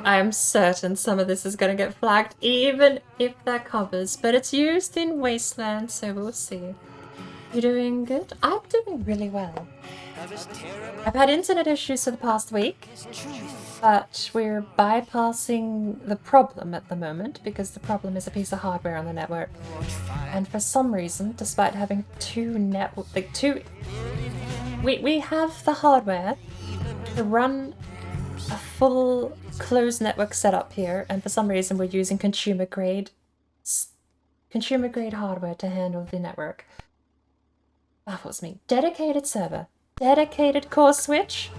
Speaker 1: I'm certain some of this is going to get flagged, even if they're covers, but it's used in Wasteland, so we'll see. You doing good? I'm doing really well. I've had internet issues for the past week, but we're bypassing the problem at the moment because the problem is a piece of hardware on the network. And for some reason, despite having we have the hardware to run a full closed network setup here, and for some reason we're using consumer grade hardware to handle the network. Baffles me. Dedicated server, dedicated core switch,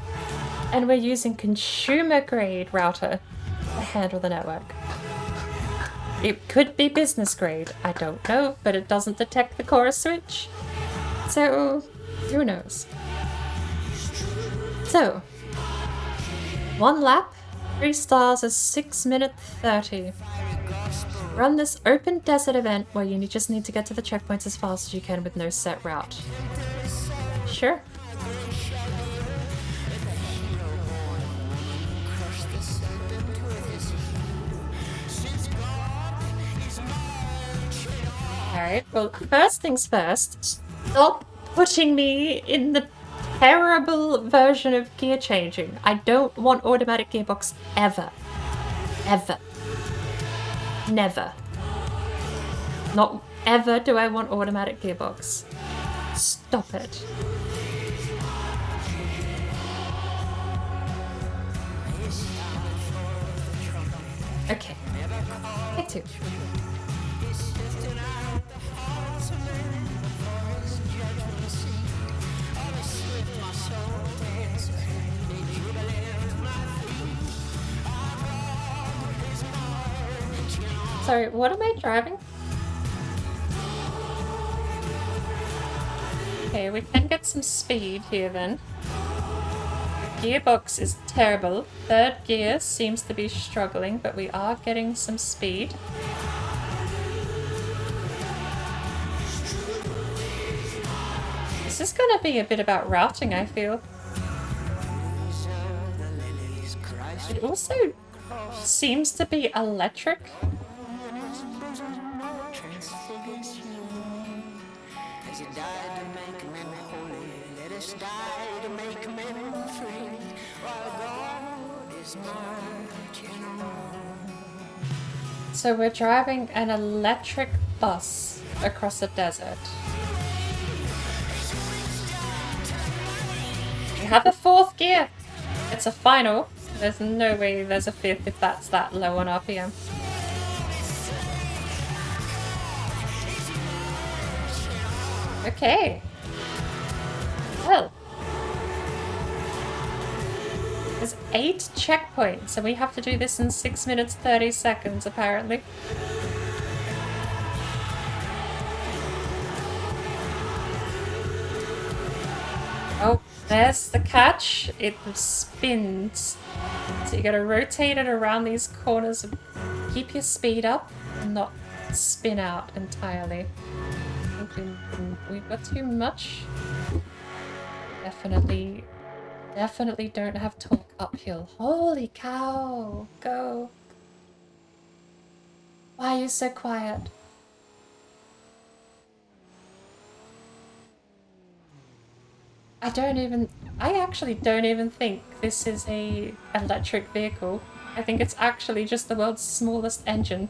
Speaker 1: and we're using consumer grade router to handle the network. It could be business grade, I don't know, but it doesn't detect the core switch. So, who knows? So, 1 lap, 3 stars is 6 minutes 30. Run this open desert event where you just need to get to the checkpoints as fast as you can with no set route. Sure. Alright, well, first things first, stop putting me in the terrible version of gear changing. I don't want automatic gearbox ever. Ever. Never. Not ever do I want automatic gearbox. Stop it. Okay. Take 2. Sorry, what am I driving? Okay, we can get some speed here then. Gearbox is terrible. Third gear seems to be struggling, but we are getting some speed. This is going to be a bit about routing, I feel. It also seems to be electric. So we're driving an electric bus across a desert. We have a fourth gear. It's a final. There's no way there's a fifth if that's that low on RPM. Okay. Well. There's 8 checkpoints, and we have to do this in 6 minutes 30 seconds, apparently. Oh, there's the catch. It spins. So you gotta rotate it around these corners and keep your speed up and not spin out entirely. I think we've got too much. Definitely don't have torque uphill. Holy cow! Go! Why are you so quiet? I actually don't even think this is a electric vehicle. I think it's actually just the world's smallest engine.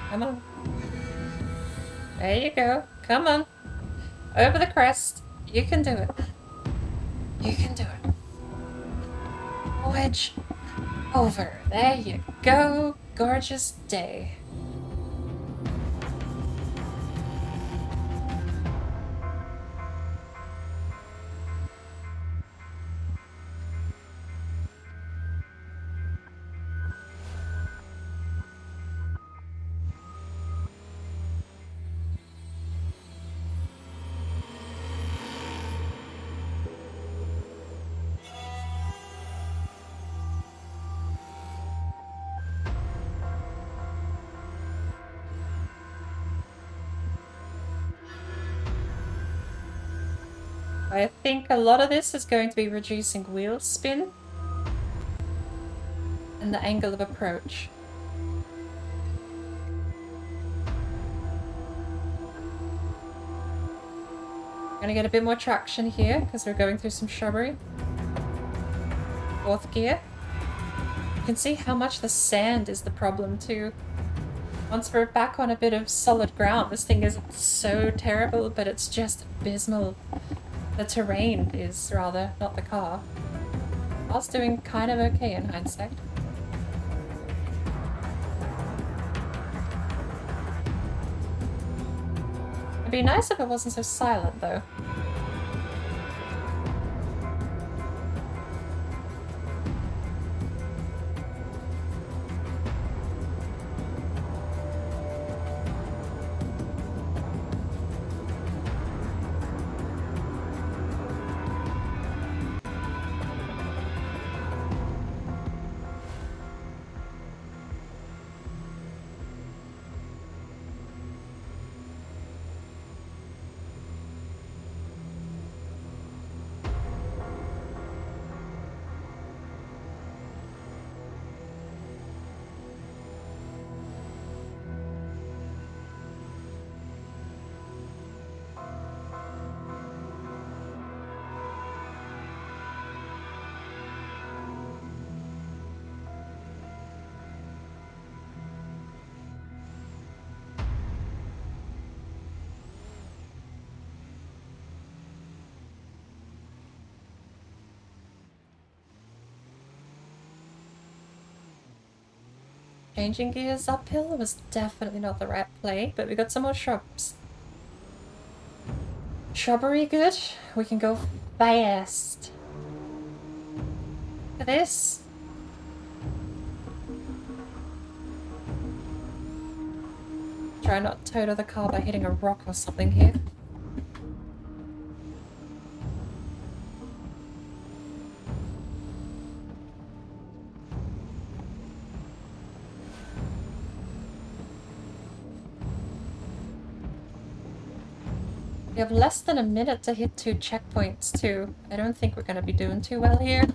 Speaker 1: Come on. There you go. Come on. Over the crest. You can do it. You can do it. Wedge over. There you go. Gorgeous day. I think a lot of this is going to be reducing wheel spin and the angle of approach. Gonna get a bit more traction here because we're going through some shrubbery. Fourth gear. You can see how much the sand is the problem too. Once we're back on a bit of solid ground, this thing isn't so terrible, but it's just abysmal. The terrain is, rather, not the car. Car's doing kind of okay in hindsight. It'd be nice if it wasn't so silent, though. Changing gears uphill was definitely not the right play, but we got some more shrubs. Shrubbery good. We can go fast. For this. Try not to total the car by hitting a rock or something here. We have less than a minute to hit 2 checkpoints too. I don't think we're going to be doing too well here.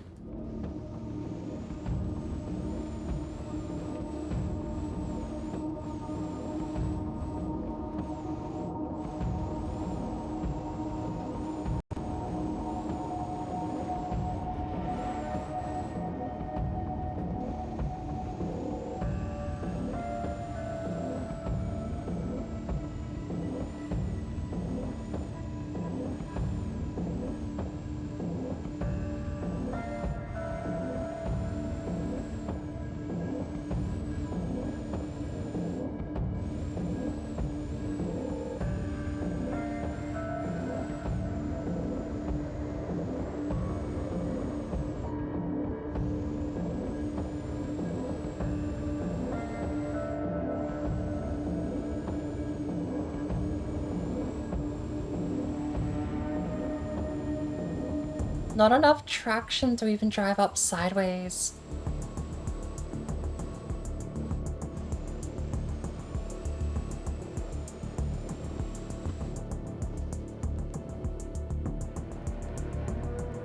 Speaker 1: Not enough traction to even drive up sideways.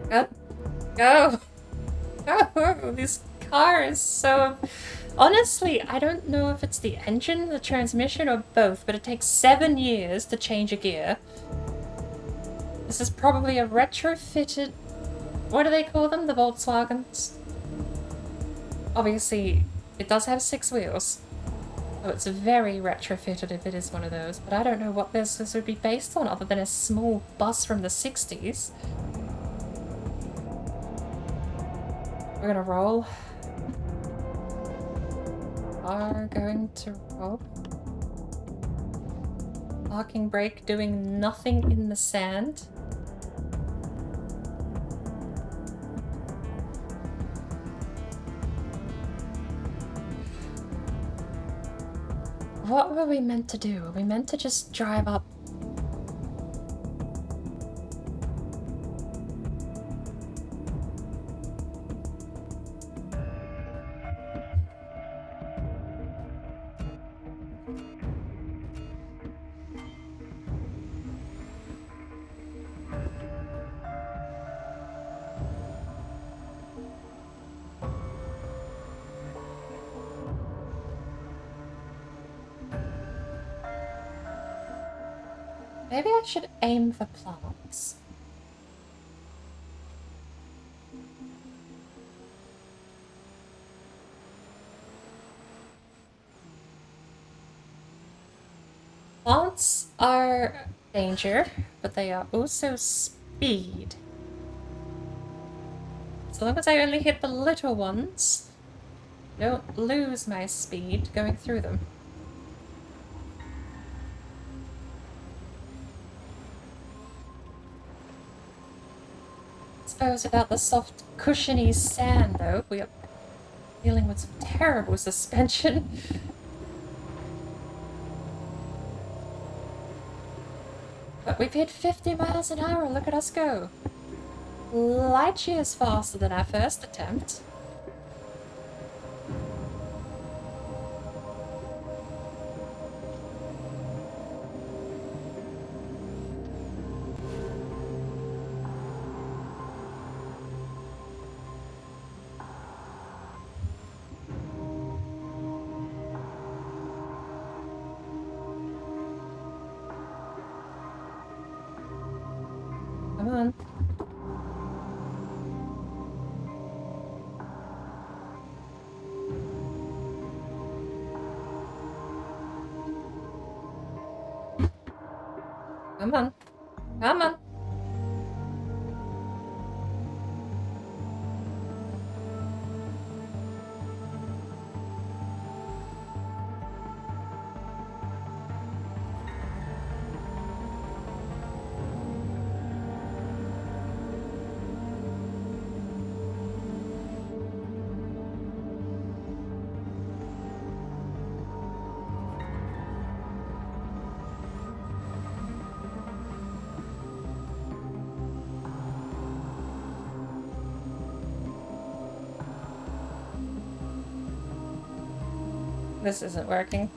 Speaker 1: Go! Go! Go! This car is so... Honestly, I don't know if it's the engine, the transmission, or both, but it takes 7 years to change a gear. This is probably a retrofitted... What do they call them? The Volkswagens? Obviously, it does have 6 wheels. So it's very retrofitted if it is one of those. But I don't know what this would be based on other than a small bus from the 60s. We're gonna roll. Are going to roll. Parking brake doing nothing in the sand. What were we meant to do? Were we meant to just drive up? Maybe I should aim for plants. Plants are danger, but they are also speed. So long as I only hit the little ones, I don't lose my speed going through them. Suppose without the soft, cushiony sand, though, we are dealing with some terrible suspension. But we've hit 50 miles an hour, look at us go. Light years faster than our first attempt. Come on. Come on. Come on. This isn't working.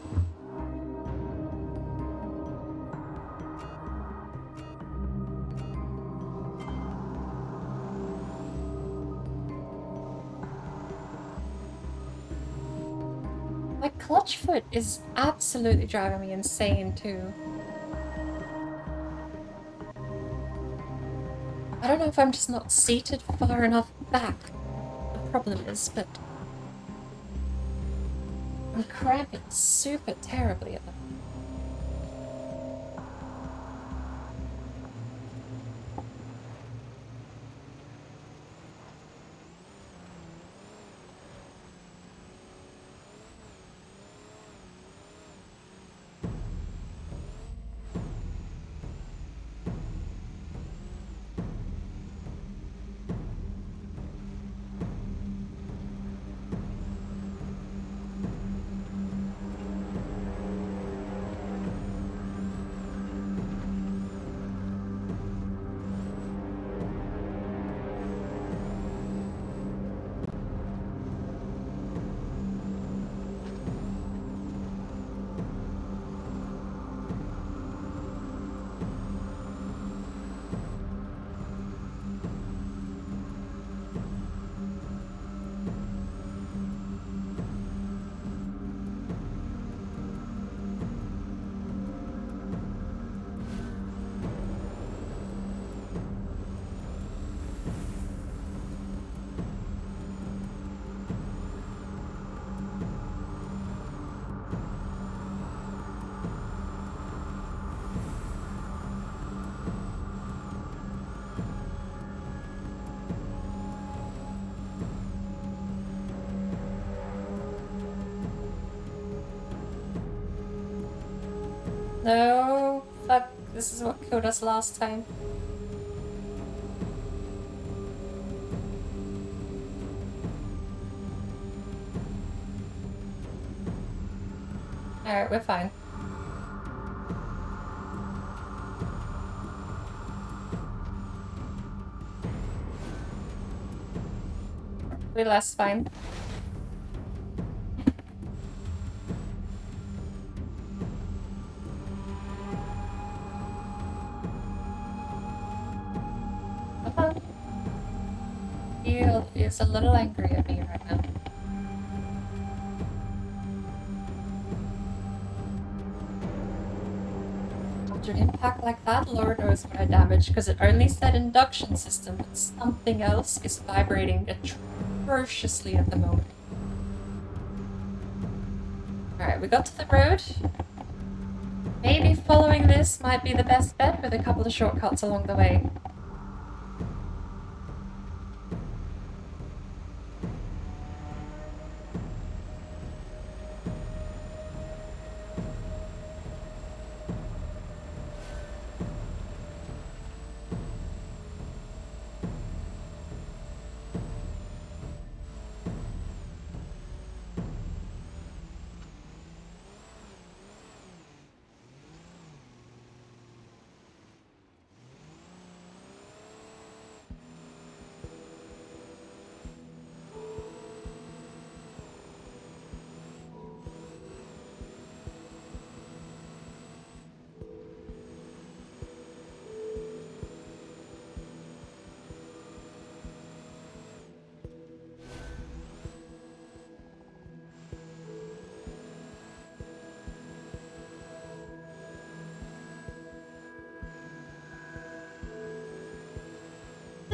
Speaker 1: My clutch foot is absolutely driving me insane too. I don't know if I'm just not seated far enough back. The problem is, but I'm cramping super terribly at the moment. No, fuck, this is what killed us last time. Alright, we're fine. We're less fine. He is a little angry at me right now. After an impact like that, Lord knows what I damaged, because it only said induction system, but something else is vibrating atrociously at the moment. Alright, we got to the road. Maybe following this might be the best bet with a couple of shortcuts along the way.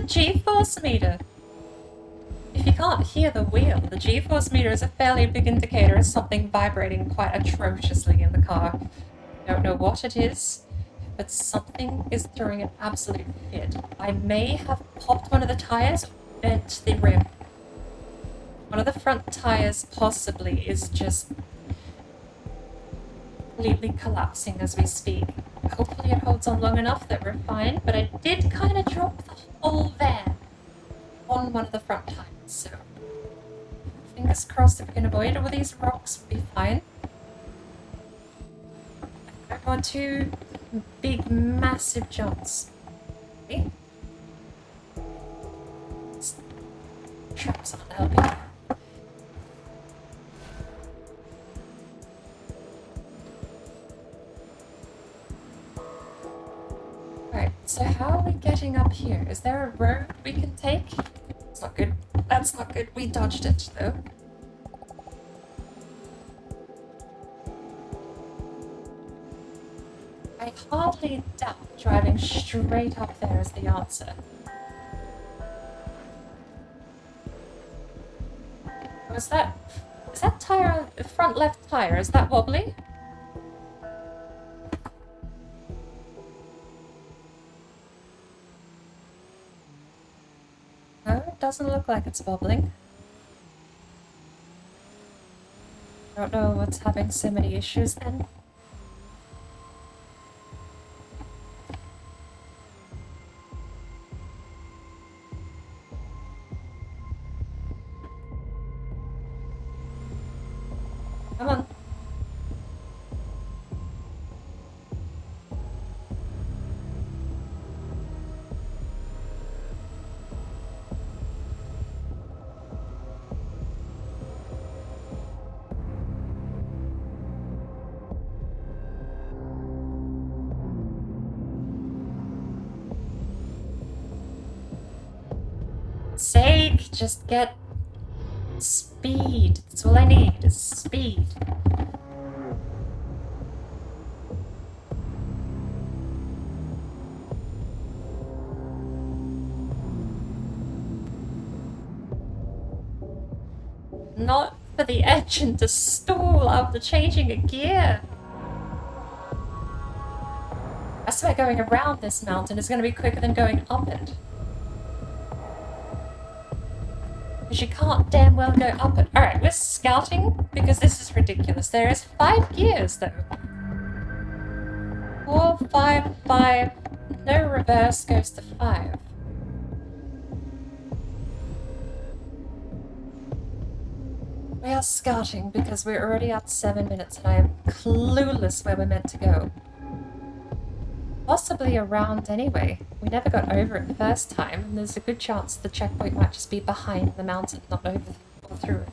Speaker 1: G-force meter. If you can't hear the wheel, the G-force meter is a fairly big indicator of something vibrating quite atrociously in the car. Don't know what it is, but something is throwing an absolute fit. I may have popped one of the tires or bent the rim. One of the front tires possibly is just completely collapsing as we speak. Hopefully it holds on long enough that we're fine, but I did kind of drop the whole van on one of the front tires, so fingers crossed if we can avoid all these rocks, we'll be fine. I got two big, massive jumps. Okay. Traps on helping. we getting up here? Is there a road we can take? That's not good. That's not good. We dodged it, though. I hardly doubt driving straight up there is the answer. Is that tire, the front left tire, is that wobbly? No, it doesn't look like it's wobbling. I don't know what's having so many issues then. Come on. Sake, just get speed. That's all I need is speed. Not for the engine to stall after changing a gear. I swear going around this mountain is going to be quicker than going up it. Because you can't damn well go up it. Alright, we're scouting because this is ridiculous. There is 5 gears though. 4, 5, 5. No reverse goes to 5. We are scouting because we're already at 7 minutes and I am clueless where we're meant to go. Possibly around anyway. We never got over it the first time, and there's a good chance the checkpoint might just be behind the mountain, not over or through it.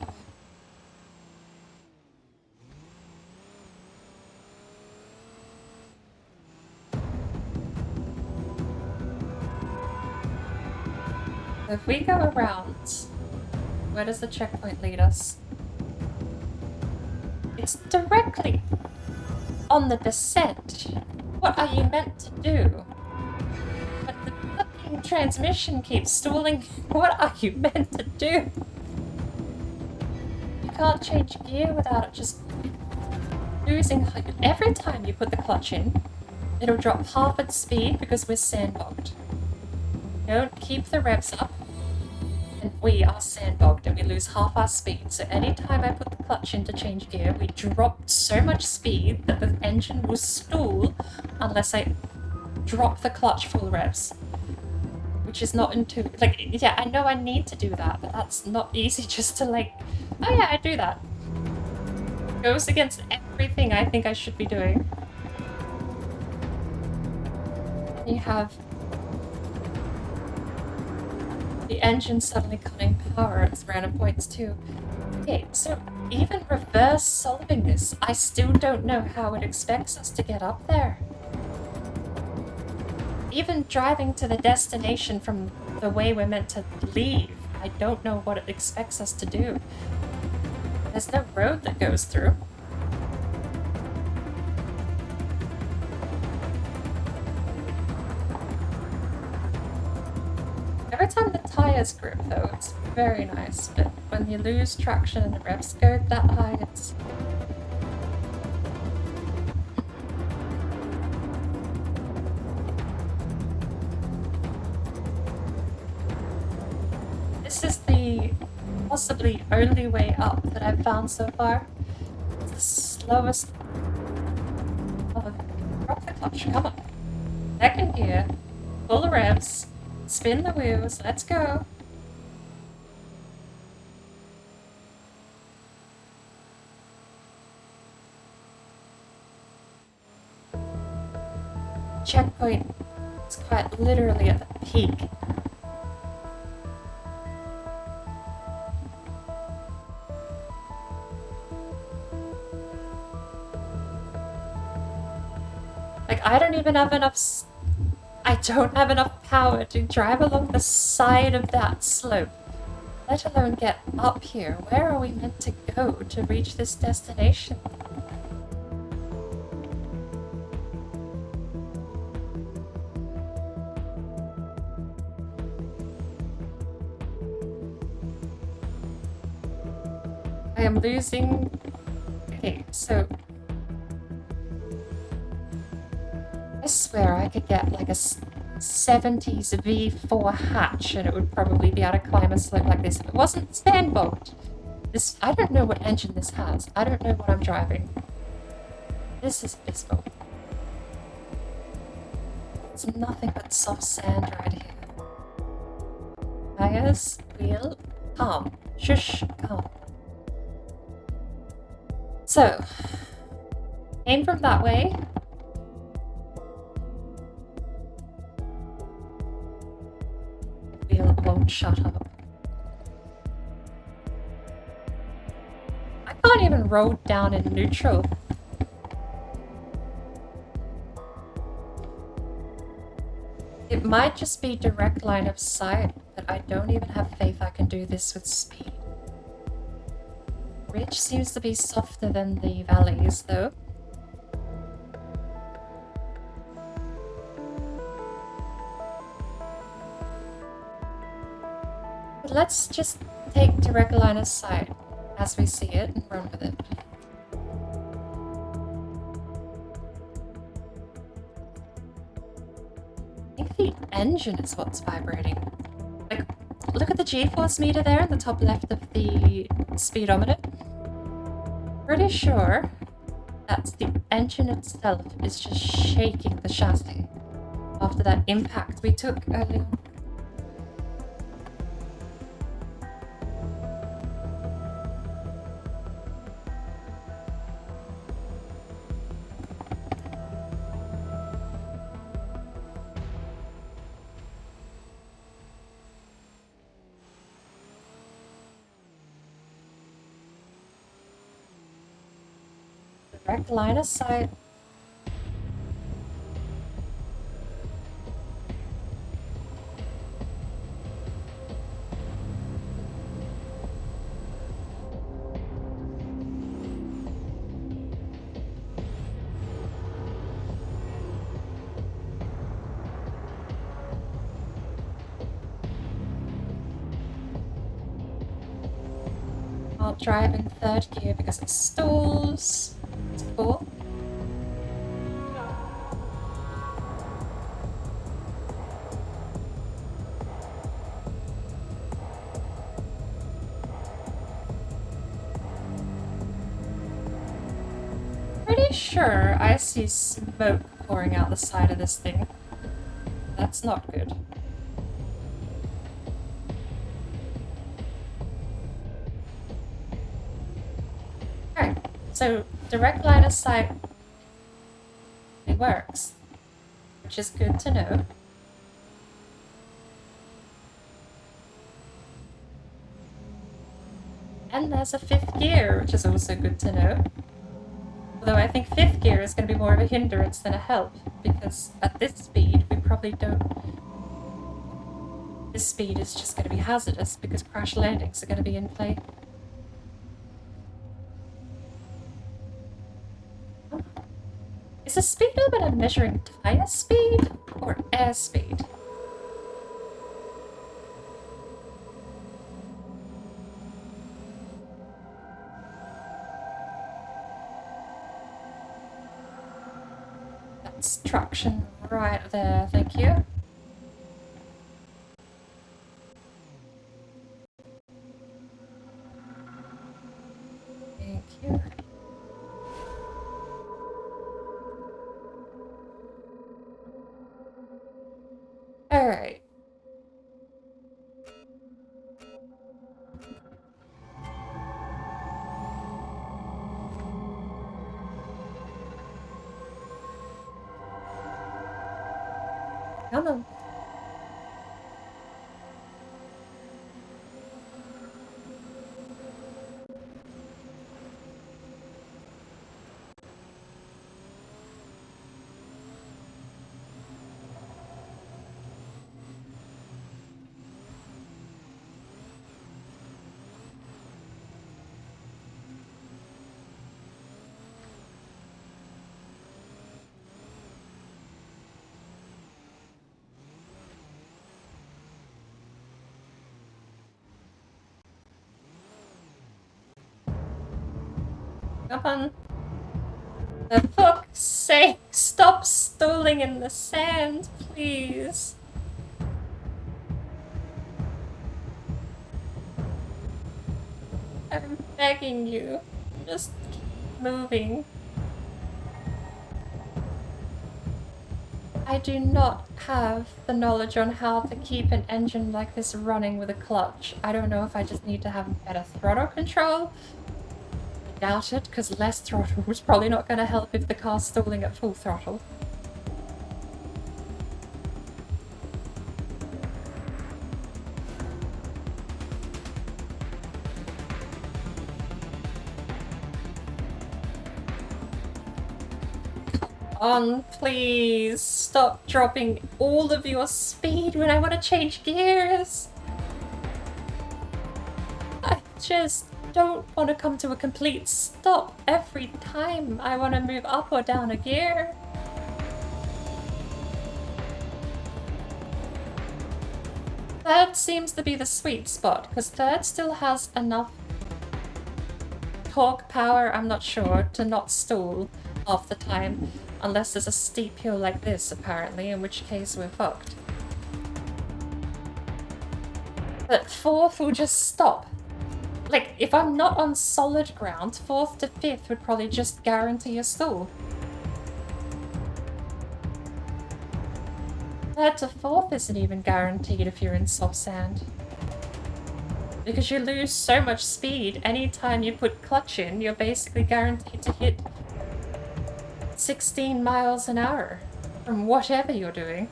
Speaker 1: So if we go around, where does the checkpoint lead us? It's directly on the descent. What are you meant to do? But the fucking transmission keeps stalling. What are you meant to do? You can't change gear without it just losing. Every time you put the clutch in, it'll drop half its speed because we're sandbogged. Don't keep the revs up, and we are sandbogged and we lose half our speed. So anytime I put the clutch in to change gear, we drop so much speed that the engine will stall unless I drop the clutch full revs. Which is not into, like, yeah, I know I need to do that, but that's not easy just to like, oh yeah, I do that. Goes against everything I think I should be doing. You have the engine suddenly cutting power at random points too. Okay, so even reverse solving this, I still don't know how it expects us to get up there. Even driving to the destination from the way we're meant to leave, I don't know what it expects us to do. There's no road that goes through. Every time the tires grip though, it's very nice, but when you lose traction and the revs go that high, it's... This is the possibly only way up that I've found so far. It's the slowest... Oh, drop the clutch, come on. Second gear, full the revs. Spin the wheels, let's go. Checkpoint is quite literally at the peak. Like, I don't even have enough... I I don't have enough power to drive along the side of that slope, let alone get up here. Where are we meant to go to reach this destination? I am losing... Okay, so... I swear I could get like a 70s V4 hatch and it would probably be able to climb a slope like this if it wasn't sandbogged. This, I don't know what engine this has. I don't know what I'm driving. This is abysmal. It's nothing but soft sand right here. Tires, wheel, calm. Shush, calm. So, aim from that way. Wheel won't shut up. I can't even roll down in neutral. It might just be direct line of sight, but I don't even have faith I can do this with speed. Ridge seems to be softer than the valleys, though. But let's just take direct line of sight as we see it and run with it. I think the engine is what's vibrating. Like, look at the G-force meter there in the top left of the speedometer. Pretty sure that's the engine itself is just shaking the chassis after that impact we took earlier. Direct line of sight. I'll drive in third gear because it stalls. It's cool. Pretty sure I see smoke pouring out the side of this thing. That's not good. Alright, so direct line of sight it works, which is good to know. And there's a fifth gear, which is also good to know. Although I think fifth gear is going to be more of a hindrance than a help, because at this speed we probably don't... This speed is just going to be hazardous because crash landings are going to be in play. Is the speedometer measuring tire speed or air speed? That's traction right there, thank you. Thank you. Alright. Come on. Come on. For fuck's sake, stop stalling in the sand, please. I'm begging you. Just keep moving. I do not have the knowledge on how to keep an engine like this running with a clutch. I don't know if I just need to have better throttle control. I doubt it, because less throttle was probably not going to help if the car's stalling at full throttle. On, please stop dropping all of your speed when I want to change gears. I just don't want to come to a complete stop every time I want to move up or down a gear. Third seems to be the sweet spot, because third still has enough torque power, I'm not sure, to not stall half the time. Unless there's a steep hill like this, apparently, in which case we're fucked. But fourth will just stop. Like, if I'm not on solid ground, fourth to fifth would probably just guarantee a stall. Third to fourth isn't even guaranteed if you're in soft sand. Because you lose so much speed anytime you put clutch in, you're basically guaranteed to hit 16 miles an hour from whatever you're doing.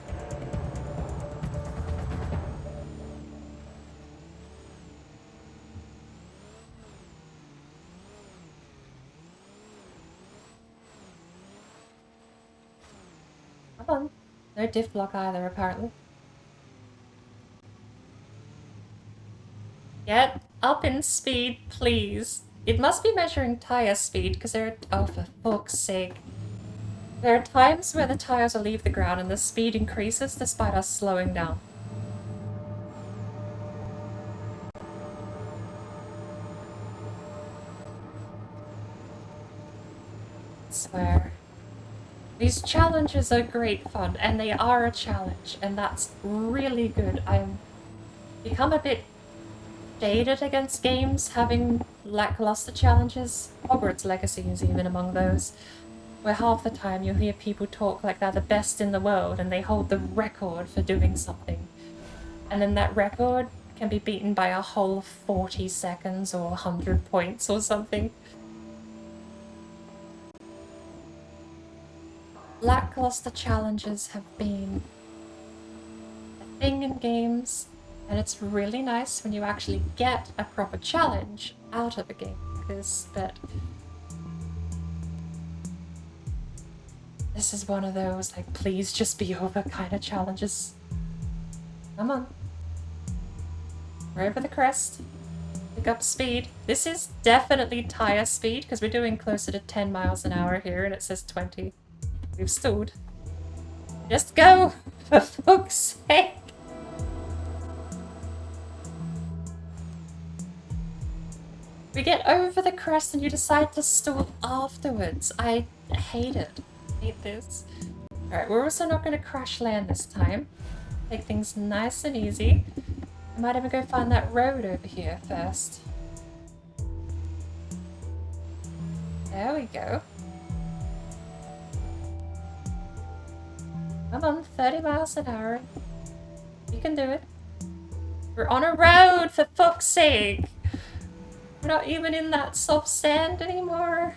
Speaker 1: Come on. No diff block either, apparently. Get up in speed, please. It must be measuring tire speed, because there are... Oh, for fuck's sake. There are times where the tires will leave the ground and the speed increases despite us slowing down. I swear. These challenges are great fun, and they are a challenge, and that's really good. I'm become a bit jaded against games having lackluster challenges. Hogwarts Legacy is even among those. Where half the time you'll hear people talk like they're the best in the world and they hold the record for doing something. And then that record can be beaten by a whole 40 seconds or 100 points or something. Lackluster challenges have been a thing in games, and it's really nice when you actually get a proper challenge out of a game, because this is one of those, like, please just be over kind of challenges. Come on. We're over the crest. Pick up speed. This is definitely tire speed, because we're doing closer to 10 miles an hour here, and it says 20. We've stalled. Just go! For fuck's sake! We get over the crest and you decide to stall afterwards. I hate it. Hate this. Alright, we're also not going to crash land this time. Take things nice and easy. I might even go find that road over here first. There we go. Come on, 30 miles an hour. You can do it. We're on a road, for fuck's sake! We're not even in that soft sand anymore.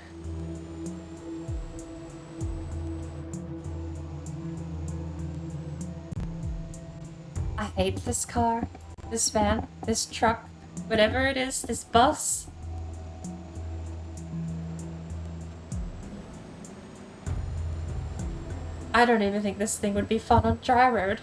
Speaker 1: I hate this car, this van, this truck, whatever it is, this bus. I don't even think this thing would be fun on dry road.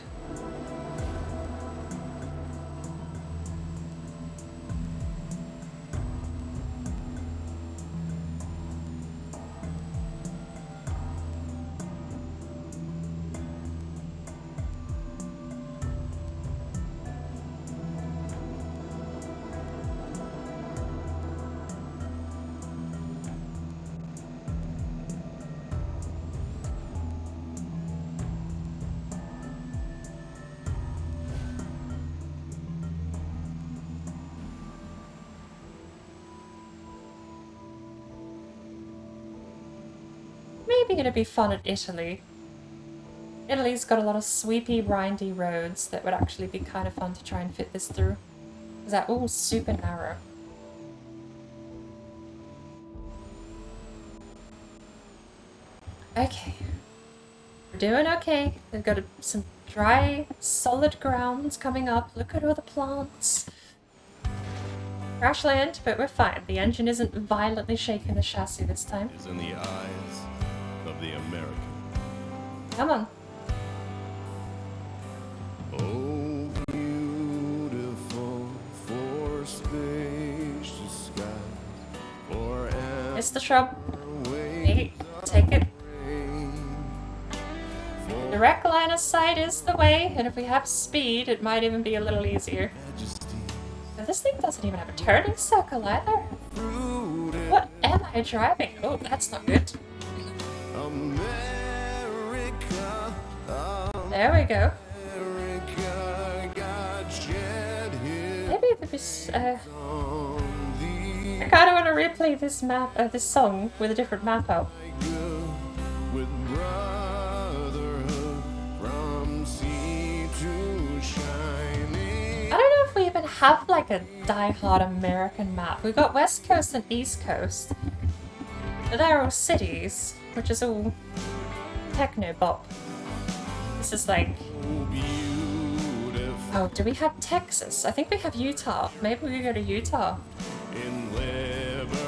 Speaker 1: maybe it'd be fun at Italy. Italy's got a lot of sweepy, windy roads that would actually be kind of fun to try and fit this through. Because they're all super narrow. Okay. We're doing okay. We've got some dry, solid grounds coming up. Look at all the plants. Crash land, but we're fine. The engine isn't violently shaking the chassis this time.
Speaker 5: Is in the eyes of the American.
Speaker 1: Come on.
Speaker 5: Oh, beautiful for spacious skies, for
Speaker 1: It's the shrub.
Speaker 5: away
Speaker 1: Hey, take it.
Speaker 5: rain,
Speaker 1: Direct line of sight is the way, and if we have speed, it might even be a little easier.
Speaker 5: majesty,
Speaker 1: But this thing doesn't even have a turning circle either.
Speaker 5: rooted
Speaker 1: What am I driving? Oh, that's not good.
Speaker 5: America,
Speaker 1: There we go.
Speaker 5: America, God shed his
Speaker 1: Maybe this,
Speaker 5: on
Speaker 1: I kind of want to replay this map, this song with a different map out.
Speaker 5: with brotherhood from sea to shining.
Speaker 1: I don't know if we even have like a die-hard American map. We've got West Coast and East Coast. But they're all cities, which is all techno-bop. This is like...
Speaker 5: Beautiful
Speaker 1: Oh, do we have Texas? I think we have Utah. Maybe we go to Utah.
Speaker 5: in liberating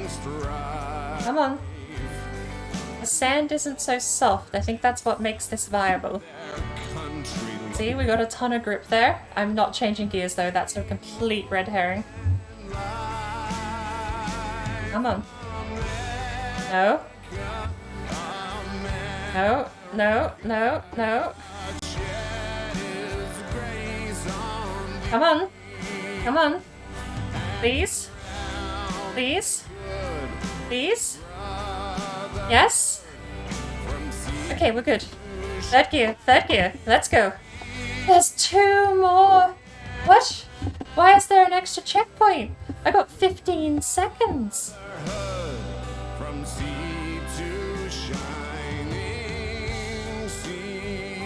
Speaker 5: strife.
Speaker 1: Come on. The sand isn't so soft. I think that's what makes this viable.
Speaker 5: Country
Speaker 1: See, we got a ton of grip there. I'm not changing gears though. That's a complete red herring. Come on. No. No, no, no, no. Come on. Come on. Please. Please. Please. Yes. Okay, we're good. Third gear. Third gear. Let's go. There's 2 more. What? Why is there an extra checkpoint? I got 15 seconds.
Speaker 5: from sea to shining sea.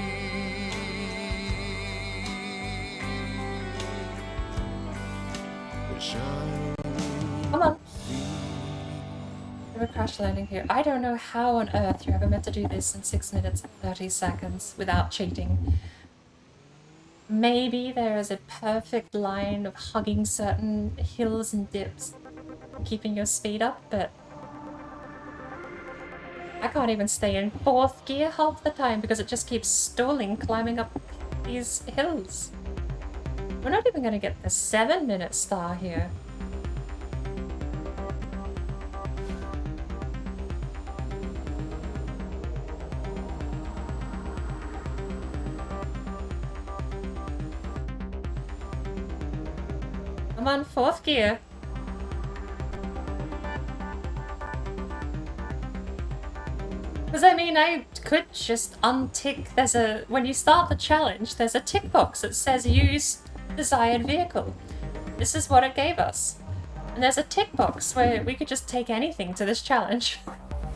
Speaker 5: The shining
Speaker 1: Come on. We're crash landing here. I don't know how on earth you're ever meant to do this in 6 minutes and 30 seconds without cheating. Maybe there is a perfect line of hugging certain hills and dips, keeping your speed up, but I can't even stay in 4th gear half the time because it just keeps stalling climbing up these hills. We're not even going to get the 7-minute star here. I'm on 4th gear. Because I mean, I could just untick, when you start the challenge, there's a tick box that says use desired vehicle. This is what it gave us. And there's a tick box where we could just take anything to this challenge.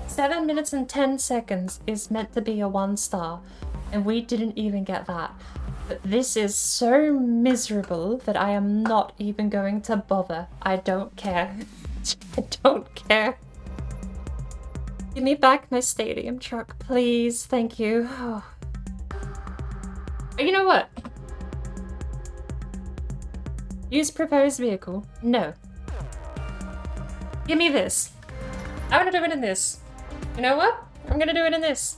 Speaker 1: 7 minutes and 10 seconds is meant to be a 1 star, and we didn't even get that. But this is so miserable that I am not even going to bother. I don't care. I don't care. Give me back my stadium truck, please. Thank you. Oh. You know what? Use proposed vehicle. No. Give me this. I want to do it in this. You know what? I'm going to do it in this.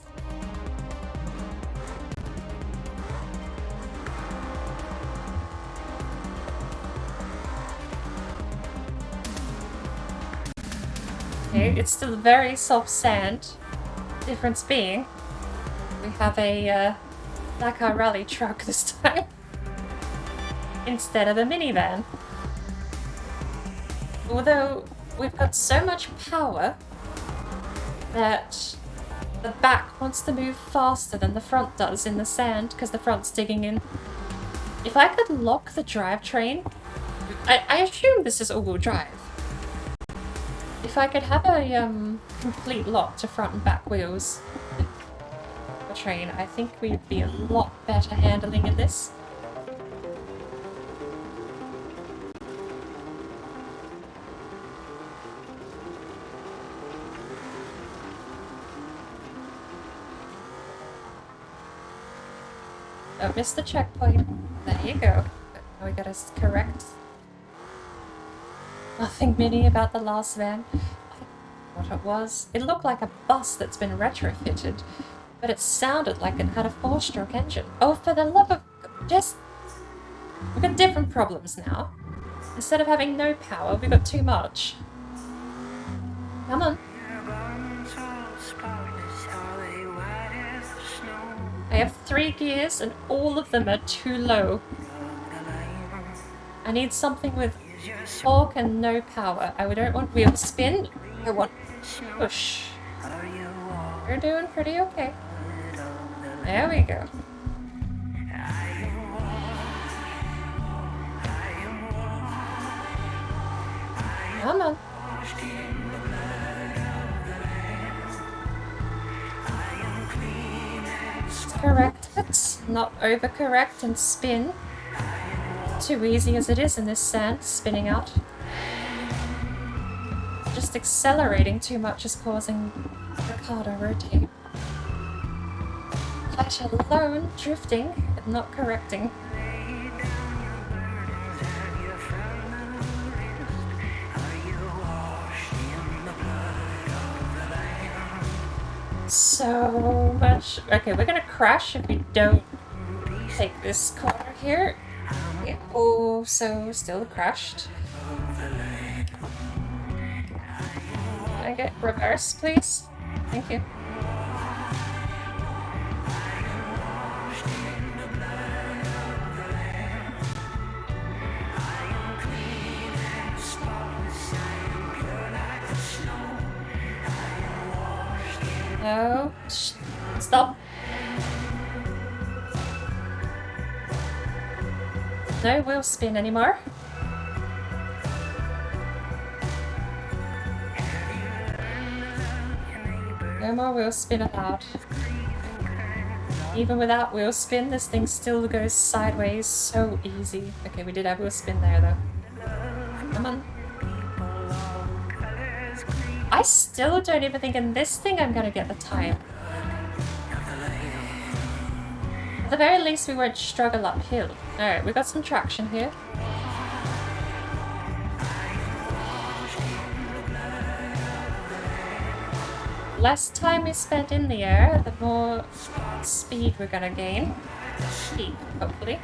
Speaker 1: Okay, it's still very soft sand. Difference being, we have a Dakar Rally truck this time instead of a minivan. Although we've got so much power that the back wants to move faster than the front does in the sand because the front's digging in. If I could lock the drivetrain, I assume this is all-wheel drive. If I could have a complete lock to front and back wheels for train, I think we'd be a lot better handling in this. Don't miss the checkpoint. There you go. Now we gotta correct. Nothing mini about the last van. I don't know what it was. It looked like a bus that's been retrofitted, but it sounded like it had a 4-stroke engine. Oh, for the love of just... We've got different problems now. Instead of having no power, we've got too much. Come on. I have 3 gears and all of them are too low. I need something with torque and no power. I don't want wheel spin. I want push. You're doing pretty okay. There we go. Come on. Correct it, not overcorrect and spin. Too easy as it is in this sand, spinning out. Just accelerating too much is causing the car to rotate. Let alone drifting and not correcting. So much. Okay, we're gonna crash if we don't take this corner here. Yeah. Oh, so still crashed. Can I get reverse, please? Thank you. No. Stop. No wheel spin anymore. No more wheel spin allowed. Even without wheel spin, this thing still goes sideways so easy. Okay, we did have wheel spin there though. Come on. I still don't even think in this thing I'm gonna get the time. At the very least we won't struggle uphill. Alright, we got some traction here. Less time we spend in the air, the more speed we're gonna gain. Speed, hopefully.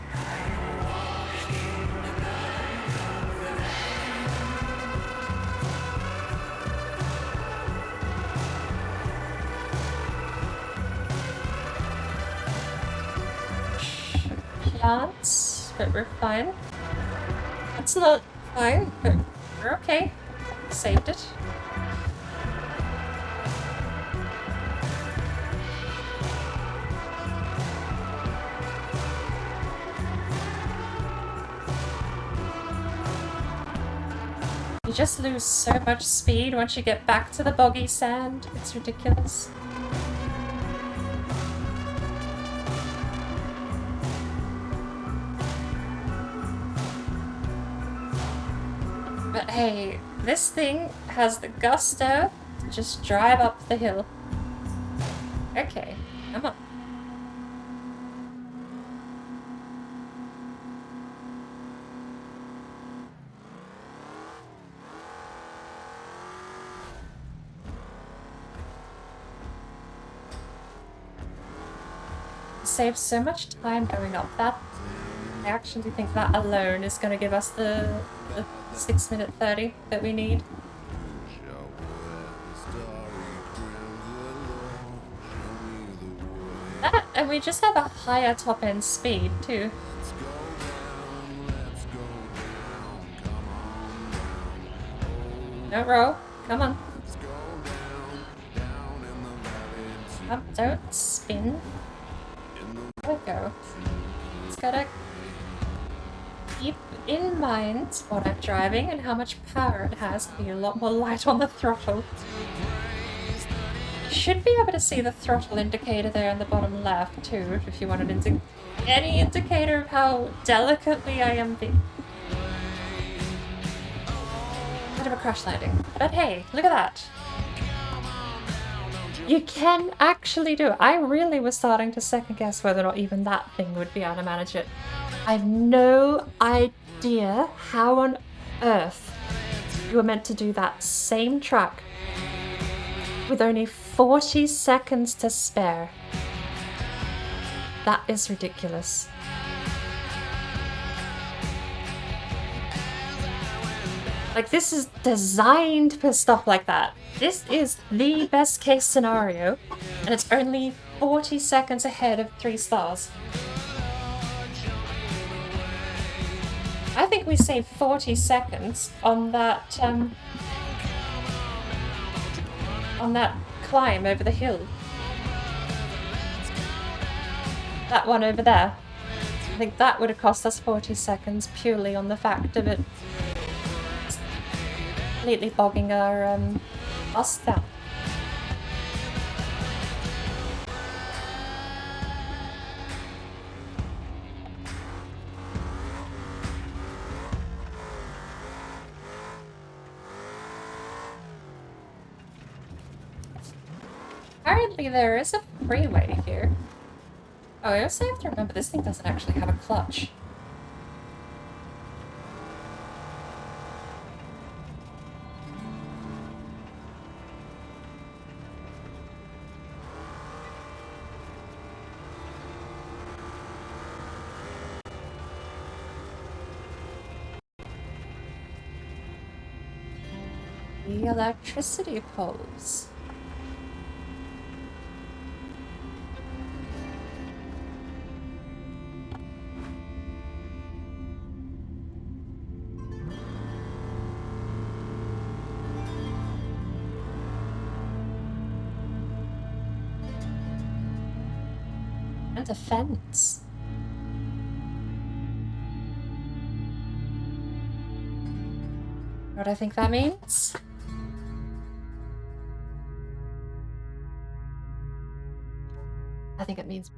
Speaker 1: Plants, but we're fine. That's not fine, but we're okay. Saved it. You just lose so much speed once you get back to the boggy sand. It's ridiculous. But hey, this thing has the gusto to just drive up the hill. Okay, come on. Save so much time going up that. I actually think that alone is going to give us the 6 minute 30 that we need. That, and we just have a higher top end speed too. Don't roll, come on. Don't spin. There we go. It's gotta... keep in mind what I'm driving and how much power it has. Be a lot more light on the throttle. Should be able to see the throttle indicator there in the bottom left too, if you want any indicator of how delicately I am being. Bit of a crash landing. But hey, look at that. You can actually do it. I really was starting to second guess whether or not even that thing would be able to manage it. I have no idea how on earth you were meant to do that same track with only 40 seconds to spare. That is ridiculous. Like, this is designed for stuff like that. This is the best case scenario, and it's only 40 seconds ahead of 3 stars. I think we saved 40 seconds on that climb over the hill. That one over there. I think that would have cost us 40 seconds purely on the fact of it completely bogging our bus down. Apparently there is a freeway here. Oh, I also have to remember this thing doesn't actually have a clutch. The electricity poles. And a fence. What do I think that means? I think it means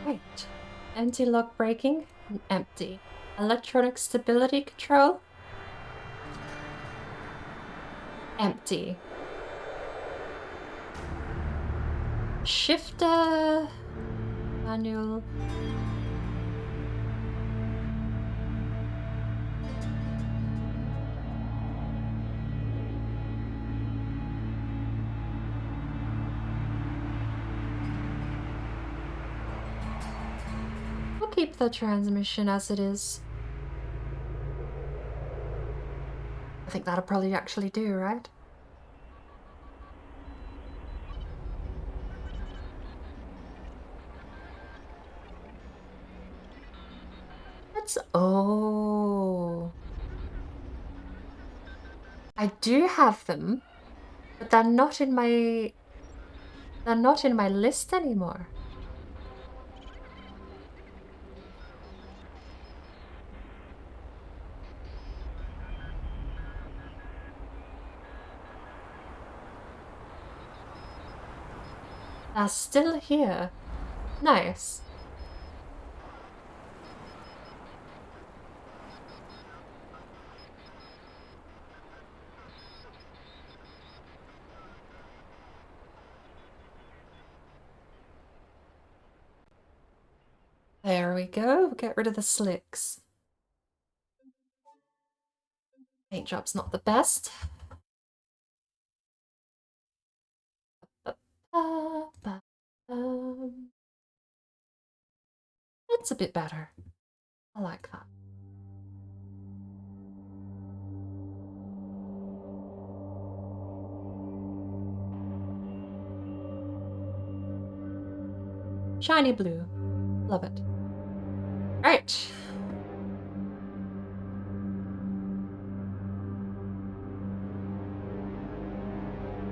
Speaker 1: right. Anti-lock braking, empty. Electronic stability control, empty. Shifter, manual. We'll keep the transmission as it is. I think that'll probably actually do, right? Oh. I do have them, but they're not in my list anymore. They're still here. Nice. There we go. Get rid of the slicks. Paint job's not the best. That's a bit better. I like that. Shiny blue. Love it. Right.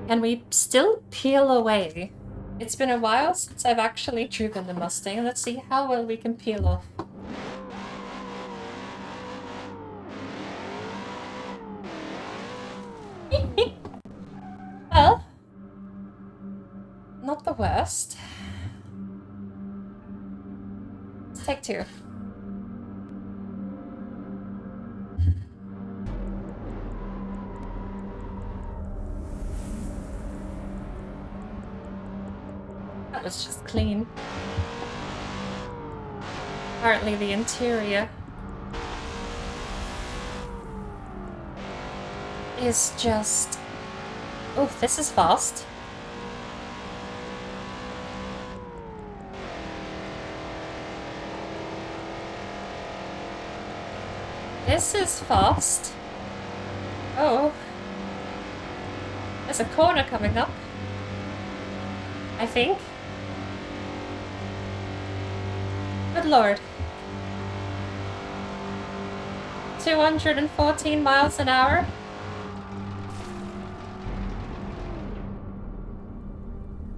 Speaker 1: Can we still peel away? It's been a while since I've actually driven the Mustang. Let's see how well we can peel off. Well, not the worst. Let's take two. That was just clean. Apparently the interior is just... Oh, this is fast. This is fast. Oh. There's a corner coming up. I think. Good lord. 214 miles an hour.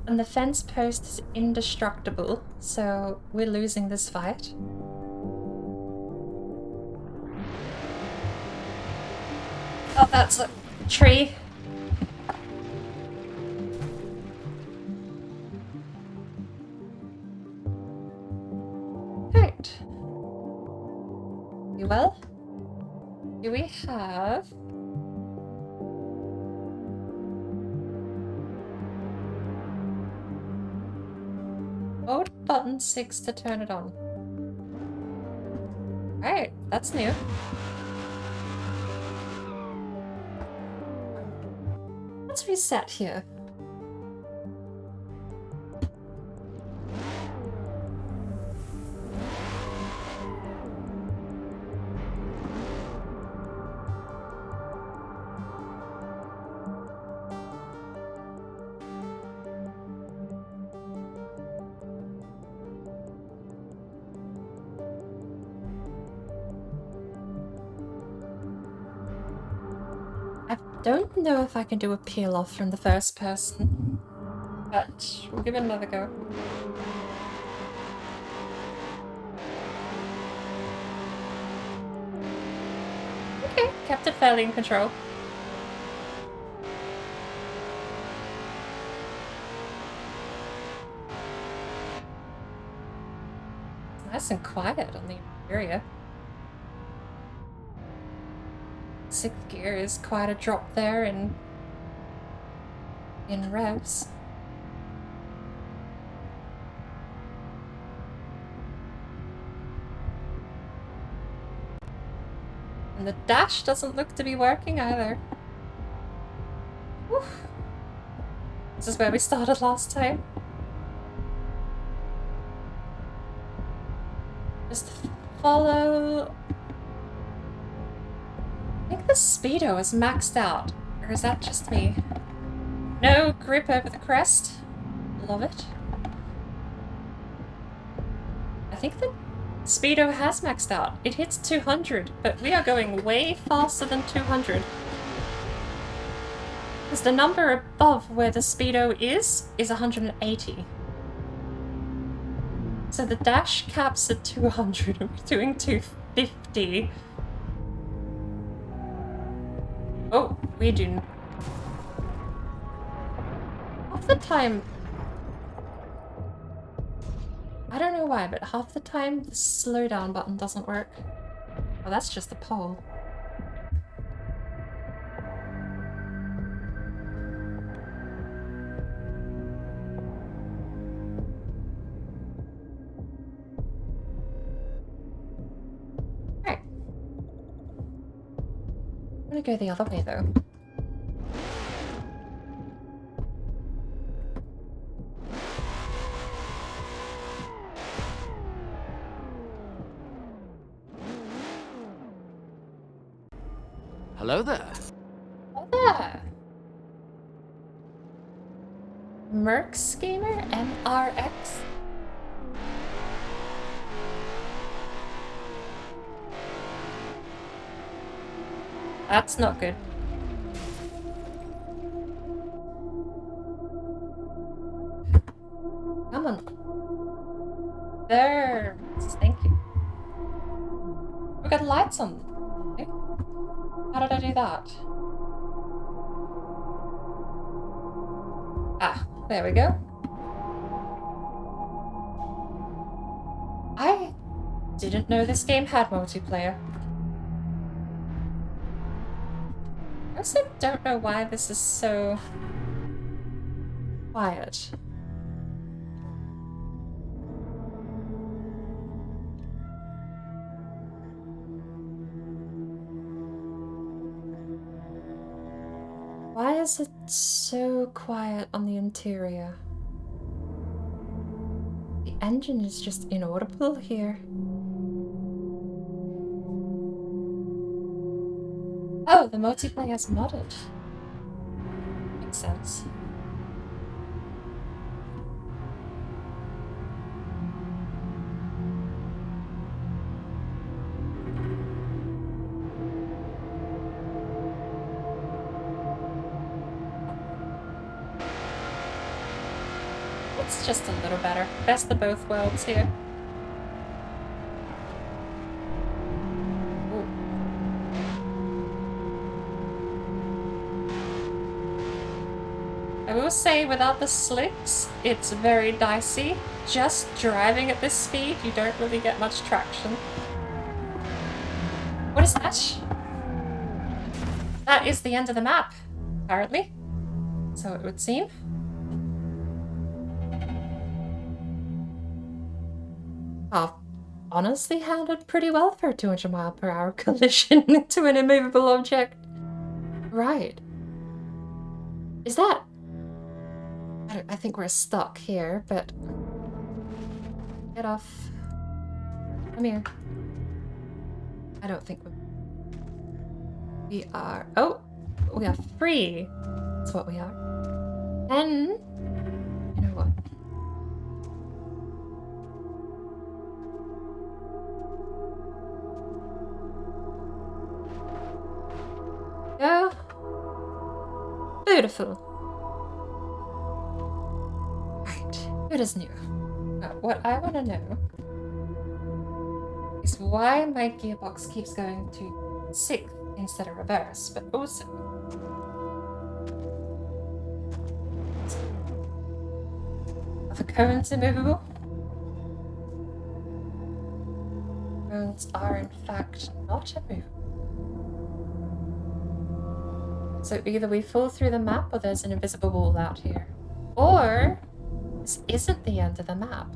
Speaker 1: And the fence post is indestructible, so we're losing this fight. Oh, that's a tree. Right. You well? Do we have... Hold button 6 to turn it on. Right, that's new. Let's reset here. I don't know if I can do a peel off from the first person, but we'll give it another go. Okay, kept it fairly in control. It's nice and quiet on the interior. Sixth gear is quite a drop there in revs. And the dash doesn't look to be working either. Whew. This is where we started last time. Just follow... I think the speedo is maxed out, or is that just me? No grip over the crest. Love it. I think the speedo has maxed out. It hits 200, but we are going way faster than 200. Because the number above where the speedo is 180. So the dash caps at 200 and we're doing 250. Oh, we do. Half the time... I don't know why, but half the time the slowdown button doesn't work. Oh, that's just the pole. Alright. I'm gonna go the other way though.
Speaker 4: Hello there.
Speaker 1: Oh there! Merc Schemer MRX? That's not good. Come on. There. Thank you. We got lights on. Okay. How did I do that? Ah, there we go. I didn't know this game had multiplayer. I also don't know why this is so quiet. Why is it so quiet on the interior? The engine is just inaudible here. Oh, the multiplayer's modded. Makes sense. It's just a little better. Best of both worlds here. Ooh. I will say, without the slicks, it's very dicey. Just driving at this speed, you don't really get much traction. What is that? That is the end of the map, apparently. So it would seem. Oh, honestly handled pretty well for a 200-mile-per-hour collision into an immovable object. Right. Is that... I think we're stuck here, but... Get off. Come here. I don't think we are... Oh! We are free! That's what we are. And... You know what? Go. Beautiful. Right. It is new. What I want to know is why my gearbox keeps going to 6th instead of reverse, but also are the cones immovable? Cones are in fact not immovable. So either we fall through the map or there's an invisible wall out here. Or this isn't the end of the map.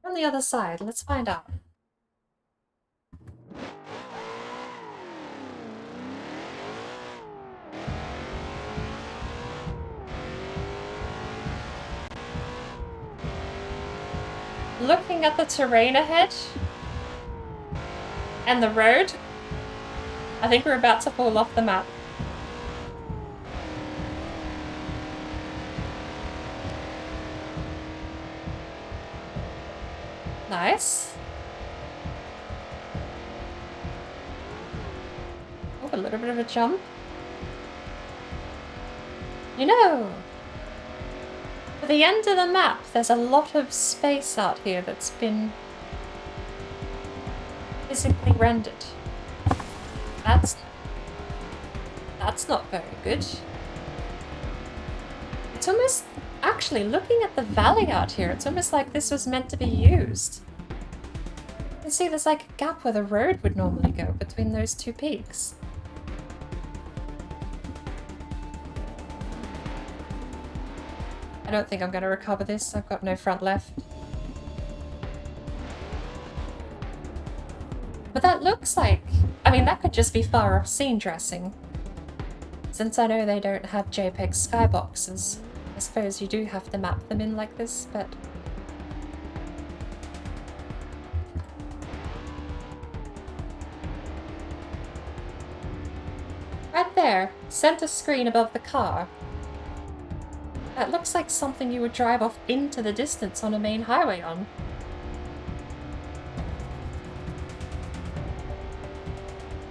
Speaker 1: On the other side, let's find out. Looking at the terrain ahead and the road, I think we're about to fall off the map. Nice. Oh, a little bit of a jump. You know, for the end of the map, there's a lot of space out here that's been physically rendered. That's not very good. It's almost, actually, looking at the valley out here, it's almost like this was meant to be used. You can see there's like a gap where the road would normally go between those two peaks. I don't think I'm going to recover this. I've got no front left. But that looks like... I mean, that could just be far off scene dressing. Since I know they don't have JPEG skyboxes, I suppose you do have to map them in like this, but... Right there, center screen above the car. That looks like something you would drive off into the distance on a main highway on.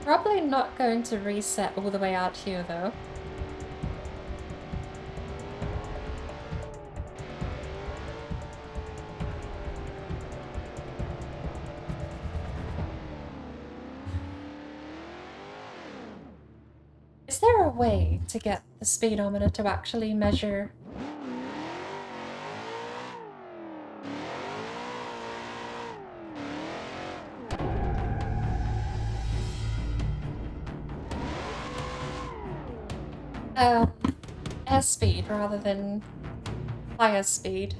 Speaker 1: Probably not going to reset all the way out here though. Is there a way to get the speedometer to actually measure? Airspeed rather than tire speed.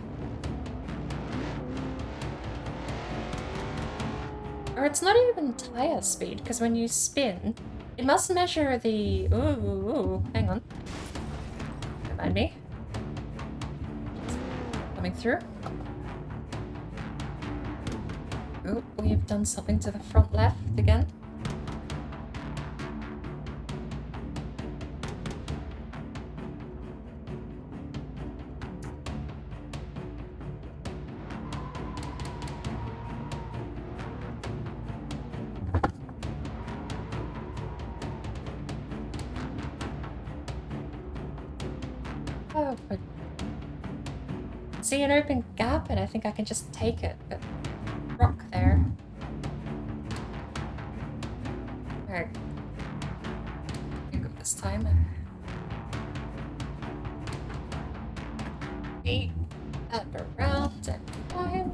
Speaker 1: Or it's not even tire speed, because when you spin, it must measure the... Ooh, hang on. Remind me. Coming through. Oh, we've done something to the front left again. Oh, but... See an open gap and I think I can just take it, but... Rock there. Alright. Here we go this time. Feet up around and fine.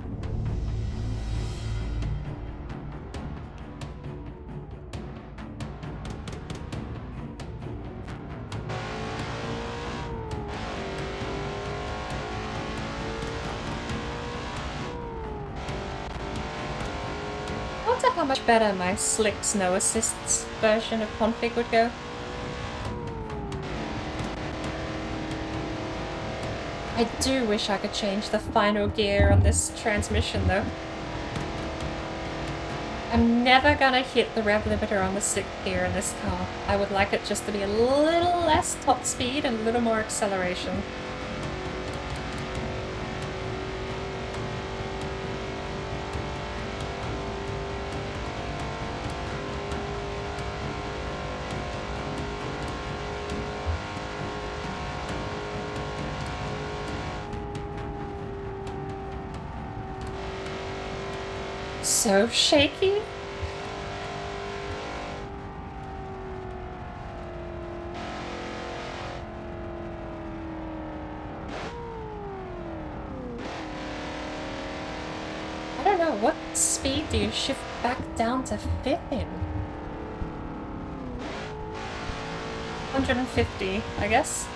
Speaker 1: I wonder how much better my slick snow assists version of config would go. I do wish I could change the final gear on this transmission though. I'm never gonna hit the rev limiter on the 6th gear in this car. I would like it just to be a little less top speed and a little more acceleration. So shaky. I don't know, what speed do you shift back down to 5th in? 150, I guess.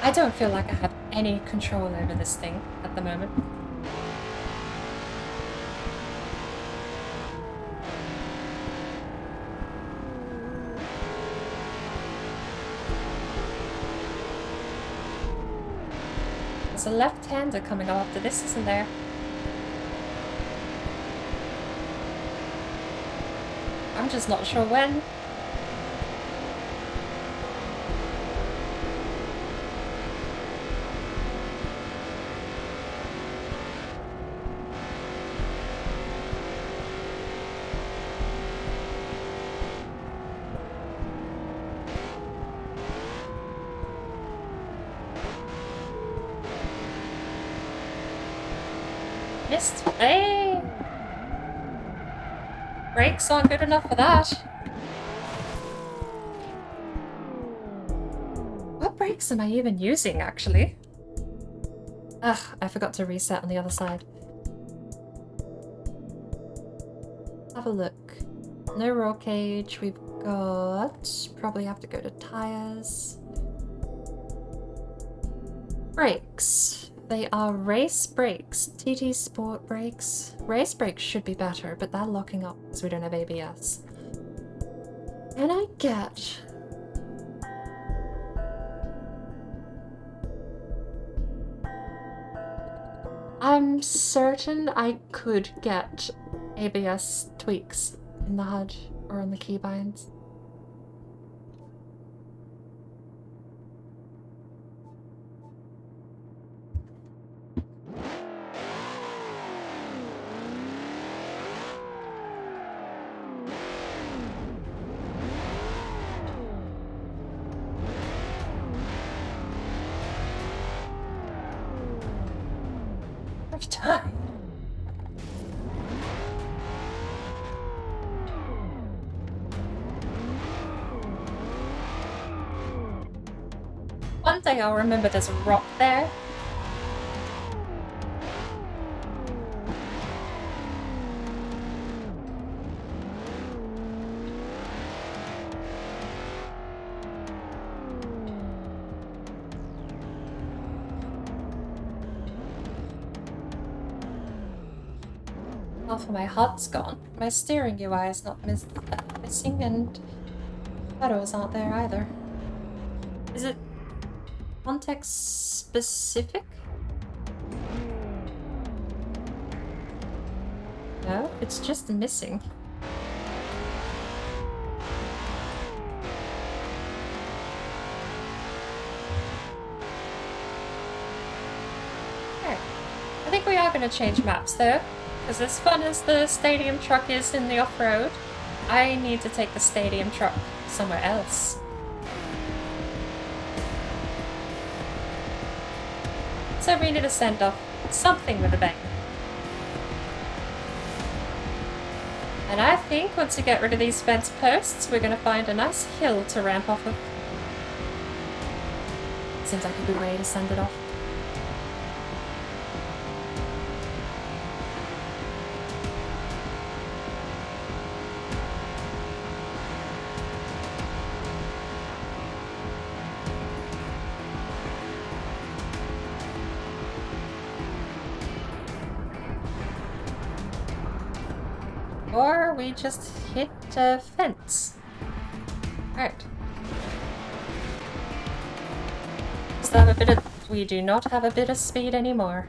Speaker 1: I don't feel like I have any control over this thing at the moment. There's a left-hander coming up after this, isn't there? I'm just not sure when. Missed. Hey! Brakes aren't good enough for that. What brakes am I even using, actually? Ugh, I forgot to reset on the other side. Have a look. No roll cage. We've got... Probably have to go to tires. Brakes. They are race brakes. TT Sport brakes. Race brakes should be better, but they're locking up because we don't have ABS. Can I get... I'm certain I could get ABS tweaks in the HUD or on the keybinds. Every time. One thing I'll remember, there's a rock there. Half of my HUD's gone. My steering UI is not missing, and photos aren't there either. Is it context specific? No, it's just missing. Okay. I think we are going to change maps though, because as fun as the stadium truck is in the off-road, I need to take the stadium truck somewhere else. So we need to send off something with a bang. And I think once we get rid of these fence posts, we're going to find a nice hill to ramp off of. Seems like a good way to send it off. Or we just hit a fence. Alright. Still have a bit of... We do not have a bit of speed anymore.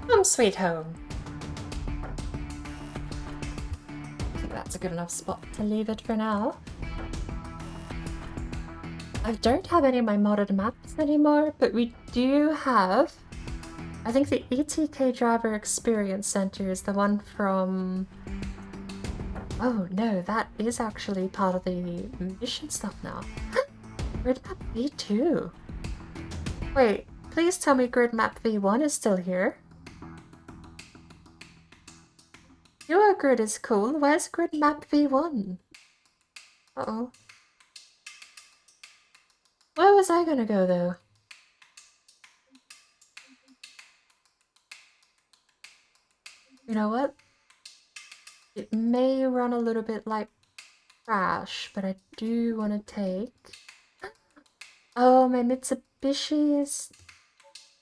Speaker 1: Home sweet home. That's a good enough spot to leave it for now. I don't have any of my modded maps anymore, but we do have... I think the ETK Driver Experience Center is the one from... Oh no, that is actually part of the mission stuff now. Grid Map V2. Wait, please tell me Grid Map V1 is still here. Your grid is cool. Where's Grid Map V1? Uh-oh. Where was I gonna go, though? You know what? It may run a little bit like Crash, but I do want to take... Oh, my Mitsubishi is...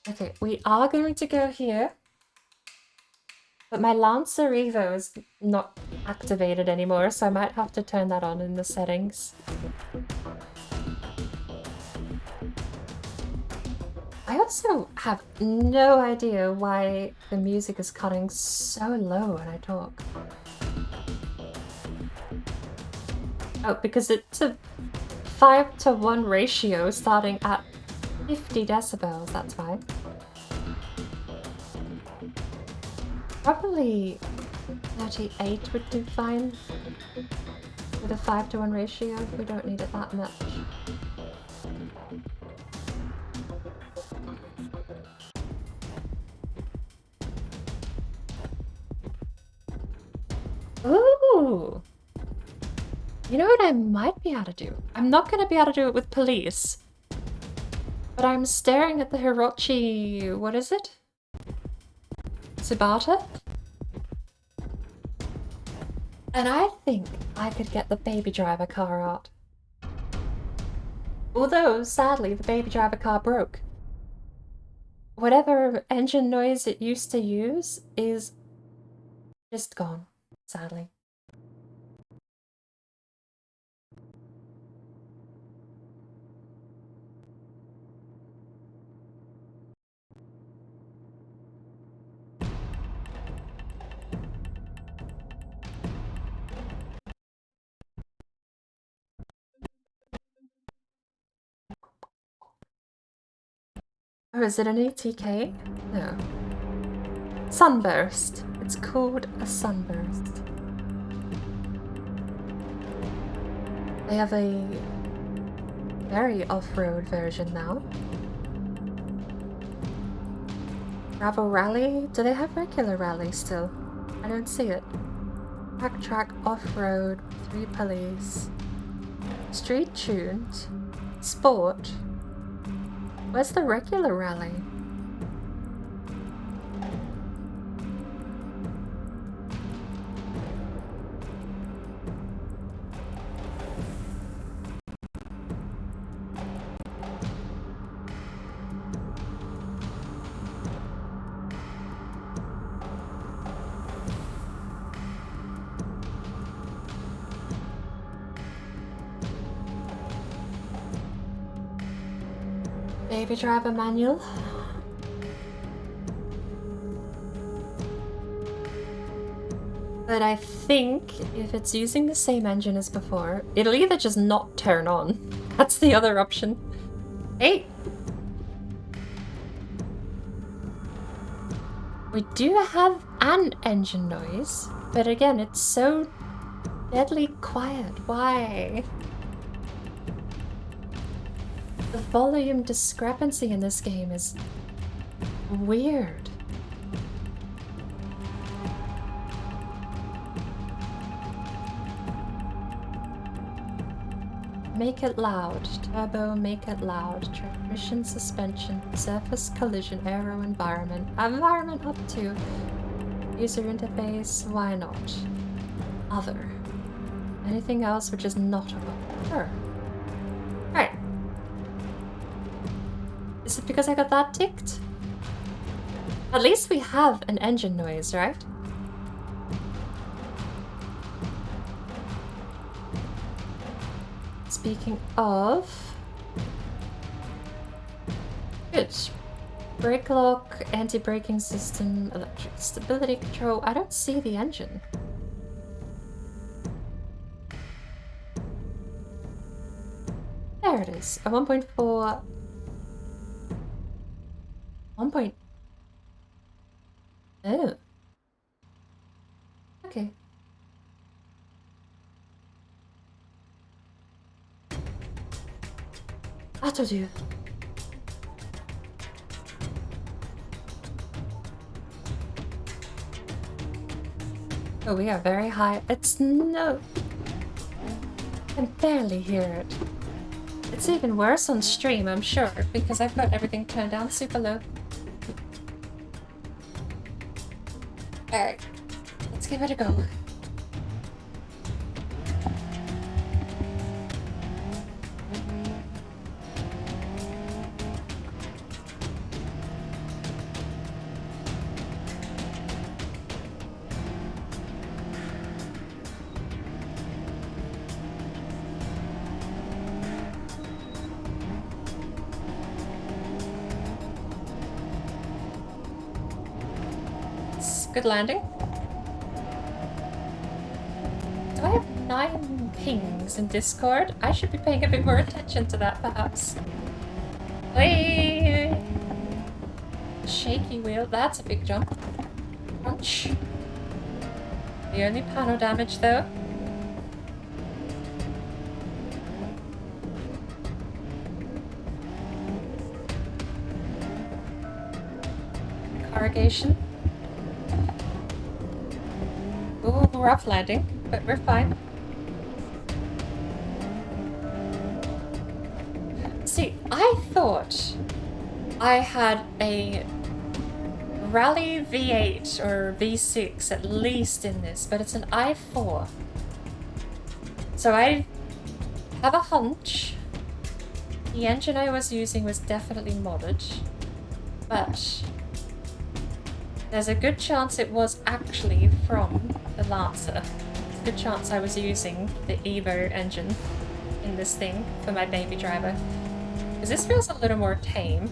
Speaker 1: Okay, we are going to go here. But my Lancer Evo is not activated anymore, so I might have to turn that on in the settings. I also have no idea why the music is cutting so low when I talk. Oh, because it's a 5:1 ratio starting at 50 decibels, that's why. Probably 38 would do fine with a 5:1 ratio. We don't need it that much. Ooh! You know what I might be able to do? I'm not going to be able to do it with police. But I'm staring at the Hirochi... what is it? Tsubata? And I think I could get the Baby Driver car out. Although, sadly, the Baby Driver car broke. Whatever engine noise it used to use is Just gone, sadly. Oh, is it an ATK? No. Sunburst. It's called a sunburst. They have a very off-road version now. Bravo Rally? Do they have regular rally still? I don't see it. Track off-road, 3 pulleys. Street tuned. Sport. Where's the regular rally? Baby driver manual. But I think if it's using the same engine as before, it'll either just not turn on. That's the other option. Hey! We do have an engine noise, but again, it's so deadly quiet. Why? The volume discrepancy in this game is weird. Make it loud. Turbo, make it loud. Transmission, suspension, surface, collision, aero, environment. Environment up to. User interface, why not? Other. Anything else which is not a sure. Right. Is it because I got that ticked? At least we have an engine noise, right? Speaking of... Good. Brake lock, anti-braking system, electric stability control. I don't see the engine. There it is. A 1.4... 1. Oh. Okay. Attendu. Oh, we are very high. It's no... I can barely hear it. It's even worse on stream, I'm sure, because I've got everything turned down super low. Alright, let's give it a go. Good landing. Do I have 9 pings in Discord? I should be paying a bit more attention to that, perhaps. Wait! Shaky wheel. That's a big jump. Crunch. The only panel damage, though. Corrugation. Ooh, rough landing, but we're fine. See, I thought I had a Rally V8 or V6 at least in this, but it's an i4. So I have a hunch. The engine I was using was definitely modded, but There's a good chance it was actually from the Lancer. There's a good chance I was using the Evo engine in this thing for my baby driver. Because this feels a little more tame.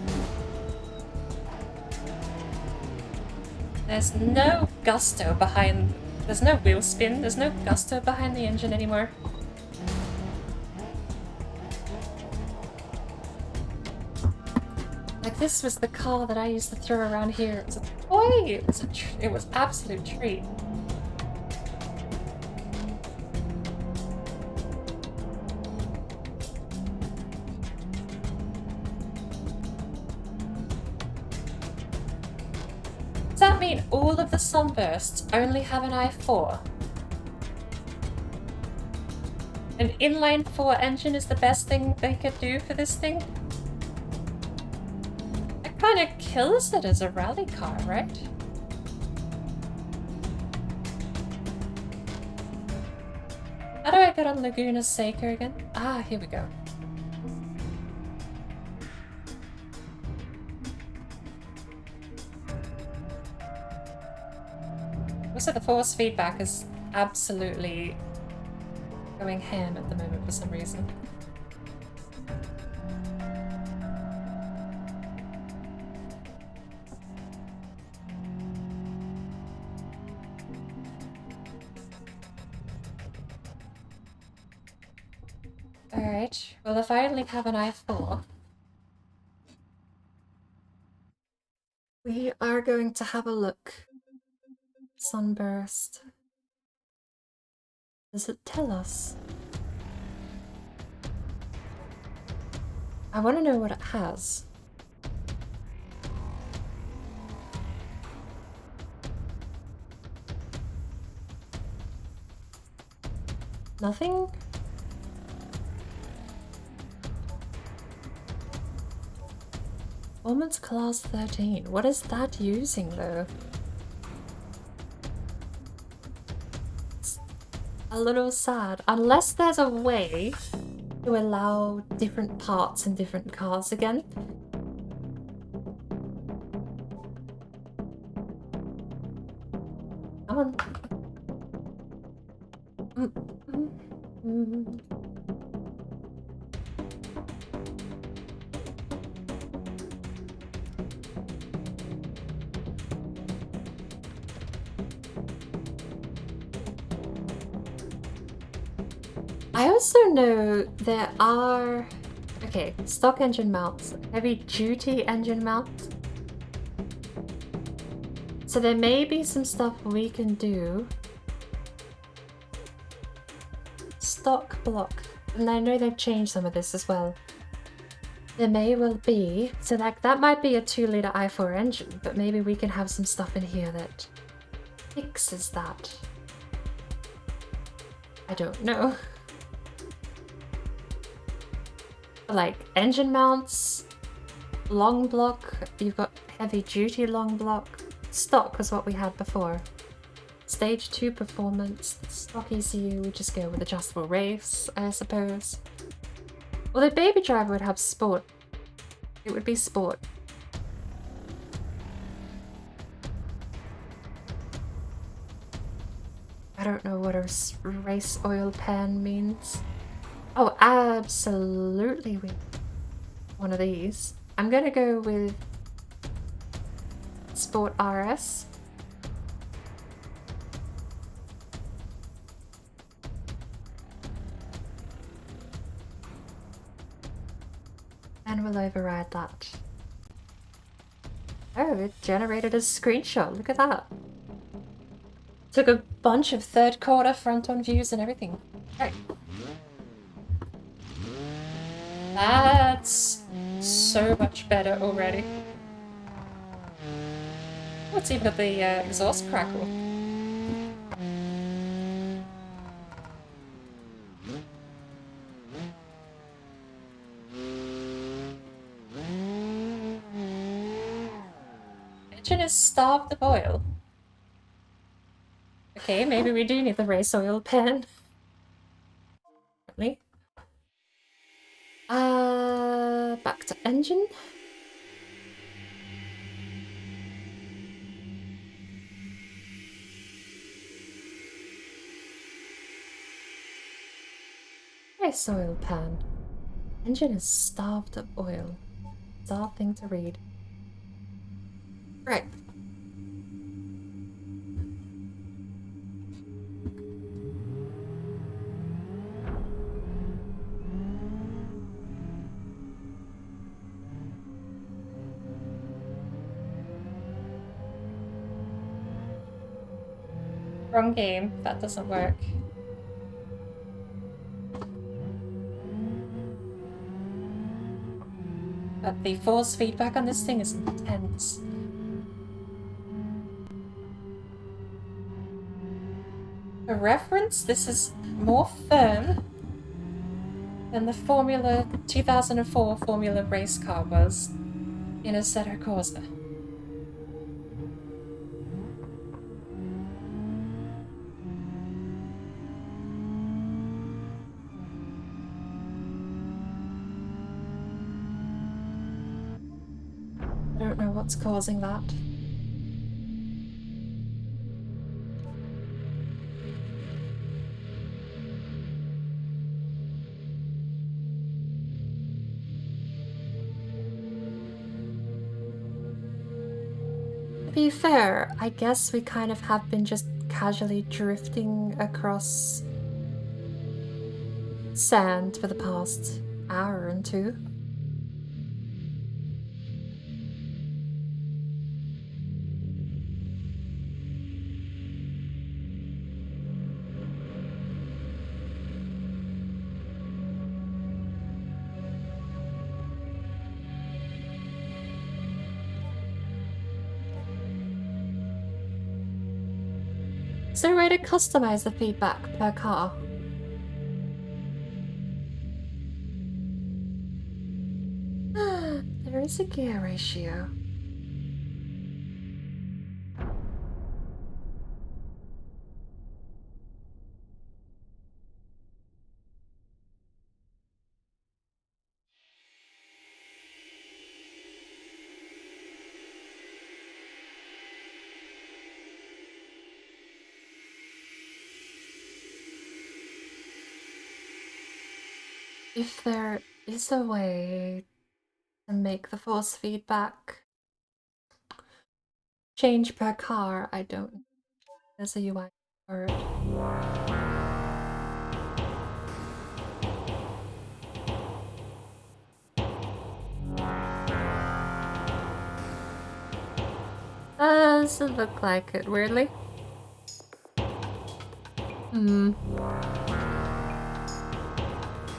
Speaker 1: There's no gusto behind... There's no wheel spin, there's no gusto behind the engine anymore. Like, this was the car that I used to throw around here. It was a toy! It was absolute treat. Does that mean all of the Sunbursts only have an i4? An inline-4 engine is the best thing they could do for this thing? That kind of kills it as a rally car, right? How do I get on Laguna Seca again? Ah, here we go. Also, the force feedback is absolutely going ham at the moment for some reason. Alright, well if I only have an i4, we are going to have a look. Sunburst. Does it tell us? I want to know what it has. Nothing? Performance class 13. What is that using though? It's a little sad. Unless there's a way to allow different parts in different cars again. Come on. I also know there are, okay, stock engine mounts, heavy duty engine mounts. So there may be some stuff we can do. Stock block, and I know they've changed some of this as well. There may well be, so like that might be a 2-liter i4 engine, but maybe we can have some stuff in here that fixes that. I don't know. Like engine mounts, long block, you've got heavy duty long block. Stock was what we had before. Stage 2 performance, stock ECU, we just go with adjustable race, I suppose. Well, the baby driver would have sport. It would be sport. I don't know what a race oil pan means. Oh, absolutely we one of these. I'm gonna go with Sport RS. And we'll override that. Oh, it generated a screenshot. Look at that. Took a bunch of third quarter front-on views and everything. Right. That's so much better already. Oh, it's even got the exhaust crackle. Engine is starved of oil. Okay, maybe we do need the race oil pan. Really? Back to engine. Nice oil pan. Engine is starved of oil. Bizarre thing to read. Right. Wrong game. That doesn't work. But the force feedback on this thing is intense. For reference, this is more firm than the 2004 Formula race car was in Assetto Corsa. I don't know what's causing that. To be fair, I guess we kind of have been just casually drifting across sand for the past hour and two. Is there a way to customize the feedback per car? There is a gear ratio. If there is a way to make the force feedback change per car, I don't know. There's a UI for it. Doesn't look like it, weirdly.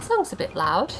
Speaker 1: Song's a bit loud.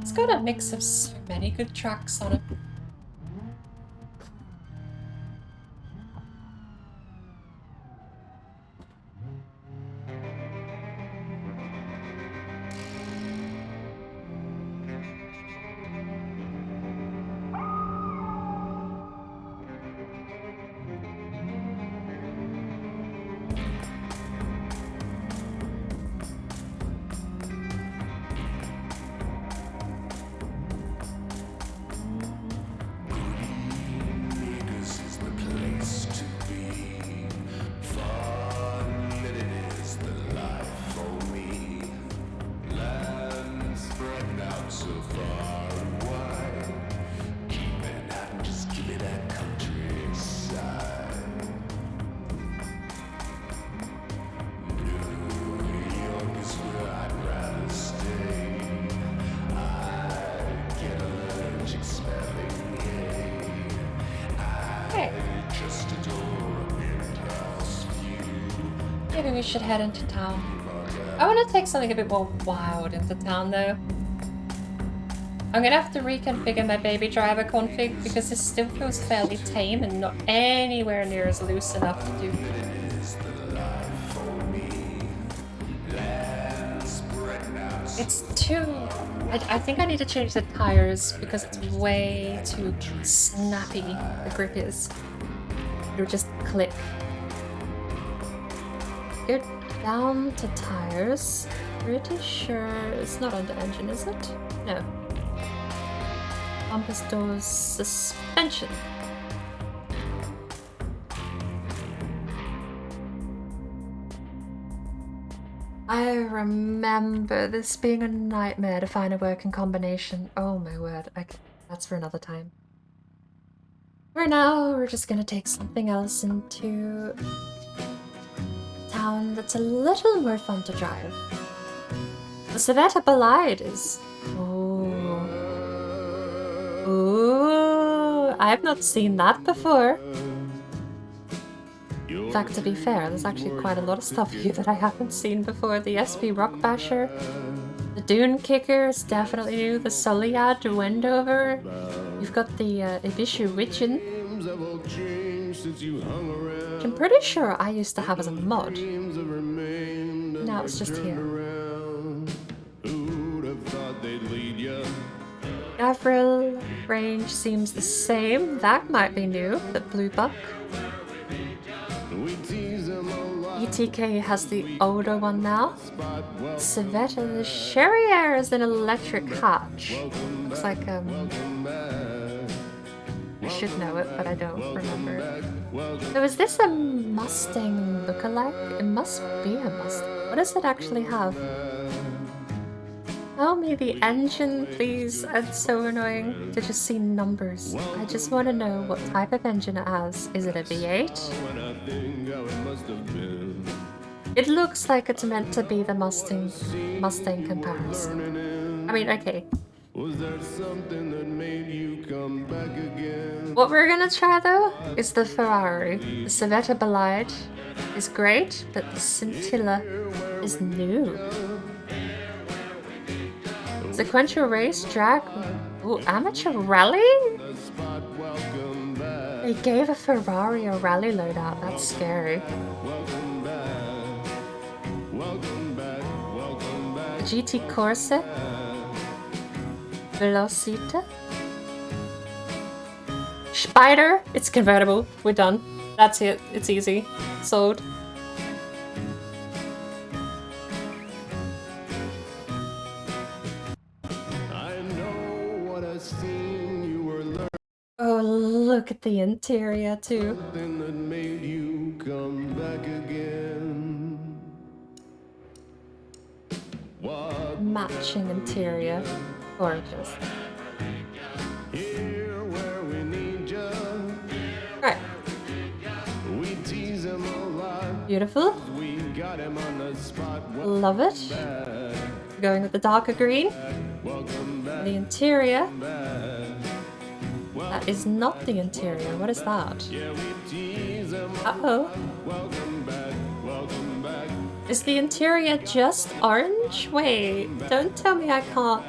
Speaker 1: It's got a mix of so many good tracks on it. we should head into town. I want to take something a bit more wild into town though. I'm gonna have to reconfigure my baby driver config because this still feels fairly tame and not anywhere near as loose enough to do. It's too... I think I need to change the tires because it's way too snappy, the grip is. It'll just click. Go down to tires. Pretty sure it's not on the engine, is it? No. Bumpers, doors, suspension. I remember this being a nightmare to find a working combination. Oh my word, that's for another time. For now, we're just gonna take something else into a town that's a little more fun to drive. The Assetto Bolide is... Oh. Ooh, I have not seen that before. In fact, to be fair, there's actually quite a lot of stuff here that I haven't seen before. The SP Rock Basher, the Dune Kicker is definitely new, the Soliad Wendover, you've got the Ibishu Witchin, which I'm pretty sure I used to have as a mod. Now it's just here. Avril range seems the same. That might be new, the Blue Buck. ETK has the older one now. Civetta, the Sherrier is an electric hatch. Looks like, I should know it, but I don't remember it. So is this a Mustang lookalike? It must be a Mustang. What does it actually have? Tell me the engine, please. It's so annoying to just see numbers. I just want to know what type of engine it has. Is it a V8? It looks like it's meant to be the Mustang comparison. I mean, okay. What we're gonna try though is the Ferrari. The Assetto Bolide is great, but the Scintilla is new. Sequential race, drag, ooh, amateur rally? They gave a Ferrari a rally loadout, that's scary. A GT Corsa, Velocita, Spider, it's convertible, we're done. That's it, it's easy, sold. Oh, look at the interior too. Matching interior. Gorgeous. Right. Beautiful. Love it. Going with the darker green. The interior. That is not the interior. What is that? Uh-oh. Is the interior just orange? Wait, don't tell me I can't.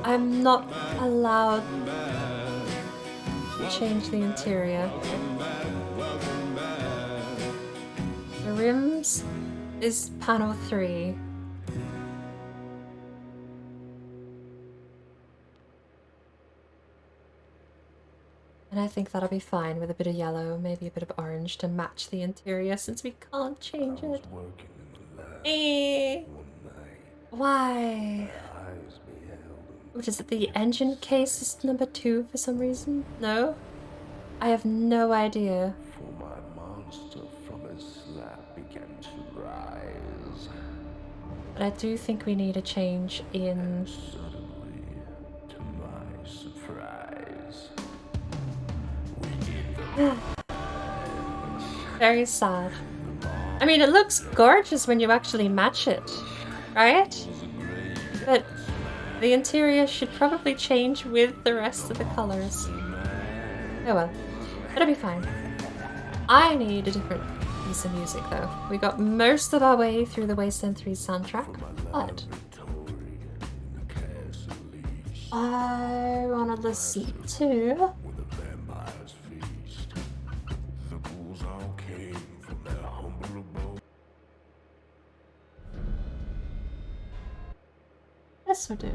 Speaker 1: I'm not allowed to change the interior. The rims is panel 3. And I think that'll be fine with a bit of yellow, maybe a bit of orange to match the interior since we can't change it. Why? What is it? The engine case is number 2 for some reason? No? I have no idea.
Speaker 5: For my monster from his slab began to rise.
Speaker 1: But I do think we need a change in...
Speaker 5: Suddenly, to my surprise,
Speaker 1: Very sad. I mean, it looks gorgeous when you actually match it. right? But the interior should probably change with the rest of the colors. Oh well, it'll be fine. I need a different piece of music though. We got most of our way through the Wasteland 3 soundtrack, but I wanna listen to this will do.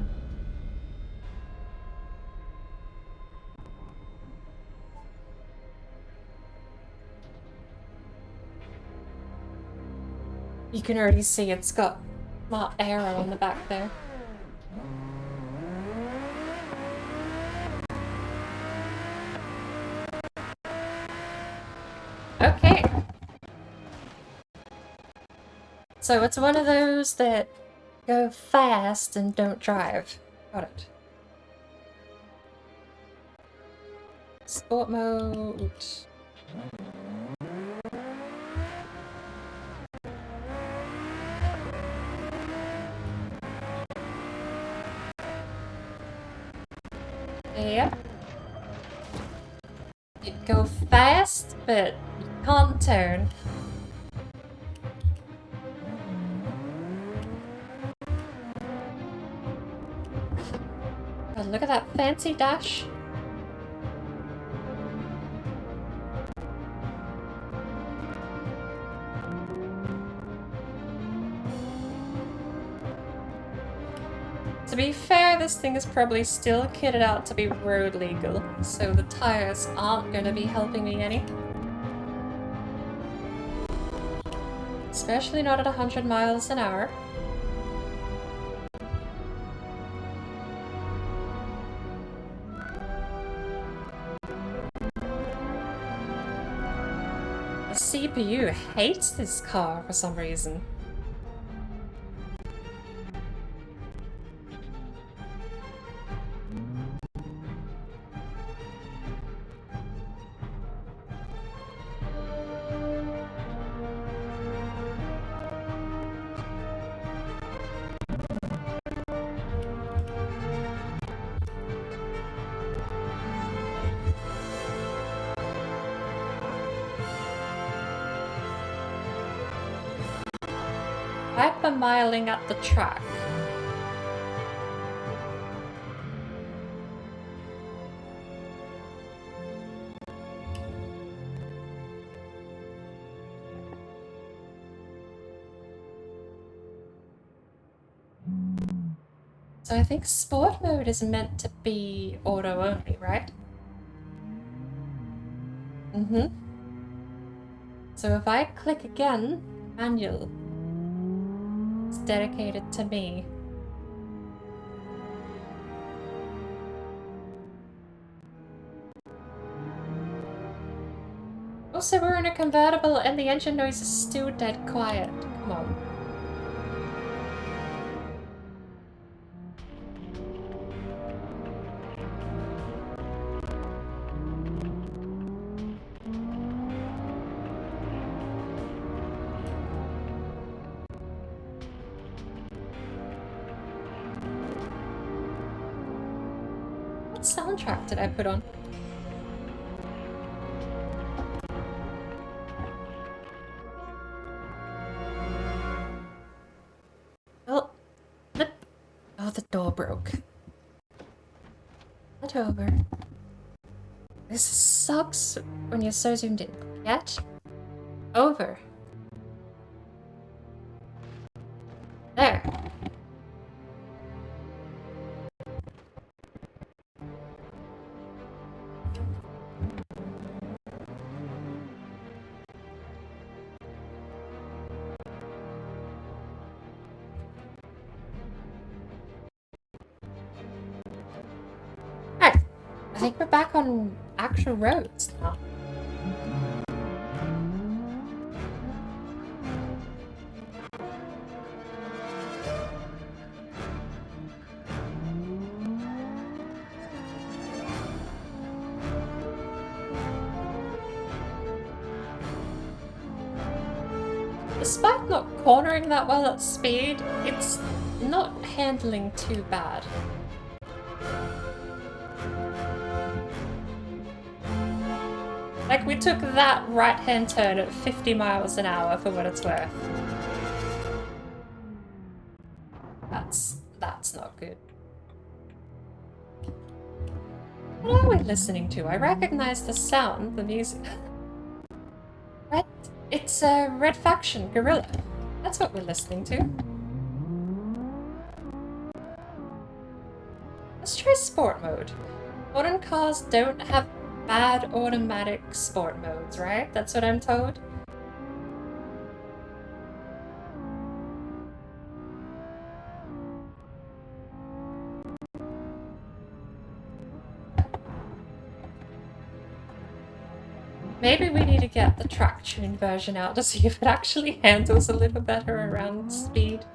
Speaker 1: You can already see it's got that arrow on the back there. Okay. So it's one of those that go fast and don't drive. Got it. Sport mode. Yep. You go fast, but you can't turn. God, look at that fancy dash. To be fair, this thing is probably still kitted out to be road legal, so the tires aren't gonna be helping me any. Especially not at 100 miles an hour. The CPU hates this car for some reason. Hypermiling at the track. So I think sport mode is meant to be auto only, right? Mm-hmm. So if I click again, manual. It's dedicated to me. Also, we're in a convertible and the engine noise is still dead quiet. Come on. What soundtrack did I put on? Oh, the door broke. Get over. This sucks when you're so zoomed in. Get over. There. I think we're back on actual roads now. The Despite not cornering that well at speed, it's not handling too bad. Like, we took that right-hand turn at 50 miles an hour for what it's worth. That's not good. What are we listening to? I recognize the sound, the music. It's a Red Faction Gorilla. That's what we're listening to. Let's try sport mode. Modern cars don't have bad automatic sport modes, right? That's what I'm told. Maybe we need to get the track tune version out to see if it actually handles a little better around speed.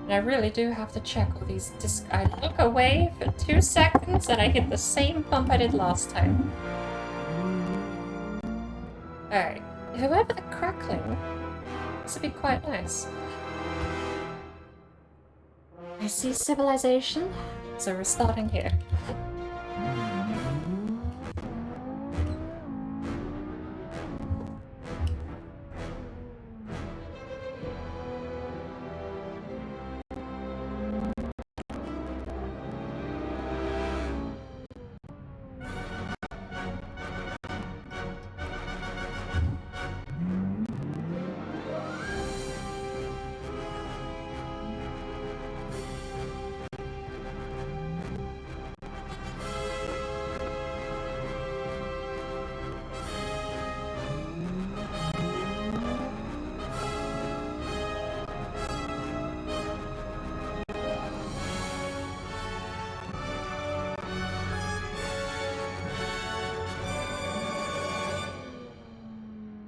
Speaker 1: And I really do have to check all these discs. I look away for 2 seconds and I hit the same bump I did last time. Alright, whoever the crackling, this would be quite nice. I see civilization, so we're starting here.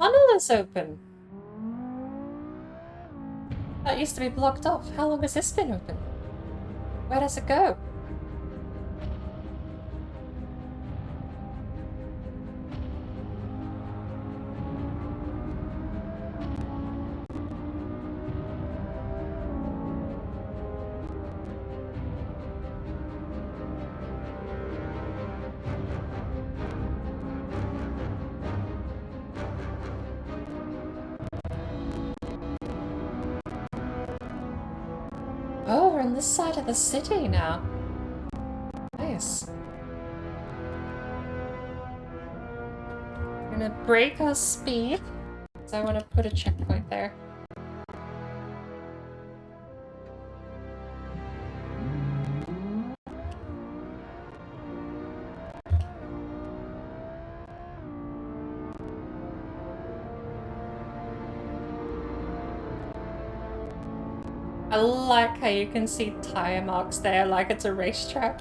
Speaker 1: Tunnel is open. That used to be blocked off. How long has this been open? Where does it go? Oh, we're on this side of the city now. Nice. We're gonna break our speed, so I want to put a checkpoint there. I like how you can see tire marks there like it's a racetrack.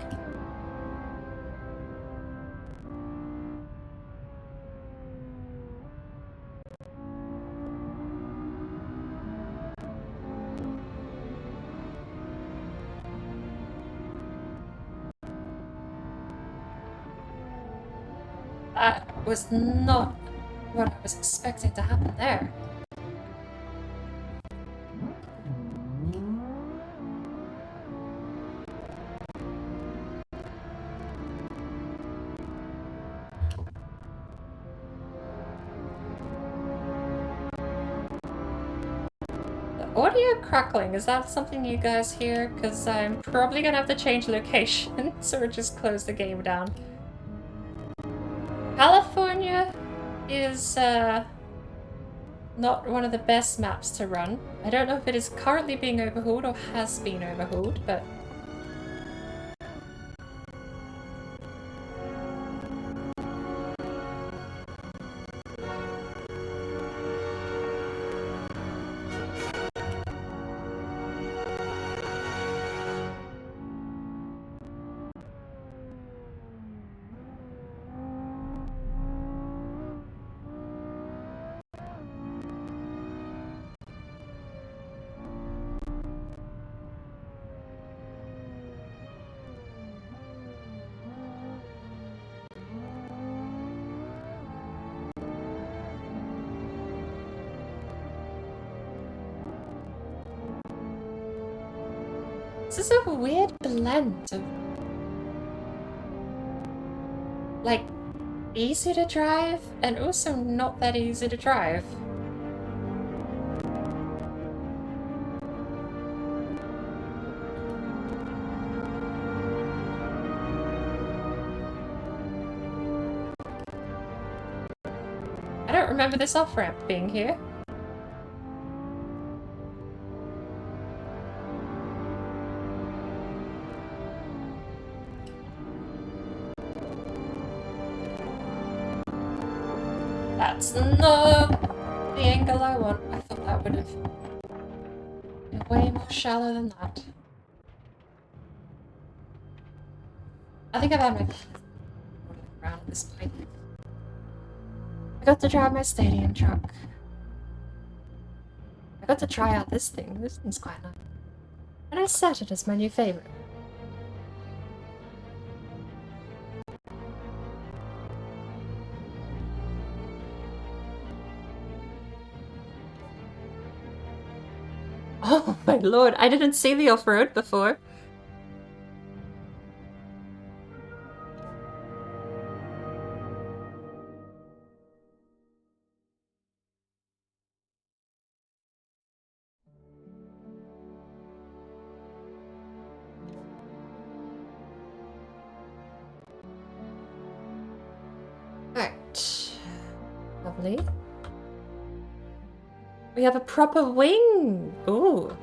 Speaker 1: That was not what I was expecting to happen there. Audio crackling, is that something you guys hear? Because I'm probably gonna have to change location, so just close the game down. California is not one of the best maps to run. I don't know if it is currently being overhauled or has been overhauled, but... This is a weird blend of like easy to drive and also not that easy to drive. I don't remember this off-ramp being here. That's not the angle I want. I thought that would have been way more shallow than that. I think I've had my around at this point. I got to drive my stadium truck. I got to try out this thing. This thing's quite nice. And I set it as my new favorite. Oh my lord, I didn't see the off-road before. Right. Lovely. We have a proper wing! Ooh.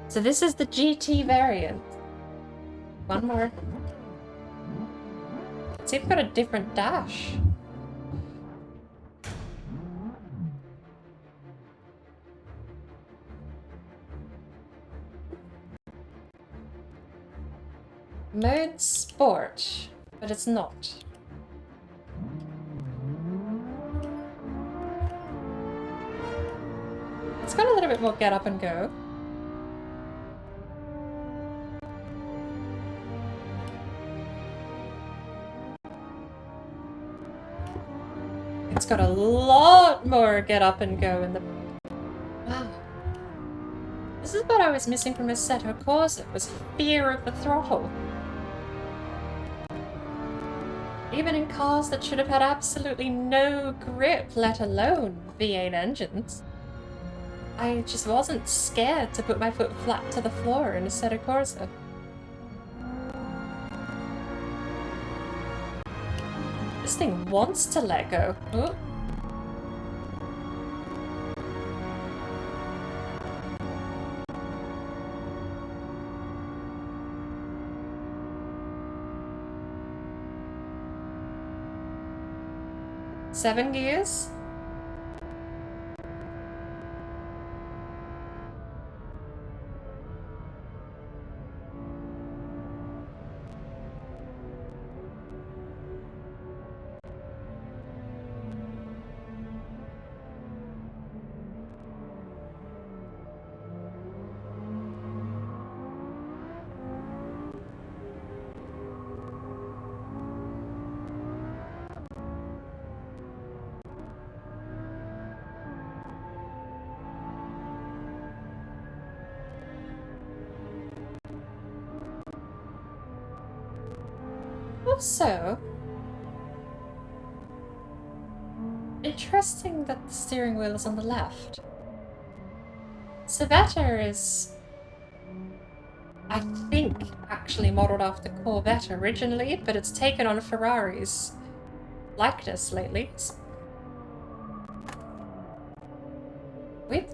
Speaker 1: So this is the GT variant. One more. See if we've got a different dash. Mode Sport, but it's not. It's got a little bit more get up and go. It's got a lot more get up and go in the... Wow. This is what I was missing from Assetto Corsa, was fear of the throttle. Even in cars that should have had absolutely no grip, let alone V8 engines. I just wasn't scared to put my foot flat to the floor in Assetto Corsa. This thing wants to let go. Oh. Seven gears. Also, interesting that the steering wheel is on the left. Civetta is, I think, actually modelled after Corvette originally, but it's taken on Ferrari's likeness lately. We've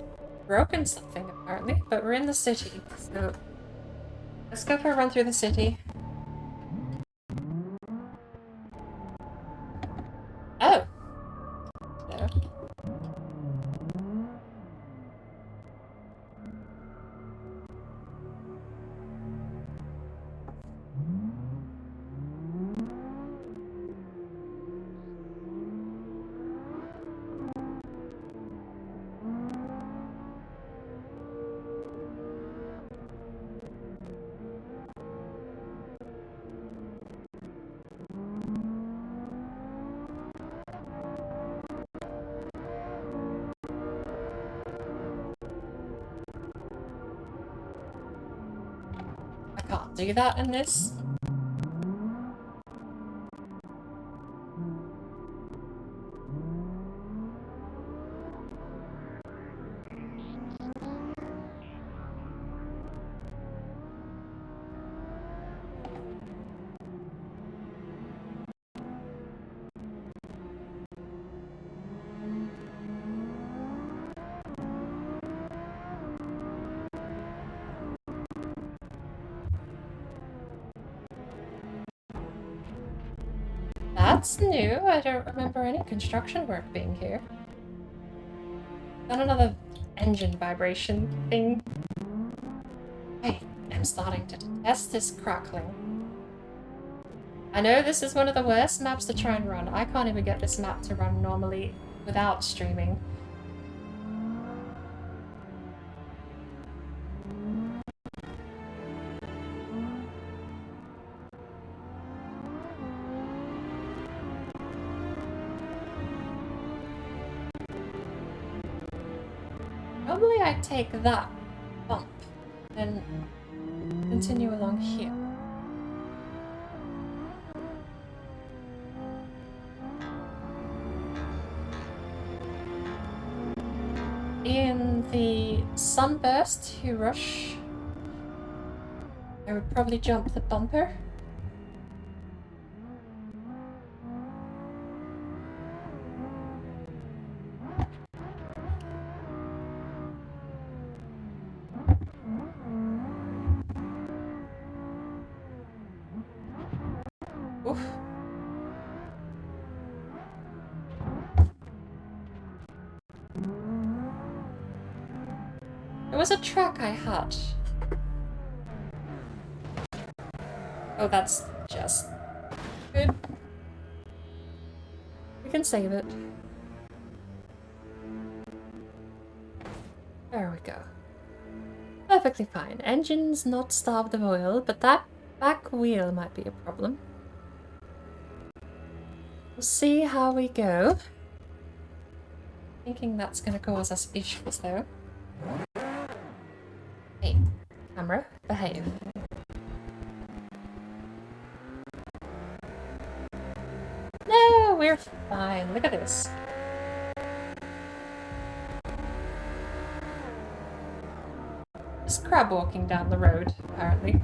Speaker 1: broken something apparently, but we're in the city, so let's go for a run through the city. Oh! No. can't do that in this. That's new. I don't remember any construction work being here. Got another engine vibration thing. I am starting to detest this crackling. I know this is one of the worst maps to try and run. I can't even get this map to run normally without streaming. Probably I'd take that bump and continue along here. In the sunburst to rush, I would probably jump the bumper. Oof. There was a track I had. Oh, that's just good. We can save it. There we go. Perfectly fine. Engine's not starved of oil, but that back wheel might be a problem. We'll see how we go. Thinking that's going to cause us issues though. Hey, camera, behave. No, we're fine. Look at this. Just crab walking down the road, apparently.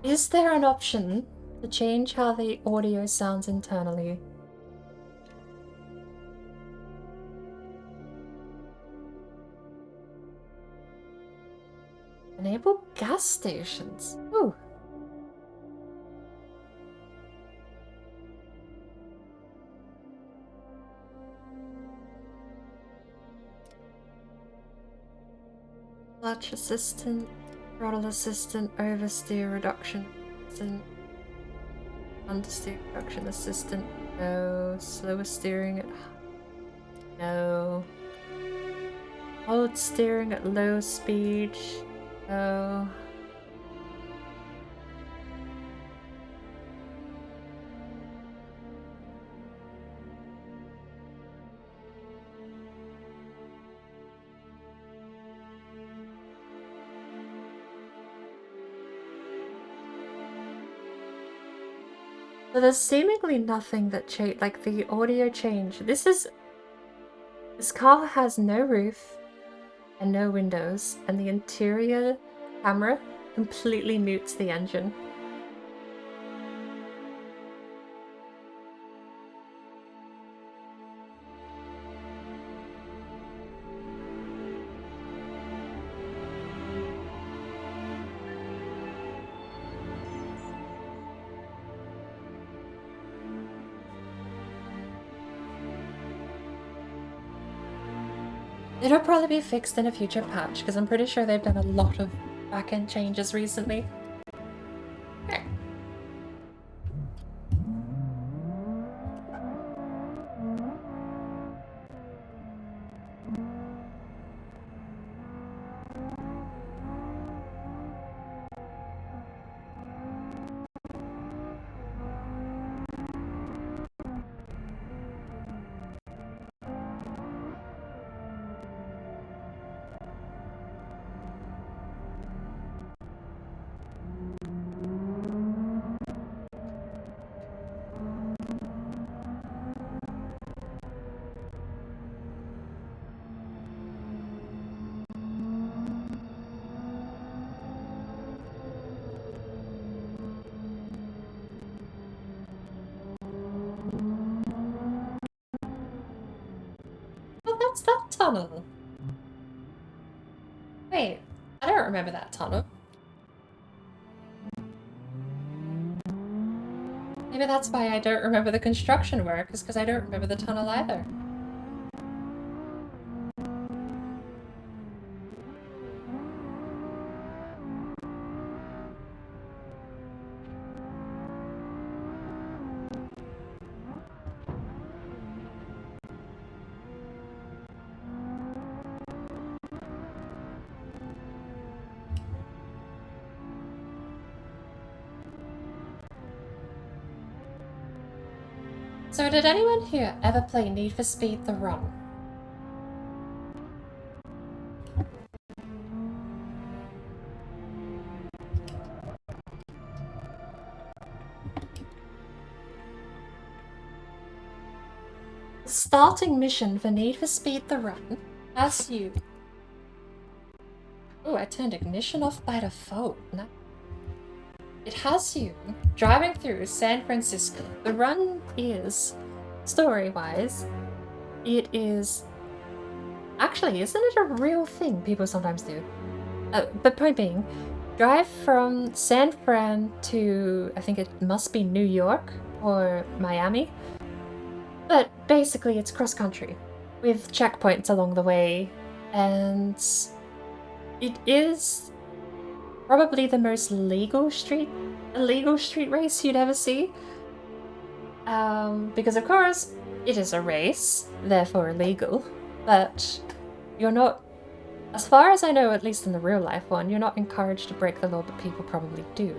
Speaker 1: Is there an option to change how the audio sounds internally? Enable gas stations. Ooh. Clutch assistant, throttle assistant, oversteer reduction assistant, understeer reduction assistant, no. Slower steering at no. Hold steering at low speed, no. But there's seemingly nothing that like the audio change. This car has no roof and no windows, and the interior camera completely mutes the engine. It'll probably be fixed in a future patch, because I'm pretty sure they've done a lot of back-end changes recently. Okay. that's that tunnel. Wait, I don't remember that tunnel. Maybe that's why I don't remember the construction work, is because I don't remember the tunnel either. So did anyone here ever play Need for Speed The Run? The starting mission for Need for Speed The Run has you... Oh, I turned ignition off by default. No. It has you driving through San Francisco. The run is, story-wise, it is... Actually, isn't it a real thing people sometimes do? But point being, drive from San Fran to, I think it must be New York or Miami. But basically it's cross-country with checkpoints along the way, and it is probably the most illegal street race you'd ever see. Because of course, it is a race, therefore illegal, but you're not, as far as I know, at least in the real life one, you're not encouraged to break the law, but people probably do.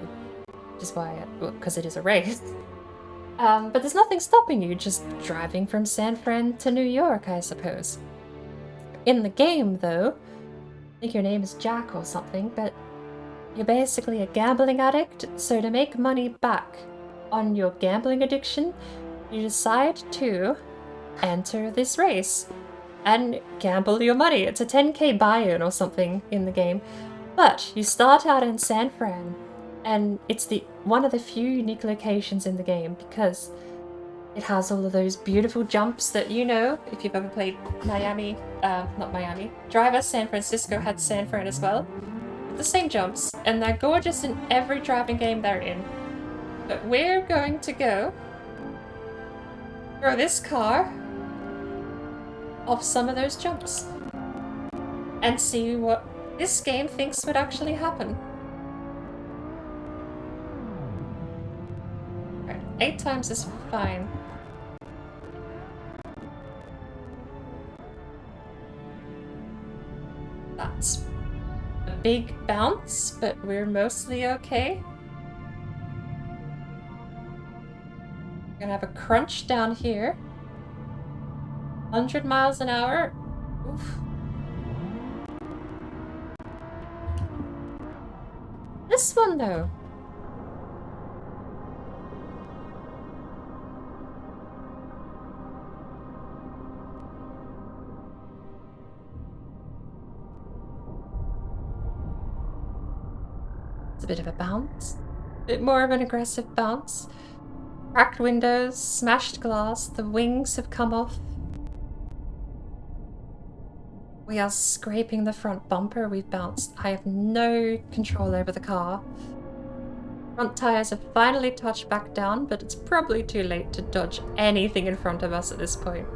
Speaker 1: Which is why, because it is a race. But there's nothing stopping you just driving from San Fran to New York, I suppose. In the game, though, I think your name is Jack or something, but you're basically a gambling addict, so to make money back on your gambling addiction, you decide to enter this race and gamble your money. It's a 10k buy-in or something in the game. But you start out in San Fran, and it's one of the few unique locations in the game because it has all of those beautiful jumps that you know, if you've ever played Miami, not Miami, Driver San Francisco had San Fran as well. The same jumps, and they're gorgeous in every driving game they're in. But we're going to go throw this car off some of those jumps and see what this game thinks would actually happen. Right, 8 times is fine. That's a big bounce, but we're mostly okay. We're gonna have a crunch down here. 100 miles an hour. Oof. This one, though. It's a bit of a bounce. A bit more of an aggressive bounce. Cracked windows, smashed glass, the wings have come off. We are scraping the front bumper, we've bounced. I have no control over the car. Front tires have finally touched back down, but it's probably too late to dodge anything in front of us at this point.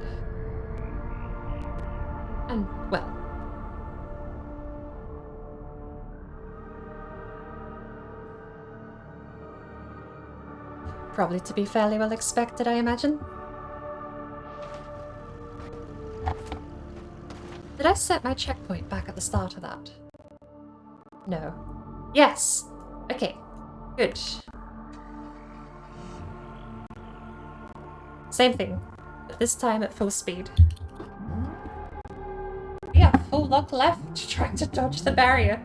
Speaker 1: And, well... probably to be fairly well expected, I imagine. Did I set my checkpoint back at the start of that? No. Yes! Okay. Good. Same thing, but this time at full speed. Yeah, full lock left, trying to dodge the barrier.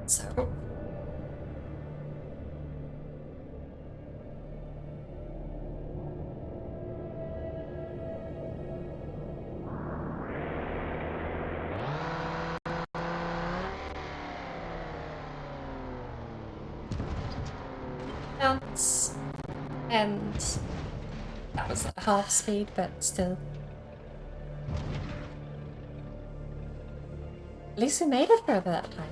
Speaker 1: So... bounce. And that was at half speed, but still. At least we made it for a bit that time.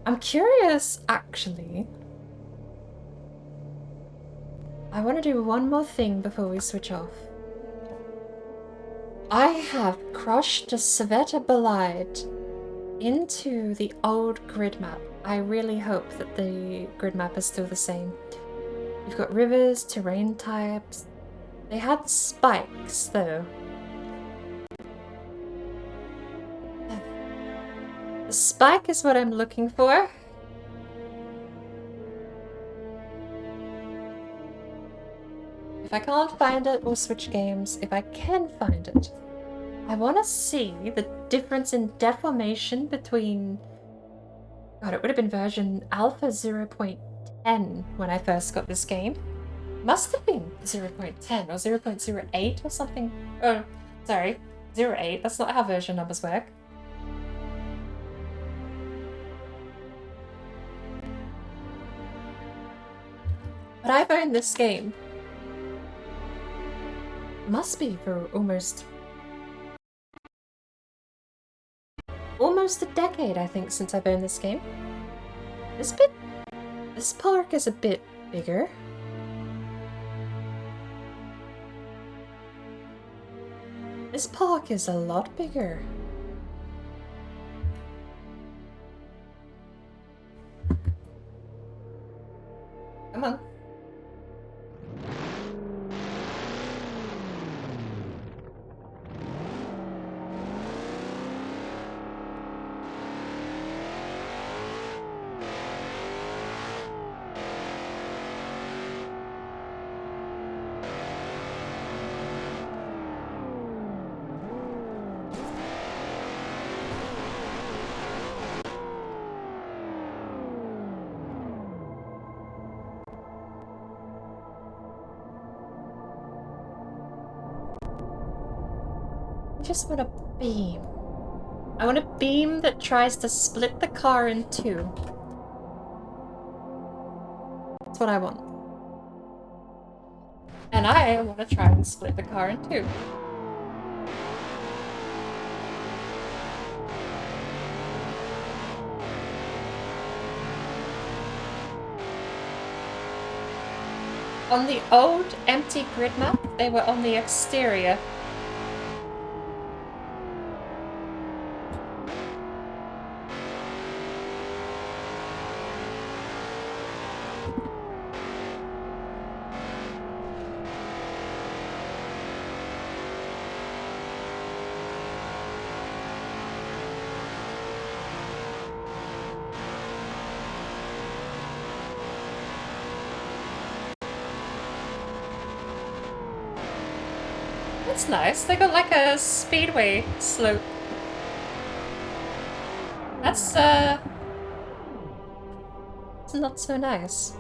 Speaker 1: I'm curious, actually. I want to do one more thing before we switch off. I have crushed the Sveta Bolide into the old grid map. I really hope that the grid map is still the same. You've got rivers, terrain types. They had spikes, though. The spike is what I'm looking for. If I can't find it, we'll switch games. If I can find it, I want to see the difference in deformation between... God, it would have been version Alpha 0.10 when I first got this game. Must have been 0.10 or 0.08 or something. Oh, sorry, 0.8. That's not how version numbers work. But I've owned this game. Must be for almost a decade, I think, since I've owned this game. This park is a bit bigger. This park is a lot bigger. Come on. I just want a beam. I want a beam that tries to split the car in two. That's what I want. And I want to try and split the car in two. On the old empty grid map, they were on the exterior. That's nice. They got like a speedway slope. That's it's not so nice.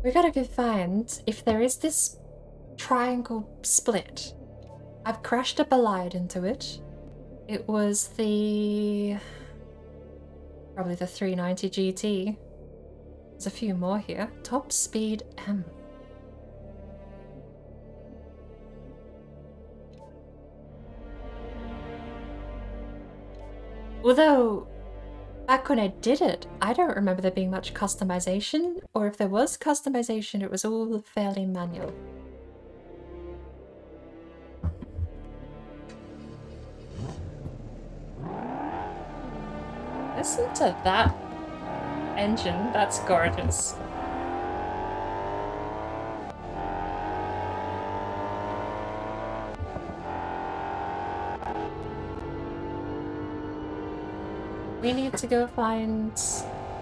Speaker 1: We gotta go find if there is this triangle split. I've crashed a bolide into it. It was probably the 390 GT. There's a few more here. Top speed M. Although, back when I did it, I don't remember there being much customization, or if there was customization, it was all fairly manual. Listen to that engine, that's gorgeous. We need to go find...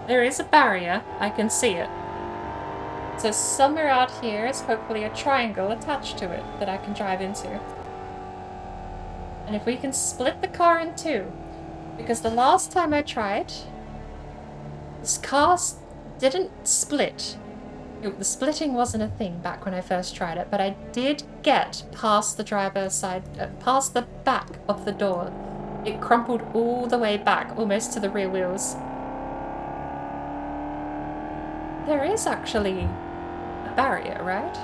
Speaker 1: There is a barrier. I can see it. So somewhere out here is hopefully a triangle attached to it that I can drive into. And if we can split the car in two, because the last time I tried, this car didn't split. The splitting wasn't a thing back when I first tried it, but I did get past the driver's side, past the back of the door. It crumpled all the way back, almost to the rear wheels. There is actually a barrier, right?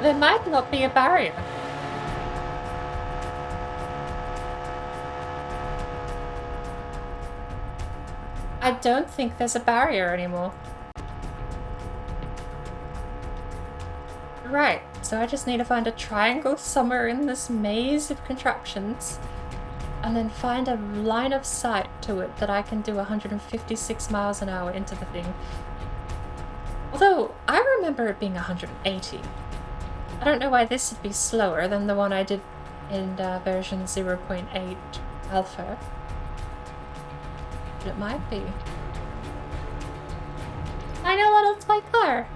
Speaker 1: There might not be a barrier. I don't think there's a barrier anymore. Right, so I just need to find a triangle somewhere in this maze of contraptions and then find a line of sight to it that I can do 156 miles an hour into the thing. Although, I remember it being 180. I don't know why this would be slower than the one I did in version 0.8 alpha. But it might be. Tiny little toy car!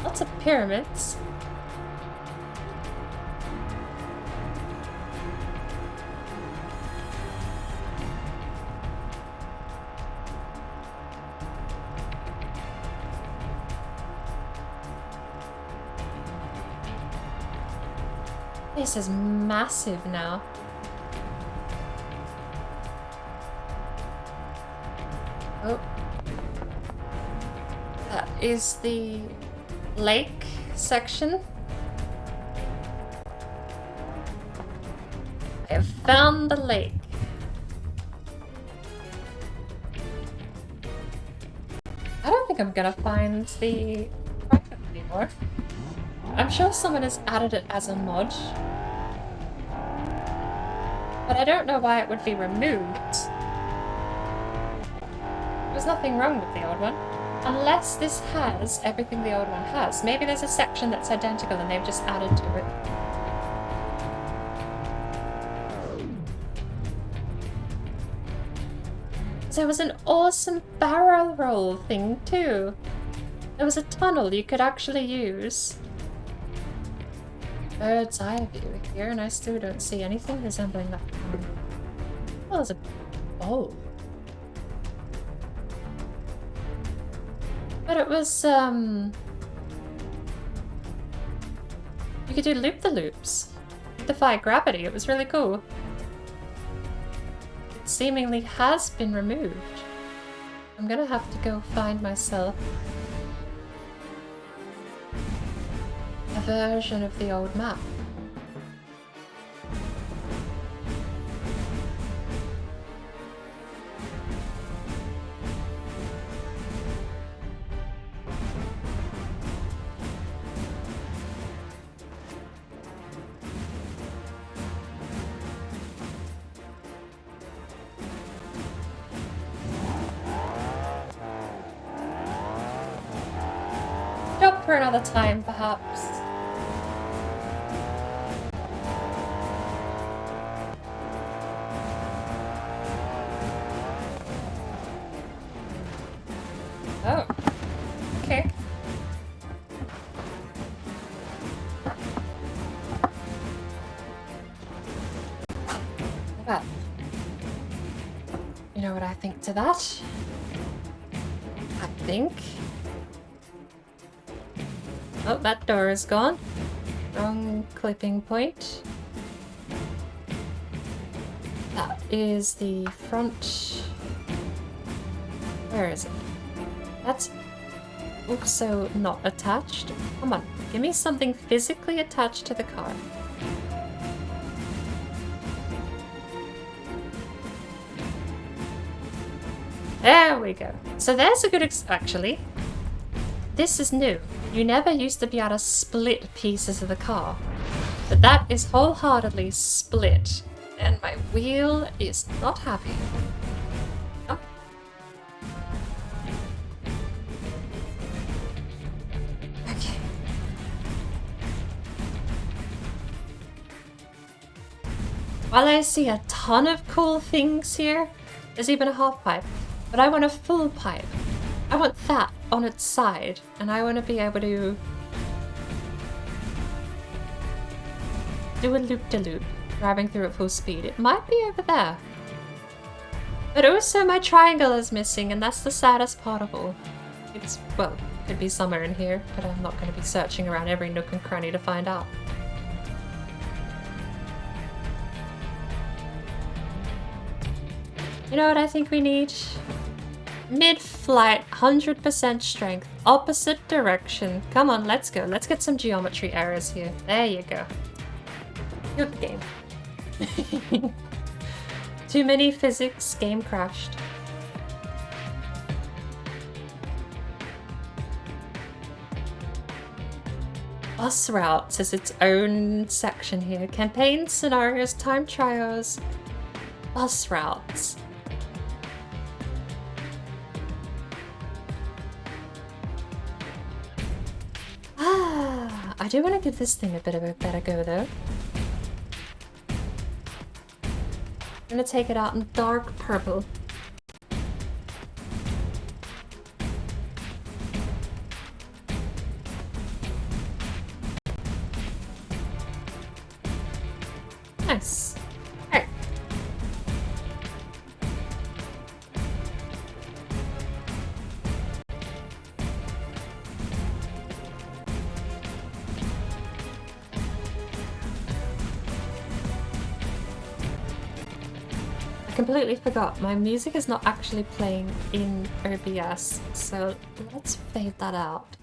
Speaker 1: Lots of pyramids. This is massive now. Oh. That is the lake section. I have found the lake. I don't think I'm gonna find the private anymore. I'm sure someone has added it as a mod, but I don't know why it would be removed. There's nothing wrong with the old one. Unless this has everything the old one has. Maybe there's a section that's identical and they've just added to it. There was an awesome barrel roll thing too. There was a tunnel you could actually use. Bird's eye view here, and I still don't see anything resembling that tunnel. Oh, there's a bowl. But it was, you could do loop-the-loops. Defy gravity, it was really cool. It seemingly has been removed. I'm gonna have to go find myself a version of the old map. Job for another time, perhaps. Oh, okay. Well, you know what I think to that? I think Oh, that door is gone. Wrong clipping point. That is the front. Where is it? That's also not attached. Come on, give me something physically attached to the car. There we go. So there's a good actually. This is new. You never used to be able to split pieces of the car. But that is wholeheartedly split. And my wheel is not happy. Oh. Okay. While I see a ton of cool things here, there's even a half pipe. But I want a full pipe. I want that on its side, and I want to be able to do a loop-de-loop, driving through at full speed. It might be over there. But also my triangle is missing, and that's the saddest part of all. It's, well, could be somewhere in here, but I'm not going to be searching around every nook and cranny to find out. You know what I think we need? Mid-flight, 100% strength, opposite direction. Come on, let's go. Let's get some geometry errors here. There you go. Good game. Too many physics, game crashed. Bus routes is its own section here. Campaign scenarios, time trials, bus routes. I do want to give this thing a bit of a better go though. I'm gonna take it out in dark purple. Nice. Alright. I completely forgot, my music is not actually playing in OBS, so let's fade that out.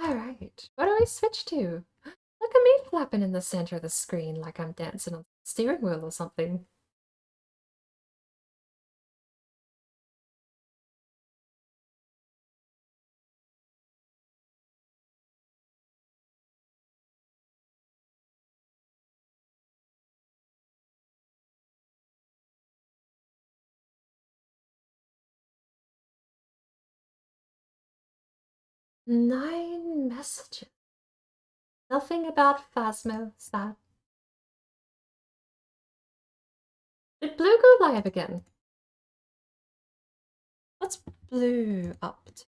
Speaker 1: Alright, what do we switch to? Look at me flapping in the center of the screen like I'm dancing on the steering wheel or something. Nine messages. Nothing about Phasmo, sad. Did Blue go live again? What's Blue up to?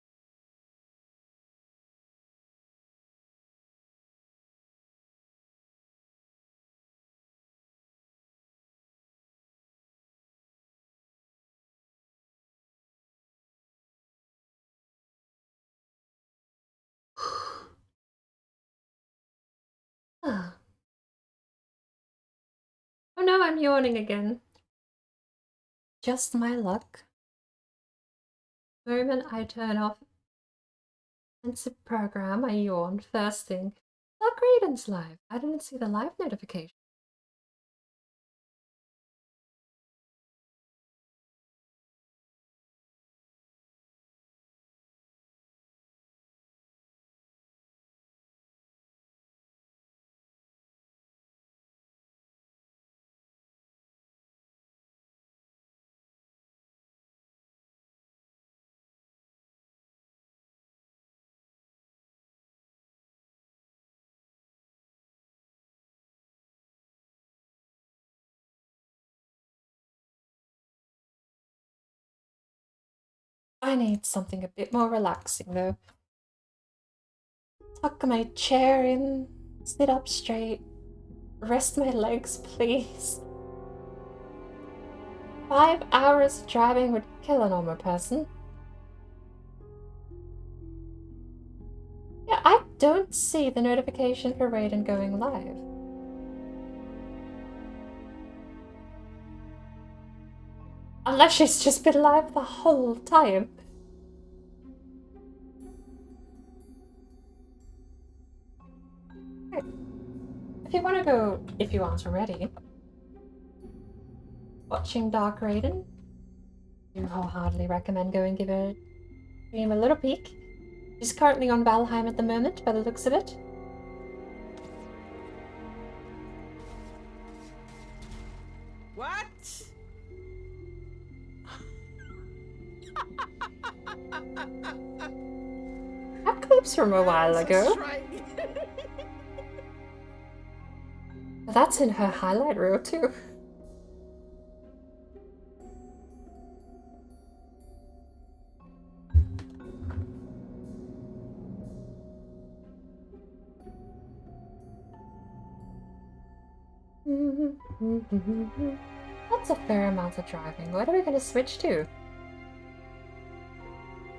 Speaker 1: Ah. Oh no, I'm yawning again. Just my luck. The moment I turn off intensive program, I yawned first thing. Oh, Graydon's live. I didn't see the live notification. I need something a bit more relaxing though. Tuck my chair in, sit up straight, rest my legs, please. 5 hours driving would kill a normal person. Yeah, I don't see the notification for Raiden going live. Unless she's just been live the whole time. Okay. If you want to go, if you aren't already, watching Dark Raiden, I wholeheartedly recommend going give her stream a little peek. She's currently on Valheim at the moment, by the looks of it.
Speaker 3: What?
Speaker 1: That clip's from a while ago. That's in her highlight reel too. That's a fair amount of driving. What are we going to switch to?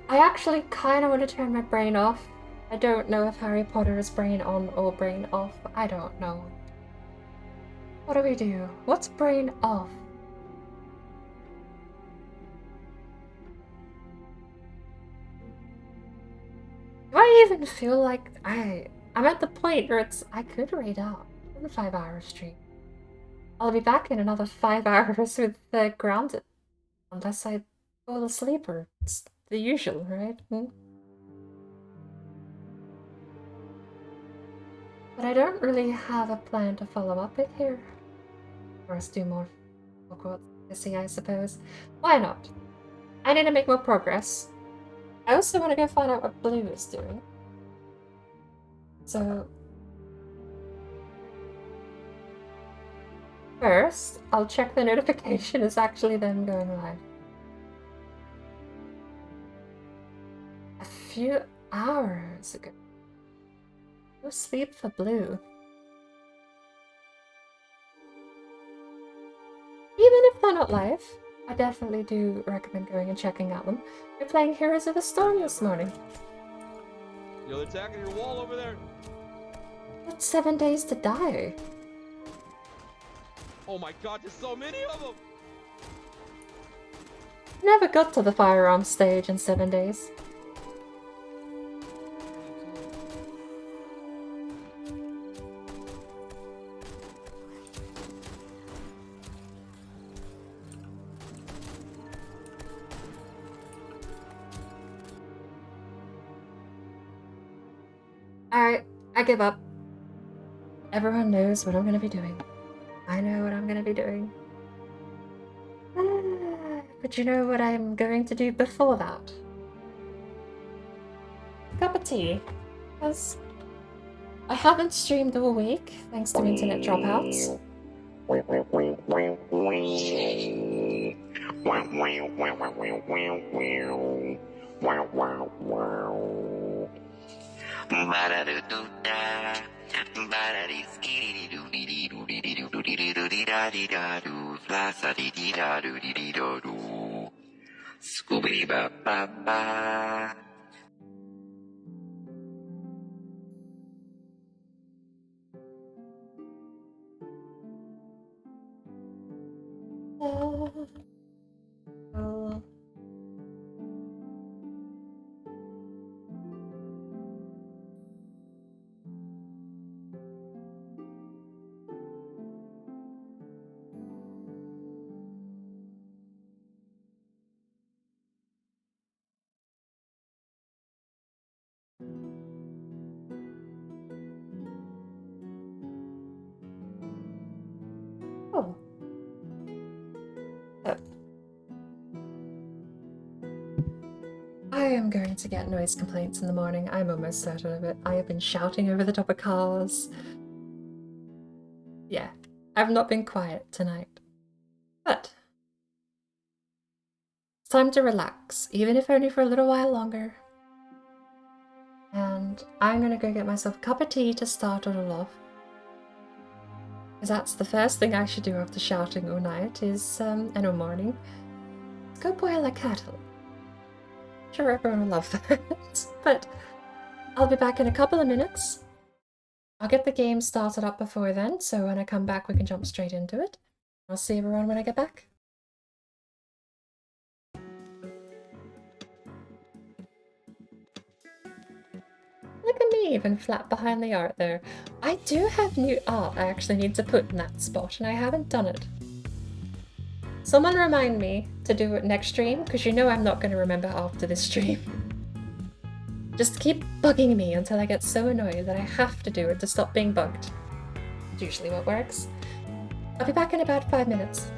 Speaker 1: I actually kind of want to turn my brain off. I don't know if Harry Potter is brain on or brain off. I don't know. What do we do? What's brain off? Do I even feel like I'm at the point where I could read out in a 5-hour stream. I'll be back in another 5 hours with Grounded. Unless I fall asleep, or it's the usual, right? But I don't really have a plan to follow up with here. Or else do more Hogwarts Legacy, I suppose. Why not? I need to make more progress. I also want to go find out what Blue is doing. So first, I'll check the notification is actually them going live. A few hours ago. No sleep for Blue. Even if they're not live, I definitely do recommend going and checking out them. We're playing Heroes of the Storm this morning.
Speaker 6: You're attacking your wall over there.
Speaker 1: That's 7 days to die.
Speaker 6: Oh my god, there's so many of them!
Speaker 1: Never got to the firearms stage in 7 days. Alright, I give up. Everyone knows what I'm gonna be doing. I know what I'm gonna be doing. But you know what I'm going to do before that? A cup of tea. Because I haven't streamed all week, thanks to internet dropouts. Oh. I am going to get noise complaints in the morning. I'm almost certain of it. I have been shouting over the top of cars. Yeah, I've not been quiet tonight. But it's time to relax, even if only for a little while longer. And I'm gonna go get myself a cup of tea to start it all off. Because that's the first thing I should do after shouting all night is, and all morning, is go boil a kettle. Sure, everyone will love that. But I'll be back in a couple of minutes. I'll get the game started up before then, so when I come back we can jump straight into it. I'll see everyone when I get back. Look at me, even flat behind the art there. I do have new art I actually need to put in that spot, and I haven't done it. Someone remind me to do it next stream, because you know I'm not going to remember after this stream. Just keep bugging me until I get so annoyed that I have to do it to stop being bugged. It's usually what works. I'll be back in about 5 minutes.